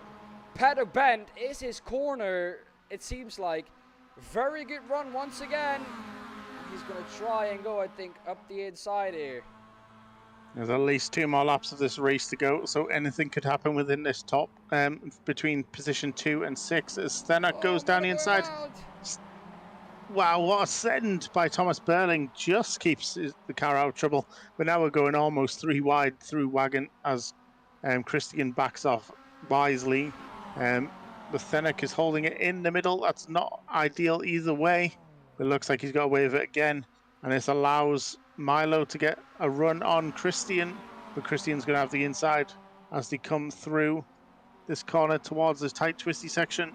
Paddock Bend is his corner, it seems like. Very good run once again. He's going to try and go, I think, up the inside here. There's at least 2 more laps of this race to go, so anything could happen within this top between position 2 and 6 as Thenek goes down the inside. Wow, what a send by Thomas Burling. Just keeps the car out of trouble. But now we're going almost 3 wide through Wagon as Christian backs off wisely. But Thenek is holding it in the middle. That's not ideal either way. It looks like he's got away with it again. And this allows Milo to get a run on Christian. But Christian's going to have the inside as they come through this corner towards this tight, twisty section.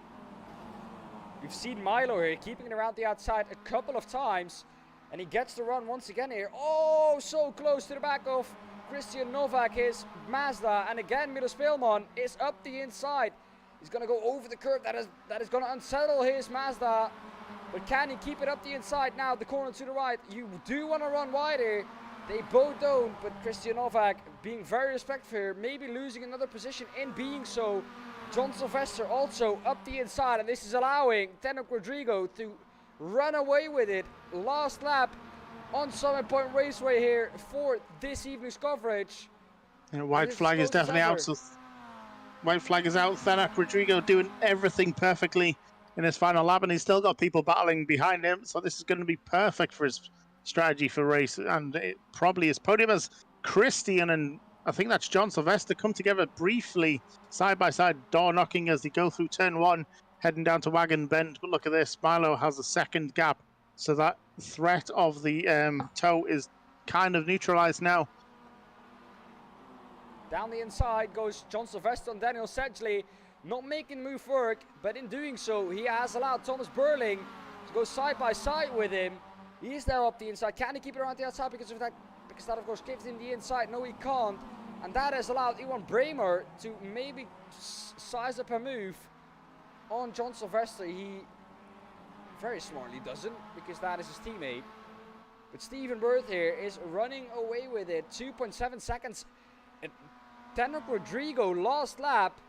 We've seen Milo here keeping it around the outside a couple of times. And he gets the run once again here. Oh, so close to the back of Christian Novak, his Mazda. And again, Milos Spelman is up the inside. He's going to go over the curve. That is going to unsettle his Mazda. But can he keep it up the inside now? The corner to the right. You do want to run wider. They both don't. But Christian Novak being very respectful here. Maybe losing another position in being so. John Sylvester also up the inside. And this is allowing Thenek Rodrigo to run away with it. Last lap on Summit Point Raceway here for this evening's coverage. And white flag is definitely out. So white flag is out. Thenek Rodrigo doing everything perfectly in his final lap, and he's still got people battling behind him. So this is going to be perfect for his strategy for race, and it probably his podium as Christian and I think that's John Sylvester come together briefly, side by side, door knocking as they go through turn 1, heading down to Wagon Bend. But look at this, Milo has a second gap, so that threat of the tow is kind of neutralized now. Down the inside goes John Sylvester and Daniel Sedgley, not making the move work, but in doing so, he has allowed Thomas Burling to go side by side with him. He is there up the inside. Can he keep it around the outside because of that? Because that, of course, gives him the inside. No, he can't. And that has allowed Iwan Bramer to maybe size up a move on John Sylvester. He very smartly doesn't, because that is his teammate. But Stephen Worth here is running away with it. 2.7 seconds. Thenek Rodrigo last lap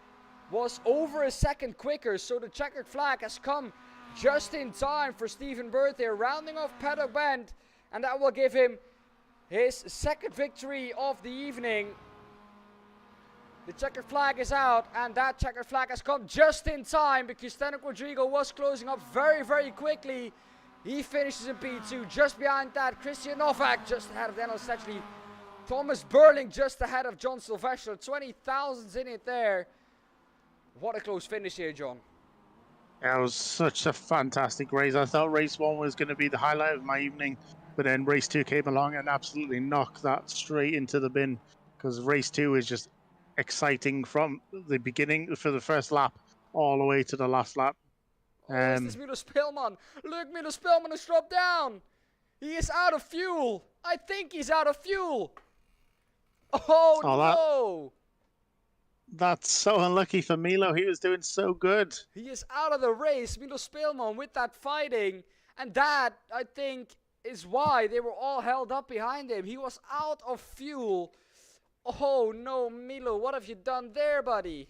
was over a second quicker, so the checkered flag has come just in time for Stephen Worth here, rounding off Paddock Bend, and that will give him his second victory of the evening. The checkered flag is out, and that checkered flag has come just in time because Thenek Rodrigo was closing up very, very quickly. He finishes in P2. Just behind that, Christian Novak just ahead of Daniel Sedgley. Thomas Burling just ahead of John Sylvester. 20,000s in it there. What a close finish here, John. Yeah, it was such a fantastic race. I thought race 1 was going to be the highlight of my evening, but then race 2 came along and absolutely knocked that straight into the bin, because race 2 is just exciting from the beginning for the first lap all the way to the last lap. This is Milos Spelman. Look, Milos Spelman has dropped down. He is out of fuel. I think he's out of fuel. Oh no! That's so unlucky for Milo. He was doing so good. He is out of the race, Milos Spelman, with that fighting. And that, I think, is why they were all held up behind him. He was out of fuel. Oh no, Milo, what have you done there, buddy?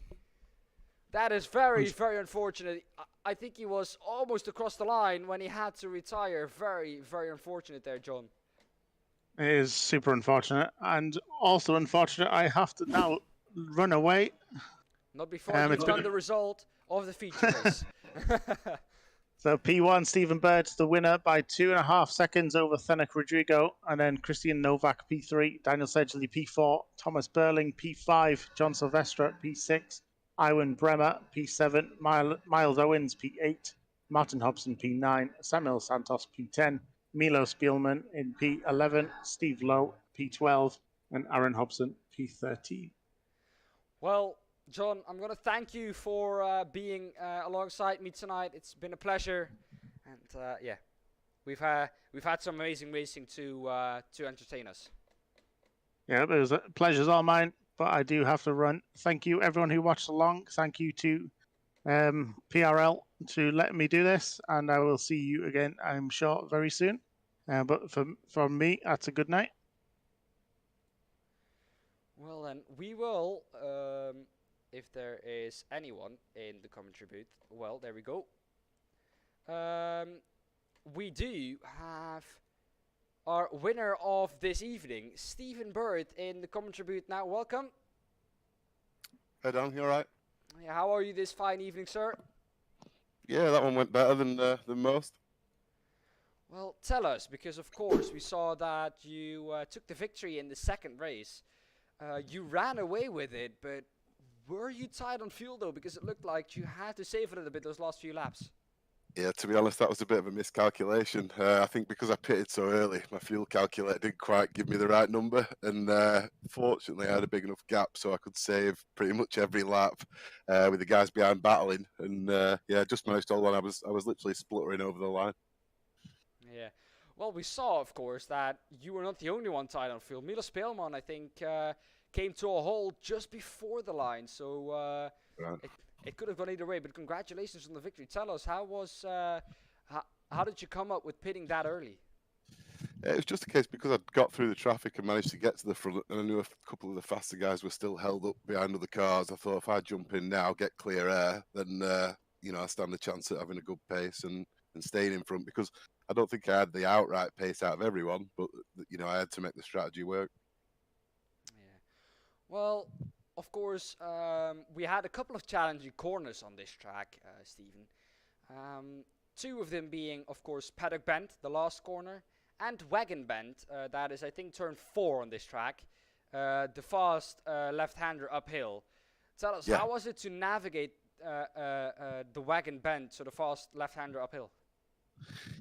That is very, very unfortunate. I think he was almost across the line when he had to retire. Very, very unfortunate there, John. It is super unfortunate. And also unfortunate, I have to now run away. Not before you've done the result of the feature race. So P1, Stephen Bird's the winner by 2.5 seconds over Thenek Rodrigo. And then Christian Novak, P3. Daniel Sedgley, P4. Thomas Burling, P5. John Sylvester, P6. Iwan Bremer, P7. Miles Owens, P8. Martin Hobson, P9. Samuel Santos, P10. Milo Spielman in P11. Steve Lowe, P12. And Aaron Hobson, P13. Well, John, I'm gonna thank you for being alongside me tonight. It's been a pleasure, and yeah, we've had some amazing racing to entertain us. Yeah, pleasure's all mine, but I do have to run. Thank you, everyone who watched along. Thank you to PRL to let me do this, and I will see you again, I'm sure, very soon. But from me, that's a good night. Well, then we will, if there is anyone in the commentary booth. Well, there we go. We do have our winner of this evening, Stephen Bird, in the commentary booth now. Welcome. Hey Dan, you alright? Yeah, how are you this fine evening, sir? Yeah, that one went better than most. Well, tell us, because of course we saw that you took the victory in the second race. You ran away with it, but were you tight on fuel though? Because it looked like you had to save it a little bit those last few laps. Yeah, to be honest, that was a bit of a miscalculation. I think because I pitted so early, my fuel calculator didn't quite give me the right number, and fortunately, I had a big enough gap so I could save pretty much every lap with the guys behind battling. And yeah, just managed to hold on. I was literally spluttering over the line. Yeah. Well, we saw, of course, that you were not the only one tied on fuel. Milos Speelman, I think, came to a halt just before the line, so Right. it could have gone either way. But congratulations on the victory. Tell us, how did you come up with pitting that early? It was just a case because I'd got through the traffic and managed to get to the front, and I knew a couple of the faster guys were still held up behind other cars. I thought if I jump in now, get clear air, then I stand a chance at having a good pace and staying in front, because I don't think I had the outright pace out of everyone, but I had to make the strategy work. Yeah. Well, of course, we had a couple of challenging corners on this track, Stephen. Two of them being, of course, Paddock Bend, the last corner, and Wagon Bend, that is, I think, turn 4 on this track, the fast left-hander uphill. Tell us, how was it to navigate the Wagon Bend, so the fast left-hander uphill?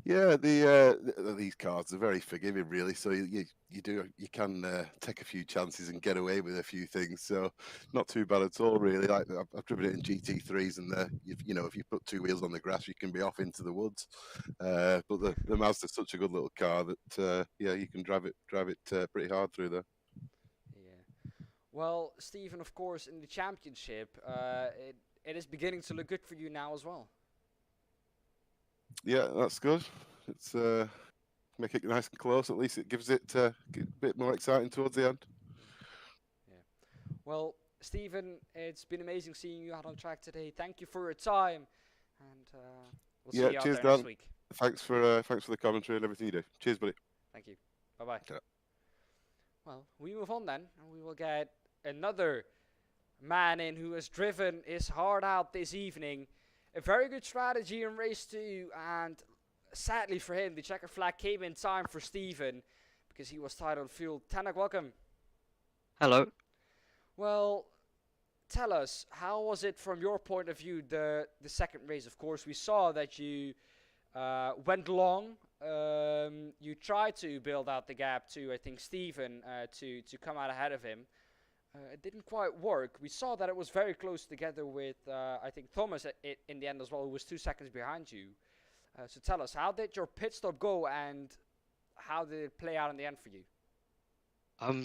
Yeah, these cars are very forgiving, really. So you can take a few chances and get away with a few things. So not too bad at all, really. Like I've driven it in GT3s, and if you put two wheels on the grass, you can be off into the woods. But the Mazda's such a good little car that you can drive it pretty hard through there. Yeah. Well, Stephen, of course, in the championship, it is beginning to look good for you now as well. Yeah, that's good. It's make it nice and close. At least it gives it a bit more exciting towards the end. Yeah. Well, Stephen, it's been amazing seeing you out on track today. Thank you for your time, and we'll see you out there next week. Thanks for the commentary and everything you do. Cheers, buddy. Thank you. Bye bye. Yeah. Well, we move on then, and we will get another man in who has driven his heart out this evening. A very good strategy in race 2, and sadly for him, the checker flag came in time for Stephen because he was tied on fuel. Tanak, welcome. Hello. Well, tell us, how was it from your point of view, the second race? Of course, we saw that you went long. You tried to build out the gap to, I think, Stephen to come out ahead of him. It didn't quite work. We saw that it was very close together with, I think, Thomas in the end as well, who was 2 seconds behind you. So tell us, how did your pit stop go, and how did it play out in the end for you?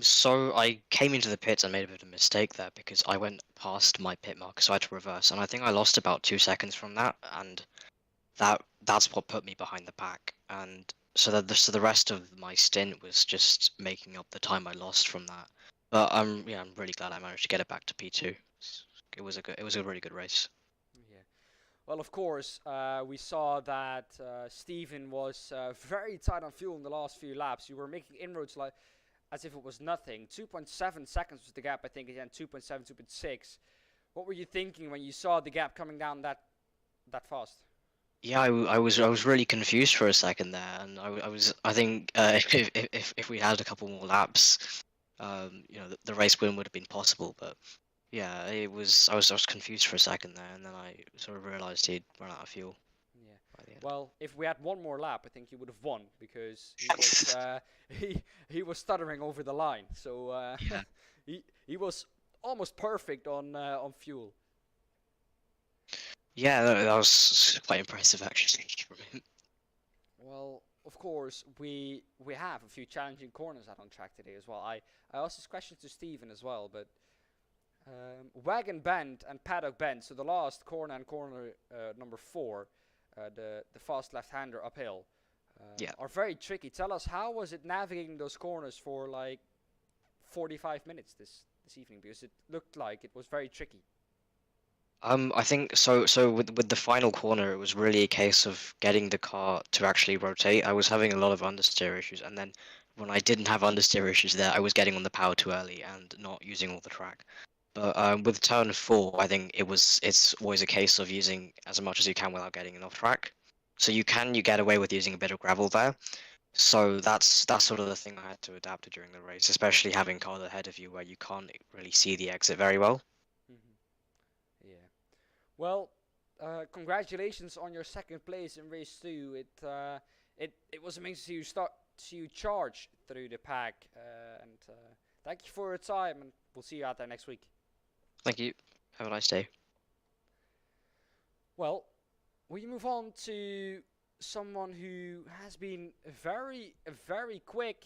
So I came into the pits and made a bit of a mistake there because I went past my pit mark, so I had to reverse, and I think I lost about 2 seconds from that, and that's what put me behind the pack. And so the rest of my stint was just making up the time I lost from that. But I'm really glad I managed to get it back to P2. It was a really good race. Yeah. Well, of course, we saw that Stephen was very tight on fuel in the last few laps. You were making inroads like as if it was nothing. 2.7 seconds was the gap, I think, again, 2.7, 2.6. What were you thinking when you saw the gap coming down that fast? Yeah, I was really confused for a second there, and I think if we had a couple more laps, the race win would have been possible. But yeah, I was confused for a second there, and then I sort of realized he'd run out of fuel. Yeah. Well, if we had one more lap, I think he would have won because he was he was stuttering over the line. So Yeah. he was almost perfect on fuel. Yeah, that was quite impressive actually from him. Well, of course, we have a few challenging corners out on track today as well. I asked this question to Steven as well, but wagon bend and paddock bend. So the last corner and corner number 4, the fast left-hander uphill, Yeah. are very tricky. Tell us, how was it navigating those corners for like 45 minutes this evening? Because it looked like it was very tricky. I think so. So with the final corner, it was really a case of getting the car to actually rotate. I was having a lot of understeer issues, and then when I didn't have understeer issues there, I was getting on the power too early and not using all the track. But with turn 4, I think it's always a case of using as much as you can without getting enough track. So you get away with using a bit of gravel there. So that's sort of the thing I had to adapt to during the race, especially having cars ahead of you where you can't really see the exit very well. Yeah. Well, congratulations on your second place in race 2. It was amazing to see you charge through the pack, and thank you for your time, and we'll see you out there next week. Thank you. Have a nice day. Well, we move on to someone who has been very, very quick,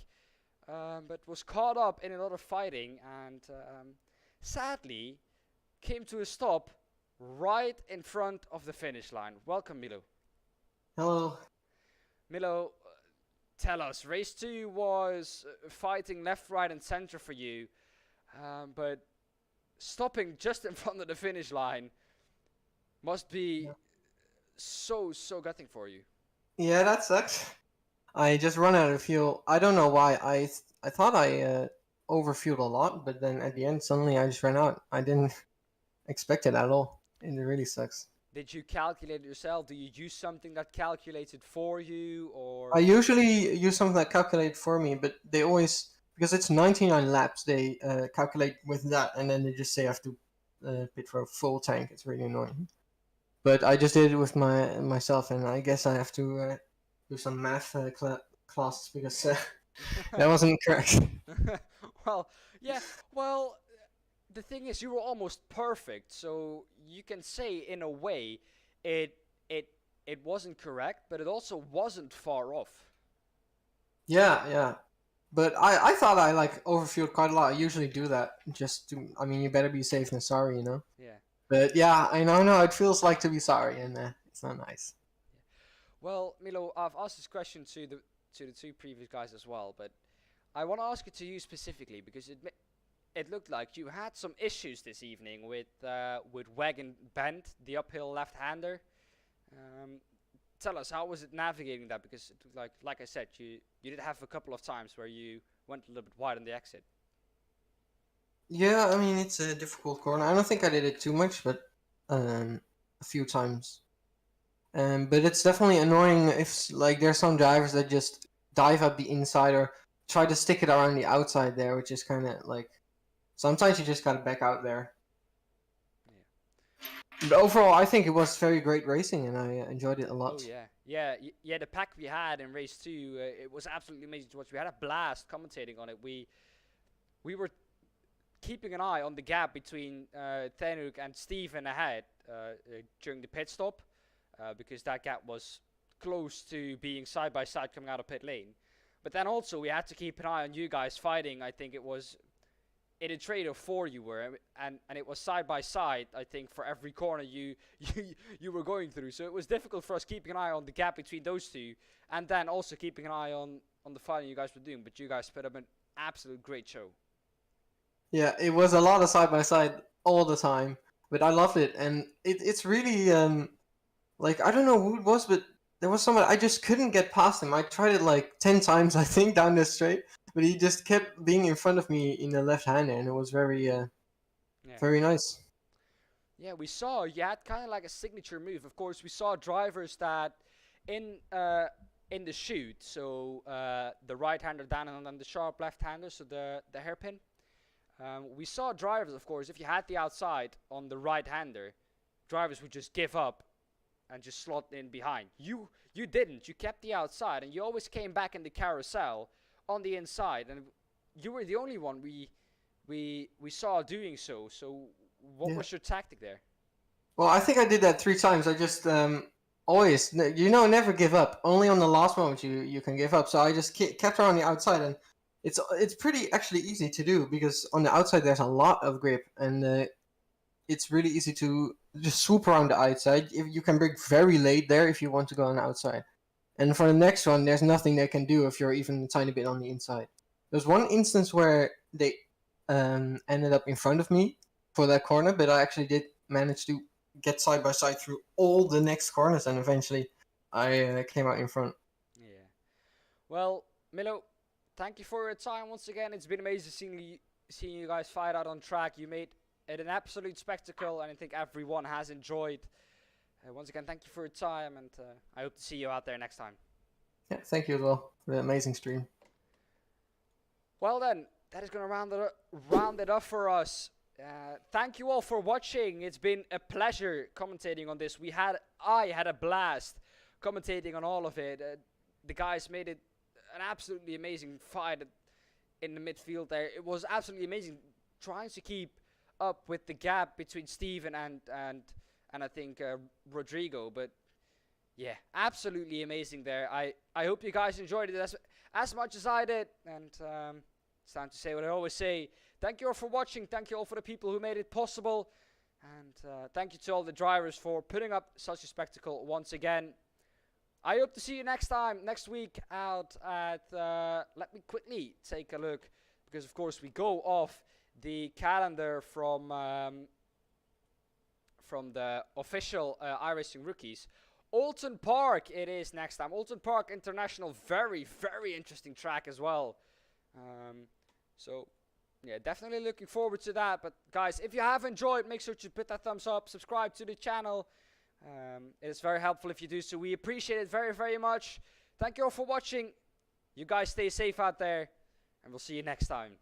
but was caught up in a lot of fighting, and sadly came to a stop right in front of the finish line. Welcome, Milo. Hello. Milo, tell us, race 2 was fighting left, right, and center for you, but stopping just in front of the finish line must be so gutting for you. Yeah, that sucks. I just run out of fuel. I don't know why. I thought I overfueled a lot, but then at the end suddenly I just ran out. I didn't expect it at all. It really sucks. Did you calculate it yourself? Do you use something that calculates it for you, or? I usually use something that calculate for me, but they always, because it's 99 laps, they calculate with that, and then they just say I have to pit for a full tank. It's really annoying. But I just did it with myself, and I guess I have to do some math classes because that wasn't correct. Well, yeah. Well, the thing is, you were almost perfect, so you can say in a way, it wasn't correct, but it also wasn't far off. Yeah. But I thought I like overfueled quite a lot. I usually do that just to. I mean, you better be safe than sorry, you know. Yeah. But yeah, I know how it feels like to be sorry, and it's not nice. Well, Milo, I've asked this question to the two previous guys as well, but I want to ask it to you specifically because it looked like you had some issues this evening with Wagon Bend, the uphill left-hander. Tell us, how was it navigating that? Because it looked like I said, you did have a couple of times where you went a little bit wide on the exit. Yeah, I mean it's a difficult corner. I don't think I did it too much, but a few times. But it's definitely annoying if like there's some drivers that just dive at the inside or try to stick it around the outside there, which is kind of like sometimes you just gotta back out there. Yeah. But overall, I think it was very great racing, and I enjoyed it a lot. Oh yeah. The pack we had in race 2, it was absolutely amazing to watch. We had a blast commentating on it. We were keeping an eye on the gap between Tenuk and Steven ahead during the pit stop, because that gap was close to being side by side coming out of pit lane. But then also we had to keep an eye on you guys fighting. I think it was in a trade of 4 you were, and it was side by side, I think, for every corner you were going through. So it was difficult for us keeping an eye on the gap between those two, and then also keeping an eye on the fighting you guys were doing. But you guys put up an absolute great show. Yeah, it was a lot of side by side all the time, but I loved it, and it's really like I don't know who it was, but there was someone I just couldn't get past him. I tried it like 10 times, I think, down the straight, but he just kept being in front of me in the left hander, and it was very very nice. Yeah, we saw you had kind of like a signature move. Of course, we saw drivers that in the chute, so the right-hander down and then the sharp left-hander, so the hairpin. We saw drivers, of course, if you had the outside on the right-hander, drivers would just give up and just slot in behind. You didn't. You kept the outside, and you always came back in the carousel on the inside, and you were the only one we we saw doing so. So what Yeah. was your tactic there? Well, I think I did that 3 times. I just always, never give up. Only on the last moment you can give up. So I just kept her on the outside, and it's pretty actually easy to do because on the outside there's a lot of grip, and it's really easy to just swoop around the outside. If you can break very late there if you want to go on the outside. And for the next one, there's nothing they can do if you're even a tiny bit on the inside. There's one instance where they ended up in front of me for that corner, but I actually did manage to get side by side through all the next corners, and eventually I came out in front. Yeah. Well, Milo, thank you for your time once again. It's been amazing seeing you guys fight out on track. You made it an absolute spectacle, and I think everyone has enjoyed. Once again, thank you for your time, and I hope to see you out there next time. Yeah, thank you as well for the amazing stream. Well then, that is going to round it up for us. Thank you all for watching. It's been a pleasure commentating on this. I had a blast commentating on all of it. The guys made it an absolutely amazing fight in the midfield there. It was absolutely amazing trying to keep up with the gap between Steven and I think Rodrigo. But yeah, absolutely amazing there. I hope you guys enjoyed it as much as I did. And it's time to say what I always say. Thank you all for watching. Thank you all for the people who made it possible. And thank you to all the drivers for putting up such a spectacle once again. I hope to see you next week out at, let me quickly take a look, because of course we go off the calendar from the official iRacing Rookies. Alton Park it is next time. Alton Park International, very, very interesting track as well. So, yeah, definitely looking forward to that. But guys, if you have enjoyed, make sure to put that thumbs up, subscribe to the channel. It's very helpful if you do so. We appreciate it very, very much. Thank you all for watching. You guys stay safe out there, and we'll see you next time.